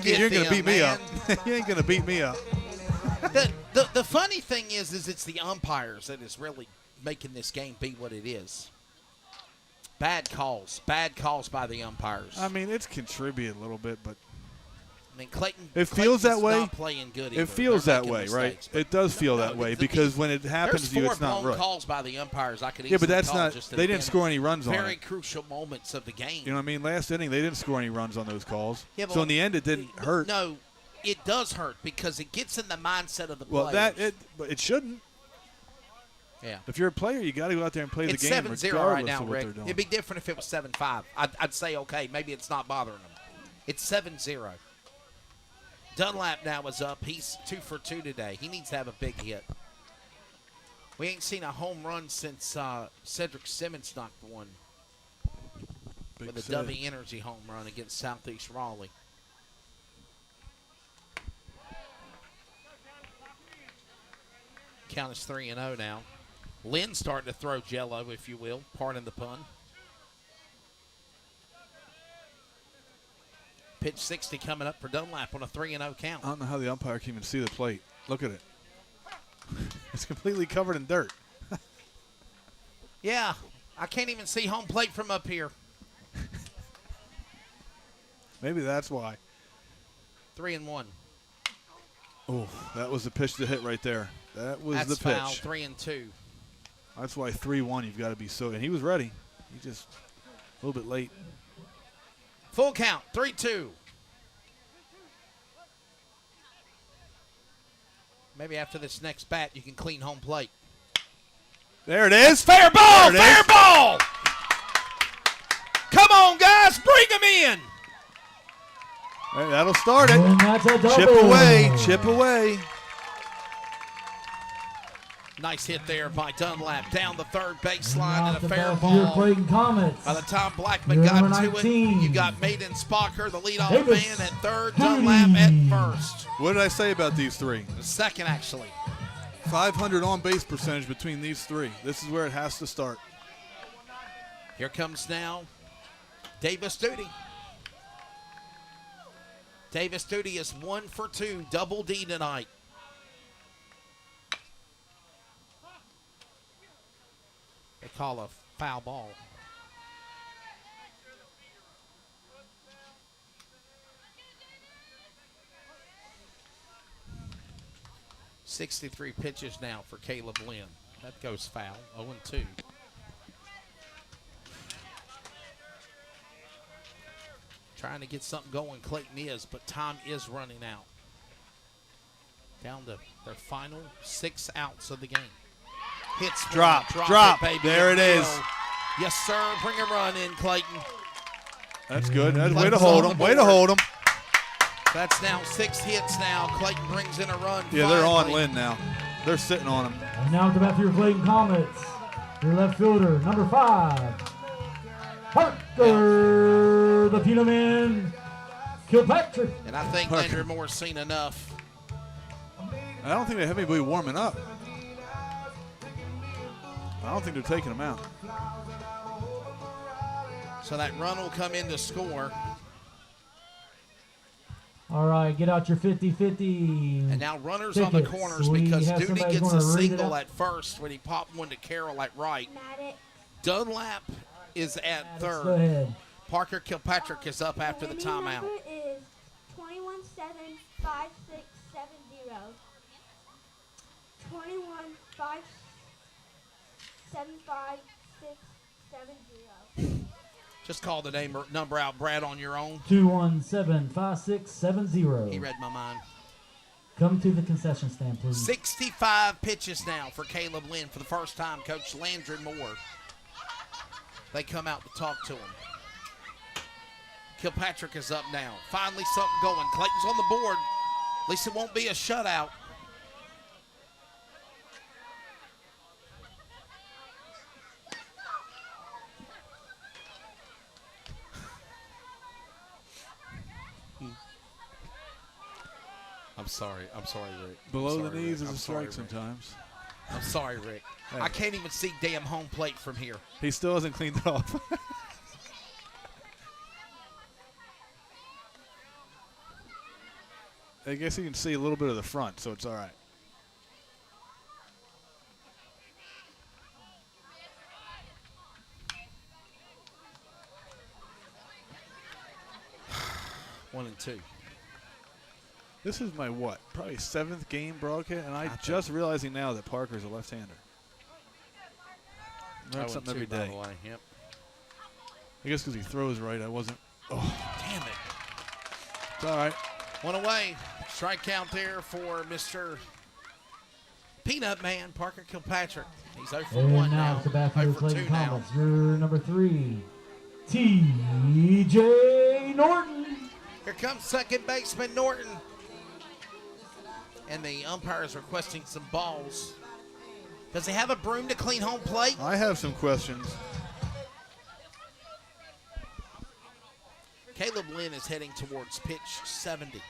you're gonna beat me up. You ain't gonna beat me up. The funny thing is it's the umpires that is really making this game be what it is. Bad calls by the umpires. I mean, it's contributed a little bit, but I mean, Clayton. It feels that way. Not playing good it feels that way, right? It does feel that way because when it happens to you, it's not right. Calls by the umpires. I could yeah, but that's call not. Just they didn't score any runs on it. Very crucial moments of the game. You know what I mean? Last inning, they didn't score any runs on those calls. Yeah, so in the end, it didn't hurt. No, it does hurt because it gets in the mindset of the players. Well, but it shouldn't. Yeah. If you're a player, you got to go out there and play the game regardless 7-0 right now, of what Rick. they're doing. It'd be different if it was 7-5. I'd say, okay, maybe it's not bothering them. It's 7-0. Dunlap now is up. He's 2 for 2 today. He needs to have a big hit. We ain't seen a home run since Cedric Simmons knocked one with a Dovey Energy home run against Southeast Raleigh. Count is 3-0 now. Lynn's starting to throw jello, if you will. Pardon the pun. Pitch 60 coming up for Dunlap on a 3-0 count. I don't know how the umpire can even see the plate. Look at it. It's completely covered in dirt. Yeah, I can't even see home plate from up here. Maybe that's why. 3-1. Oh, that was the pitch to hit right there. That's the pitch. Foul, 3-2. That's why 3-1 you've got to be so. And he was ready. He just a little bit late. Full count, 3-2. Maybe after this next bat, you can clean home plate. There it is. Fair ball, fair ball. Come on, guys, bring them in. All right, that'll start it. And that's a double. Chip away, chip away. Nice hit there by Dunlap down the third baseline and a fair ball. Your Clayton Comets. By the time Blackman got to it, you got Maiden Spocker, the leadoff man at third, Dunlap at first. What did I say about these three? The second, actually. 500 on-base percentage between these three. This is where it has to start. Here comes now Davis Duty. Davis Duty is 1 for 2, double D tonight. They call a foul ball. .63 pitches now for Caleb Lynn. That goes foul, 0-2. Trying to get something going, Clayton is, but time is running out. Down to their final 6 outs of the game. Hits drop it, baby. There it is. Yes, sir. Bring a run in, Clayton. That's good. That's way to hold him. Way to hold him. That's now 6 hits now. Clayton brings in a run. Yeah, they're on Lynn now. They're sitting on him. And now to bat for your Clayton Comets. Your left fielder, number 5. Parker, the Pino Man, Kilpatrick. And I think Landry Moore's seen enough. I don't think they have anybody warming up. I don't think they're taking him out. So that run will come in to score. All right, get out your 50-50. And now runners on the corners because Duty gets a single at first when he popped one to Carroll at right. Dunlap is at third. Go ahead. Parker Kilpatrick is up after the timeout. Number is 21-7-5-6-7-0. 21-5-7-5-6-7-0. Just call the number out, Brad, on your own. 217-5670. He read my mind. Come to the concession stand, please. 65 pitches now for Caleb Lynn for the first time. Coach Landry Moore. They come out to talk to him. Kilpatrick is up now. Finally something going. Clayton's on the board. At least it won't be a shutout. I'm sorry, Rick. Below the knees is a strike sometimes. I'm sorry, Rick. Hey. I can't even see damn home plate from here. He still hasn't cleaned it off. I guess you can see a little bit of the front, so it's all right. One and two. This is my what? Probably 7th game broadcast, and I just realizing now that Parker's a left-hander. Learn something every day. By the way. Yep. I guess because he throws right, I wasn't. Oh, damn it! It's all right. One away. Strike count there for Mr. Peanut Man, Parker Kilpatrick. He's 0 for And 1 now now. to bat for 0 your for Clayton 2 now. Comets, your number 3, T.J. Norton. Here comes second baseman Norton. And the umpire is requesting some balls. Does he have a broom to clean home plate? I have some questions. Caleb Lynn is heading towards pitch 70.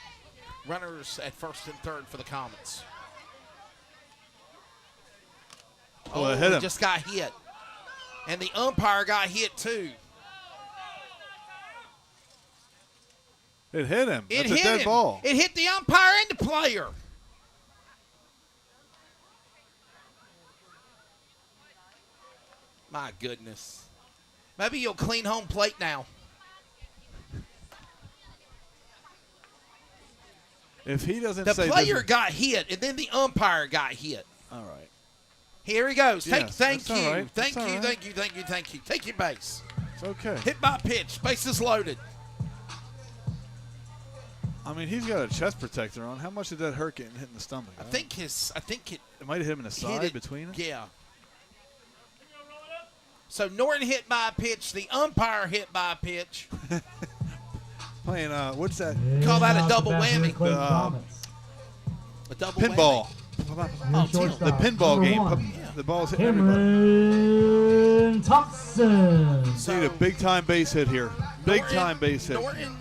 Runners at first and third for the Comets. Oh, it hit he him. just got hit. And the umpire got hit too. It hit him. It That's hit a dead him. ball. It hit the umpire and the player. My goodness. Maybe you'll clean home plate now. If he doesn't The say player this, got hit, and then the umpire got hit. all right. Here he goes. Yes, Thank that's all you. right. Thank That's all you, right. thank you, thank you, thank you. Take your base. It's okay. Hit by pitch. Bases loaded. I mean, he's got a chest protector on. How much did that hurt getting hit in the stomach? I think it It might have hit him in the side it, between it. Yeah. So Norton hit by a pitch. The umpire hit by a pitch. Playing, what's that? Call that a double Back to whammy. your Clayton The, Comets. A double Pinball. Your shortstop, The pinball number game. 1, The ball's hitting everybody. Cameron Thompson. See a big-time base hit here. Big-time base hit. Norton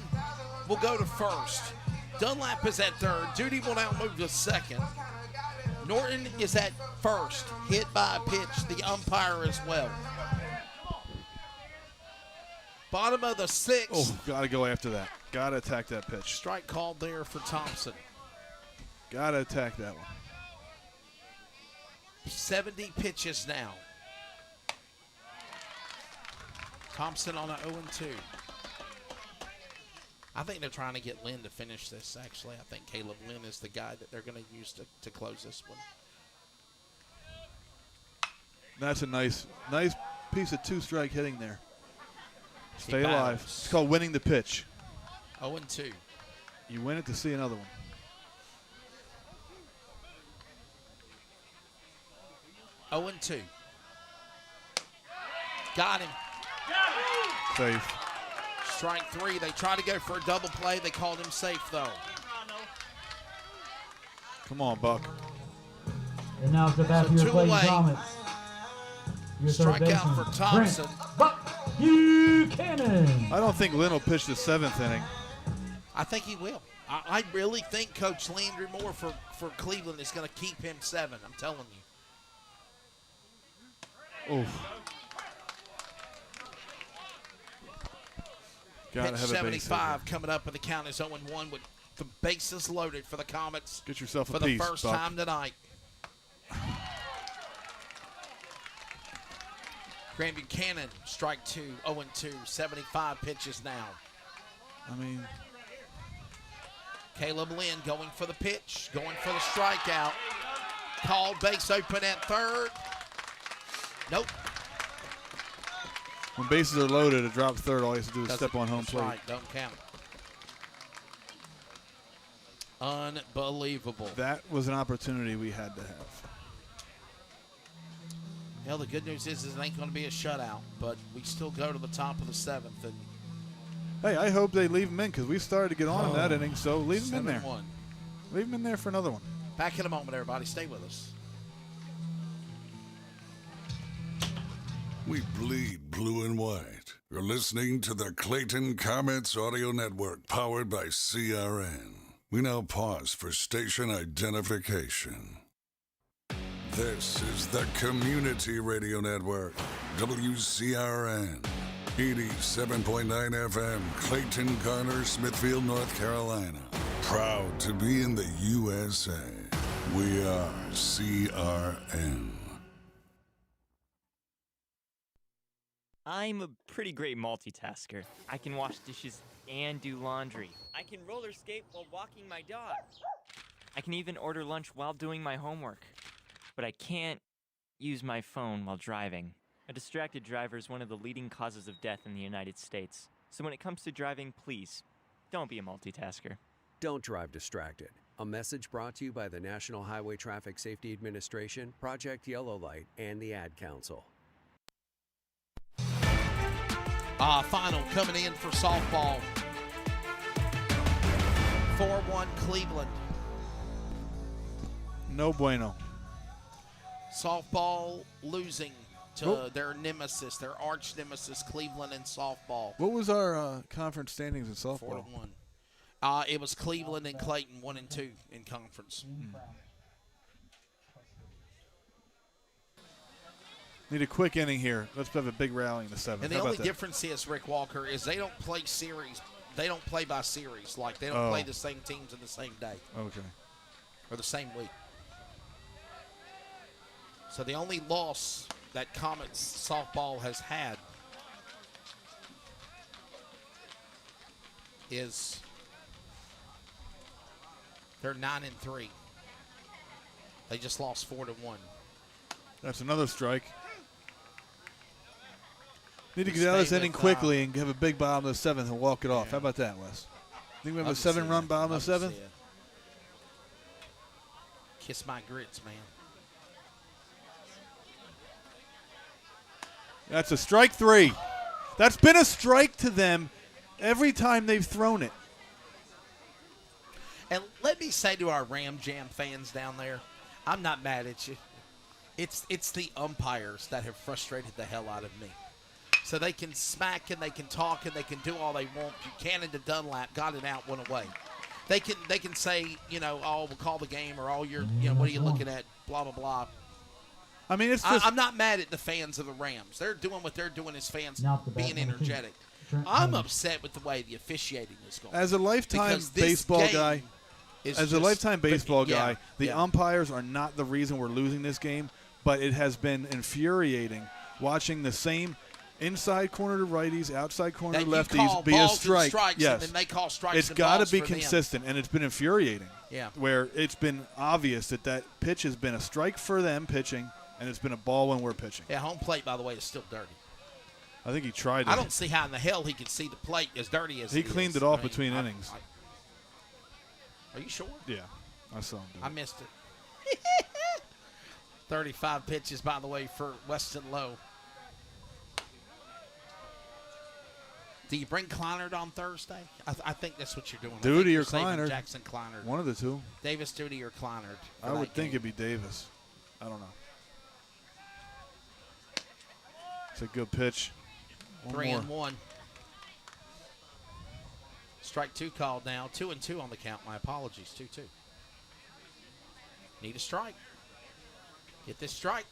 will go to first. Dunlap is at third. Judy will now move to second. Norton is at first. Hit by a pitch. The umpire as well. Bottom of the sixth. Oh, got to go after that. Got to attack that pitch. Strike called there for Thompson. Got to attack that one. 70 pitches now. Thompson on a 0-2. I think they're trying to get Lynn to finish this, actually. I think Caleb Lynn is the guy that they're going to use to close this one. That's a nice piece of two-strike hitting there. He Stay alive. battles. It's called winning the pitch. 0-2. You win it to see another one. Oh and 2. Got him. Safe. Strike 3. They tried to go for a double play. They called him safe, though. Come on, Buck. And now to bat for your 2 Clayton away. Comets. Your third Strikeout baseman, for Thompson. Brent Buchanan. I don't think Lynn will pitch the 7th inning. I think he will. I really think Coach Landry Moore for Cleveland is going to keep him 7. I'm telling you. Oof. Got to Pitch have a base hit 75 coming up, and the count is 0-1 with the bases loaded for the Comets. Get yourself a for the piece, first Buck. time tonight. Grant Buchanan, strike 2, 0-2, 75 pitches now. I mean, Caleb Lynn going for the pitch, going for the strikeout. Called base open at third. Nope. when bases are loaded, a drop third, all he has to do is step on home That's plate. right, don't count. Unbelievable. That was an opportunity we had to have. Well, the good news is it ain't going to be a shutout, but we still go to the top of the 7th. And Hey, I hope they leave him in because we started to get on in that inning, so leave him in there. 7-1. Leave him in there for another one. Back in a moment, everybody. Stay with us. We bleed blue and white. You're listening to the Clayton Comets Audio Network, powered by CRN. We now pause for station identification. This is the Community Radio Network, WCRN, 87.9 FM, Clayton, Garner, Smithfield, North Carolina. Proud to be in the USA. We are CRN. I'm a pretty great multitasker. I can wash dishes and do laundry. I can roller skate while walking my dog. I can even order lunch while doing my homework. But I can't use my phone while driving. A distracted driver is one of the leading causes of death in the United States. So when it comes to driving, please, don't be a multitasker. Don't drive distracted. A message brought to you by the National Highway Traffic Safety Administration, Project Yellow Light, and the Ad Council. Final coming in for softball. 4-1 Cleveland. No bueno. Softball losing to their nemesis, their arch nemesis, Cleveland in softball. What was our conference standings in softball? 4-1. It was Cleveland and Clayton 1 and 2 in conference. Need a quick inning here. Let's have a big rally in the seventh. And the only difference is, Rick Walker, is they don't play series. They don't play by series. Like, they don't play the same teams in the same day. Okay. Or the same week. So the only loss that Comets softball has had is they're 9-3. They just lost 4-1. That's another strike. Need to get out of this inning quickly and have a big bottom of the seventh and walk it off. How about that, Wes? Think we have a 7-run bottom of the seventh? Kiss my grits, man. That's a strike 3. That's been a strike to them every time they've thrown it. And let me say to our Ram Jam fans down there, I'm not mad at you. It's the umpires that have frustrated the hell out of me. So they can smack and they can talk and they can do all they want. Buchanan to Dunlap got it out, went away. They can say, oh, we'll call the game, or oh, what are you looking at, blah, blah, blah. I mean, it's just, I'm not mad at the fans of the Rams. They're doing what they're doing as fans, being energetic. I'm upset with the way the officiating is going. As a lifetime baseball guy, the umpires are not the reason we're losing this game, but it has been infuriating watching the same inside corner to righties, outside corner to lefties be a strike. Yes, and then they call strikes. It's got to be consistent, and it's been infuriating. Yeah, where it's been obvious that pitch has been a strike for them pitching, and it's been a ball when we're pitching. Yeah, home plate, by the way, is still dirty. I think he tried it. I don't see how in the hell he could see the plate as dirty as he cleaned it off between innings. Are you sure? Yeah, I saw him do it. I missed it. 35 pitches, by the way, for Weston Lowe. Do you bring Kleinert on Thursday? I think that's what you're doing. Duty or Kleinert? Jackson Kleinert. One of the two. Davis, Duty, or Kleinert. I would think it'd be Davis. I don't know. It's a good pitch. 3-1. Strike 2 called now. 2-2 on the count. My apologies. 2-2. Need a strike. Get this strike.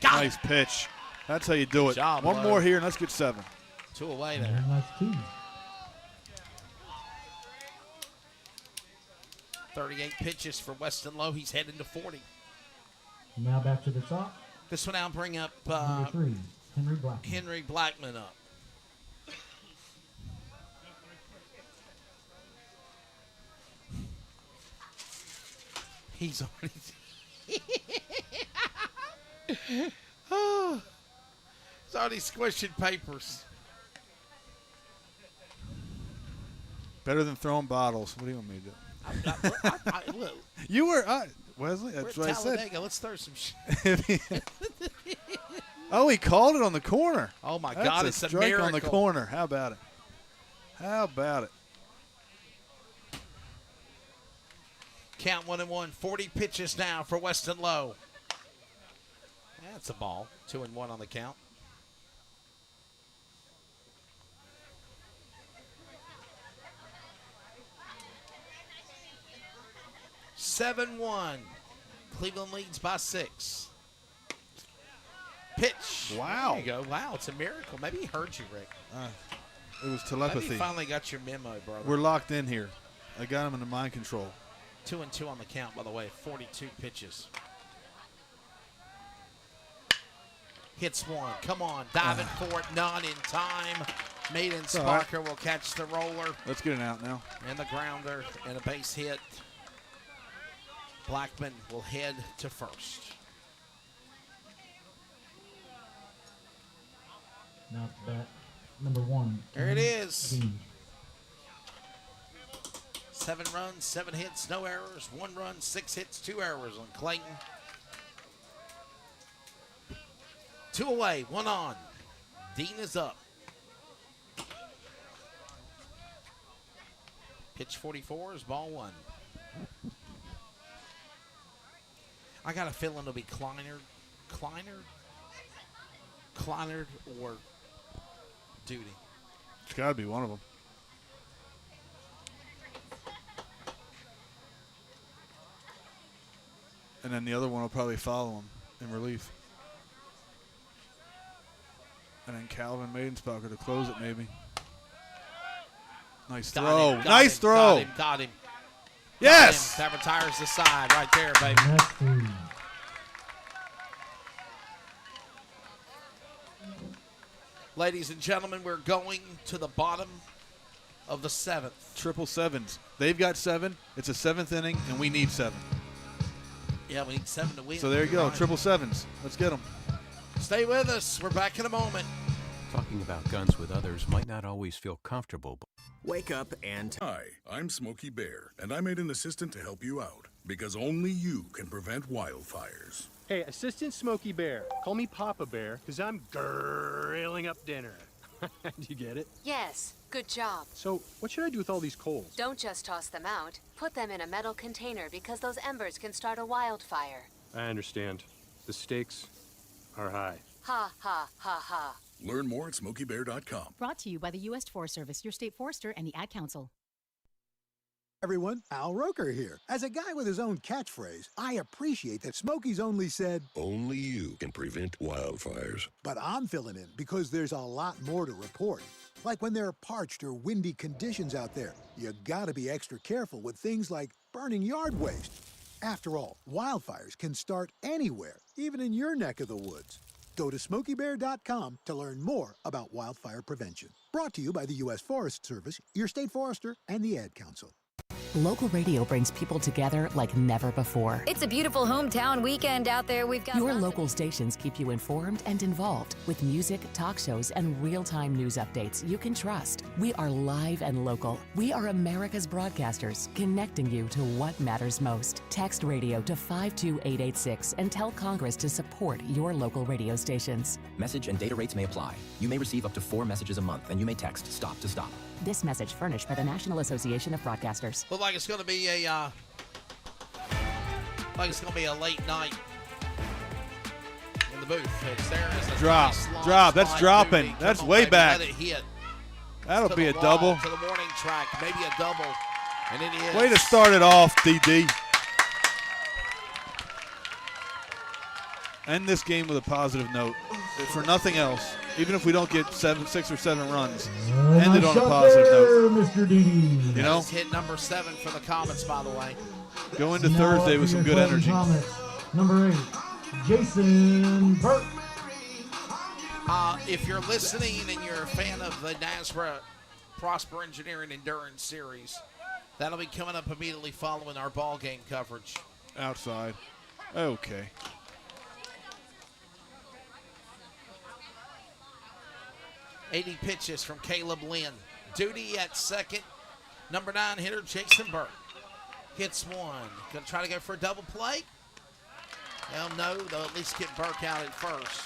Nice pitch. That's how you do it. Job, One Lowe. more here, and let's get 7. 2 away there. And that's 2. 38 pitches for Weston Lowe. He's heading to 40. Now back to the top. This one I'll bring up Number 3, Henry Blackman. Henry Blackman up. He's already. Oh, he's already squishing papers. Better than throwing bottles. What do you want me to do? Look, You were Wesley. That's we're what at I said. Talladega. Let's throw some shit. Oh, he called it on the corner. Oh, my That's God, a it's a strike on the miracle. corner. How about it? How about it? Count 1-1. 40 pitches now for Weston Lowe. That's a ball. 2-1 on the count. 7-1. Cleveland leads by 6. Pitch. Wow. There you go. Wow, it's a miracle. Maybe he heard you, Rick. It was Maybe telepathy. you finally got your memo, brother. We're locked in here. I got him under mind control. 2-2 on the count, by the way. 42 pitches. Hits one. Come on. Diving for it. None in time. Maiden Sparker will catch the roller. Let's get an out now. And the grounder and a base hit. Blackman will head to first. Now it's bat number 1. There it is. Dean. 7 runs, 7 hits, no errors. 1 run, 6 hits, 2 errors on Clayton. 2 away, 1 on. Dean is up. Pitch 44 is ball 1. I got a feeling it'll be Kleinert or Duty. It's got to be one of them. And then the other one will probably follow him in relief. And then Calvin Maidenspacher to close it, maybe. Nice throw. Nice throw. Got him. Yes. That retires the side right there, baby. Ladies and gentlemen, we're going to the bottom of the 7th. Triple sevens. They've got 7. It's a 7th inning, and we need 7. Yeah, we need 7 to win. So there you go. Triple sevens. Let's get them. Stay with us. We're back in a moment. Talking about guns with others might not always feel comfortable. Wake up and... Hi, I'm Smokey Bear, and I made an assistant to help you out, because only you can prevent wildfires. Hey, Assistant Smokey Bear. Call me Papa Bear, because I'm grilling up dinner. Do you get it? Yes, good job. So, what should I do with all these coals? Don't just toss them out. Put them in a metal container because those embers can start a wildfire. I understand. The stakes are high. Ha, ha, ha, ha. Learn more at SmokeyBear.com. Brought to you by the U.S. Forest Service, your state forester, and the Ad Council. Everyone, Al Roker here. As a guy with his own catchphrase, I appreciate that Smokey's only said, Only you can prevent wildfires. but I'm filling in because there's a lot more to report. Like when there are parched or windy conditions out there, you gotta be extra careful with things like burning yard waste. After all, wildfires can start anywhere, even in your neck of the woods. Go to SmokeyBear.com to learn more about wildfire prevention. Brought to you by the U.S. Forest Service, your state forester, and the Ad Council. Local radio brings people together like never before. It's a beautiful hometown weekend out there. We've got Your local stations keep you informed and involved with music, talk shows, and real-time news updates you can trust. We are live and local. We are America's broadcasters, connecting you to what matters most. Text radio to 52886 and tell Congress to support your local radio stations. Message and data rates may apply. You may receive up to 4 messages a month, and you may text STOP to stop. This message furnished by the National Association of Broadcasters. Look like it's going to be a late night in the booth. It's there is a Drop. nice long Drop. That's slide dropping. movie. That's Come on, way baby, back. Let it hit. That'll To be the a wall, double. To the morning track, maybe a double, and it is. Way to start it off, DD. End this game with a positive note. For nothing else, even if we don't get 6 or 7 runs, end it on a positive note. Mr. DD. You know? That's hit number 7 for the Comets, by the way. Go into Now Thursday up with for some your good Clayton energy. Comets, number 8, Jason Burke. If you're listening and you're a fan of the NASRA Prosper Engineering Endurance Series, that'll be coming up immediately following our ball game coverage. Outside. Okay. .80 pitches from Caleb Lynn. Duty at second. Number 9 hitter Jason Burke. Hits one. Gonna try to go for a double play? Well, no. They'll at least get Burke out at first.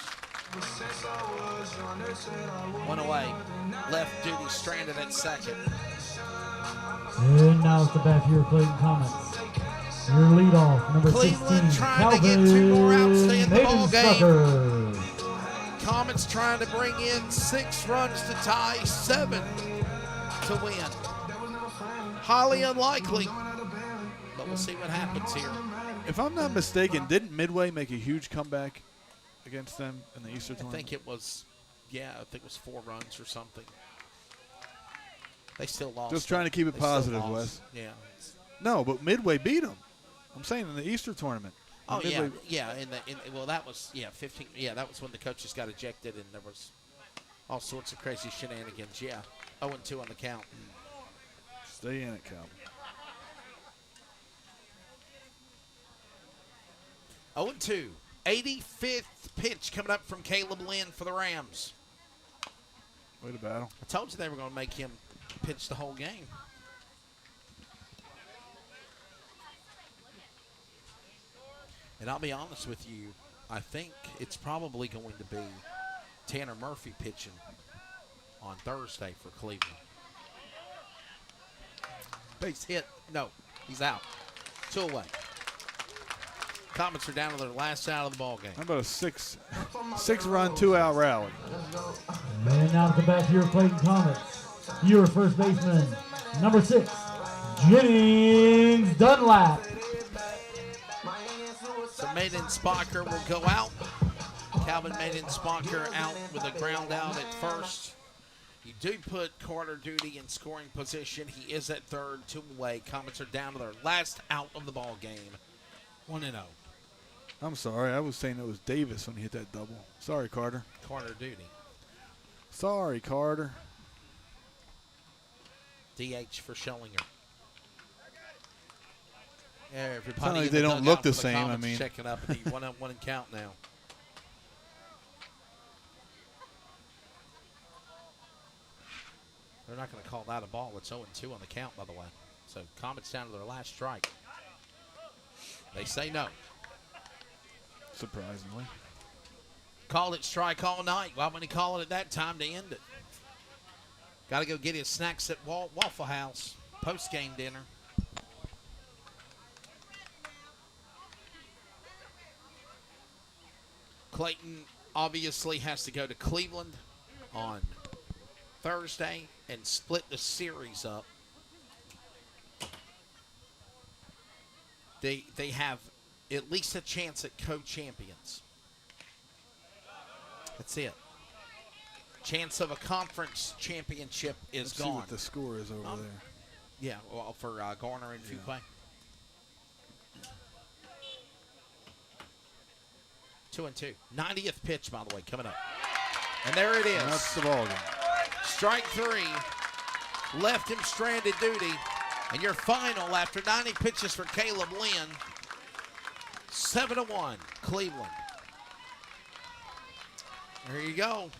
One away. Left Duty stranded at second. And now it's the bat here, Clayton Comets. Your leadoff, number Cleveland 16, trying to get 2 more outs to end the ball game. Maidenspacher. Comets trying to bring in 6 runs to tie, 7 to win. Highly unlikely, but we'll see what happens here. If I'm not mistaken, didn't Midway make a huge comeback against them in the Easter I tournament? think it was, I think it was 4 runs or something. They still lost. Just trying to keep it positive, Wes. Yeah. No, but Midway beat them. I'm saying in the Easter tournament. Oh, Midway, yeah. Well, that was, 15. Yeah, that was when the coaches got ejected and there was all sorts of crazy shenanigans. Yeah. 0-2 on the count. Stay in it, Calvin. 0-2. 85th pitch coming up from Caleb Lynn for the Rams. Way to battle. I told you they were going to make him pitch the whole game. And I'll be honest with you, I think it's probably going to be Tanner Murphy pitching on Thursday for Cleveland. Base hit. No, he's out. 2 away. Comets are down to their last out of the ball game. How about a six-run, 2-out rally? And now to the bat here, Clayton Comets. Your first baseman, number 6, Jennings Dunlap. So Maiden Spocker will go out. Calvin Maiden Spocker out with a ground out at first. You do put Carter Duty in scoring position. He is at third, 2 away. Comets are down to their last out of the ball game, 1-0. I'm sorry. I was saying it was Davis when he hit that double. Sorry, Carter. Carter Duty. Sorry, Carter. DH for Schellinger. Yeah, everybody It's not like in they the don't dugout look for the same, I Comets mean. checking up. And he 1-1 and count now. They're not going to call that a ball. It's 0-2 on the count, by the way. So Comets down to their last strike. They say no. Surprisingly. Called it strike all night. Why wouldn't he call it at that time to end it? Got to go get his snacks at Waffle House. Post-game dinner. Clayton obviously has to go to Cleveland on Thursday and split the series up. They have at least a chance at co-champions. That's it. Chance of a conference championship is Let's gone. see what the score is over there. Yeah, well, for Garner and Fuquay. 2-2. 90th pitch, by the way, coming up. And there it is. And that's the ball game. Strike 3. Left him stranded duty. And your final after 90 pitches for Caleb Lynn. 7-1, Cleveland. There you go.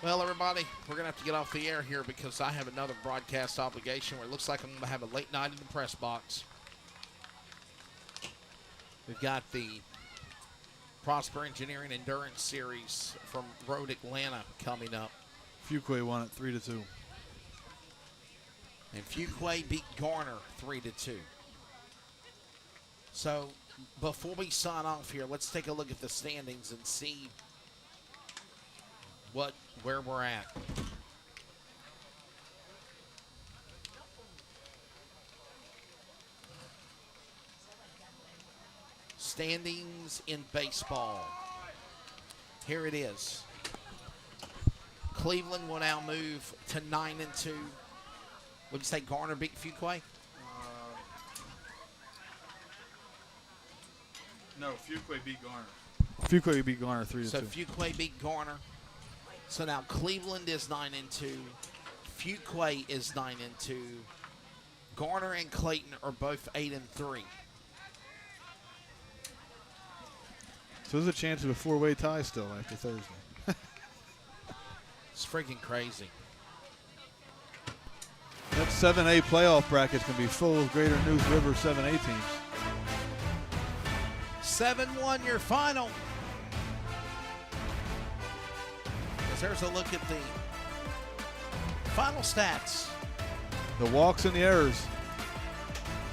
Well, everybody, we're going to have to get off the air here because I have another broadcast obligation where it looks like I'm going to have a late night in the press box. We've got the Prosper Engineering Endurance Series from Road Atlanta coming up. Fuquay won it 3-2. And Fuquay beat Garner 3-2. So, before we sign off here, let's take a look at the standings and see where we're at. Standings in baseball. Here it is. Cleveland will now move to 9-2. Would you say Garner beat Fuquay? No, Fuquay beat Garner. Fuquay beat Garner 3-2. So Fuquay beat Garner. So now Cleveland is 9-2. Fuquay is 9-2. Garner and Clayton are both 8-3. So there's a chance of a 4-way tie still after Thursday. It's freaking crazy. That 7A playoff bracket's going to be full of Greater News River 7A teams. 7-1 your final. As there's a look at the final stats. The walks and the errors.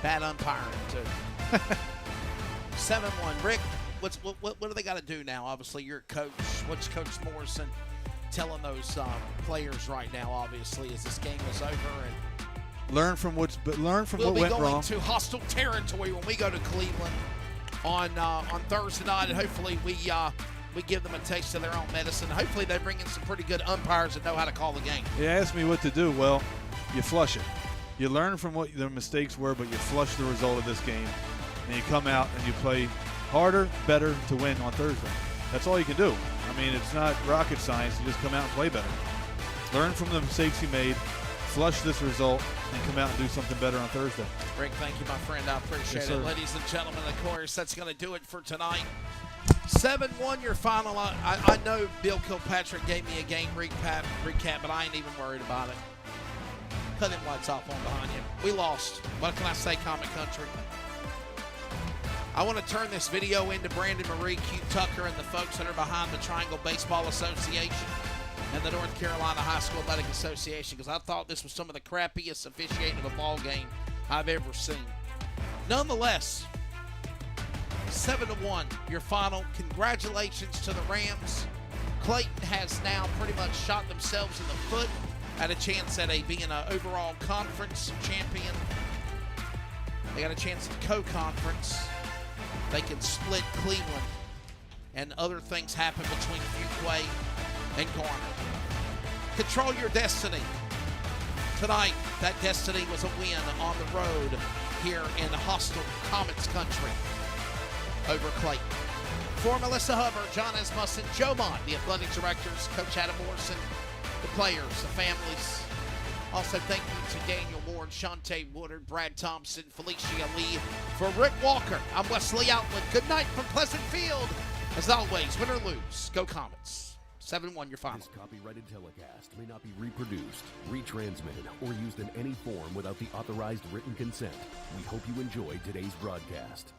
Bad umpiring, too. 7-1. Rick, what do they got to do now? Obviously, you're a coach. What's Coach Morrison telling those players right now, obviously, as this game is over, and learn from what went wrong. We'll be going to hostile territory when we go to Cleveland on Thursday night, and hopefully we give them a taste of their own medicine. Hopefully they bring in some pretty good umpires that know how to call the game. You asked me what to do. Well, you flush it. You learn from what their mistakes were, but you flush the result of this game, and you come out and you play harder, better to win on Thursday. That's all you can do. I mean, it's not rocket science. You just come out and play better. Learn from the mistakes you made, flush this result, and come out and do something better on Thursday. Rick, thank you, my friend. I appreciate Yes, it. sir. Ladies and gentlemen, of course, that's going to do it for tonight. 7-1 your final. I know Bill Kilpatrick gave me a game recap, but I ain't even worried about it. Cut them lights off on behind you. We lost. What can I say, Comet Country? I want to turn this video into Brandon Marie, Q Tucker, and the folks that are behind the Triangle Baseball Association and the North Carolina High School Athletic Association, because I thought this was some of the crappiest officiating of a ball game I've ever seen. Nonetheless, 7-1 your final. Congratulations to the Rams. Clayton has now pretty much shot themselves in the foot at a chance at being an overall conference champion. They got a chance at co-conference. They can split Cleveland, and other things happen between Fuquay and Garner. Control your destiny. Tonight, that destiny was a win on the road here in hostile Comets country over Clayton. For Melissa Hubbard, John Esmussen, Joe Mott, the athletic directors, Coach Adam Morrison, the players, the families. Also, thank you to Daniel Ward, Shante Woodard, Brad Thompson, Felicia Lee. For Rick Walker, I'm Wesley Outland. Good night from Pleasant Field. As always, win or lose, go Comets. 7-1 your final. This copyrighted telecast may not be reproduced, retransmitted, or used in any form without the authorized written consent. We hope you enjoyed today's broadcast.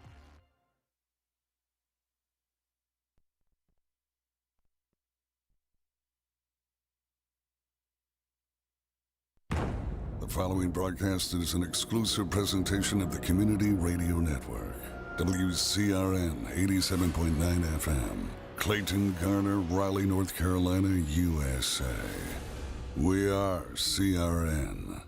The following broadcast is an exclusive presentation of the Community Radio Network. WCRN 87.9 FM. Clayton, Garner, Raleigh, North Carolina, USA. We are CRN.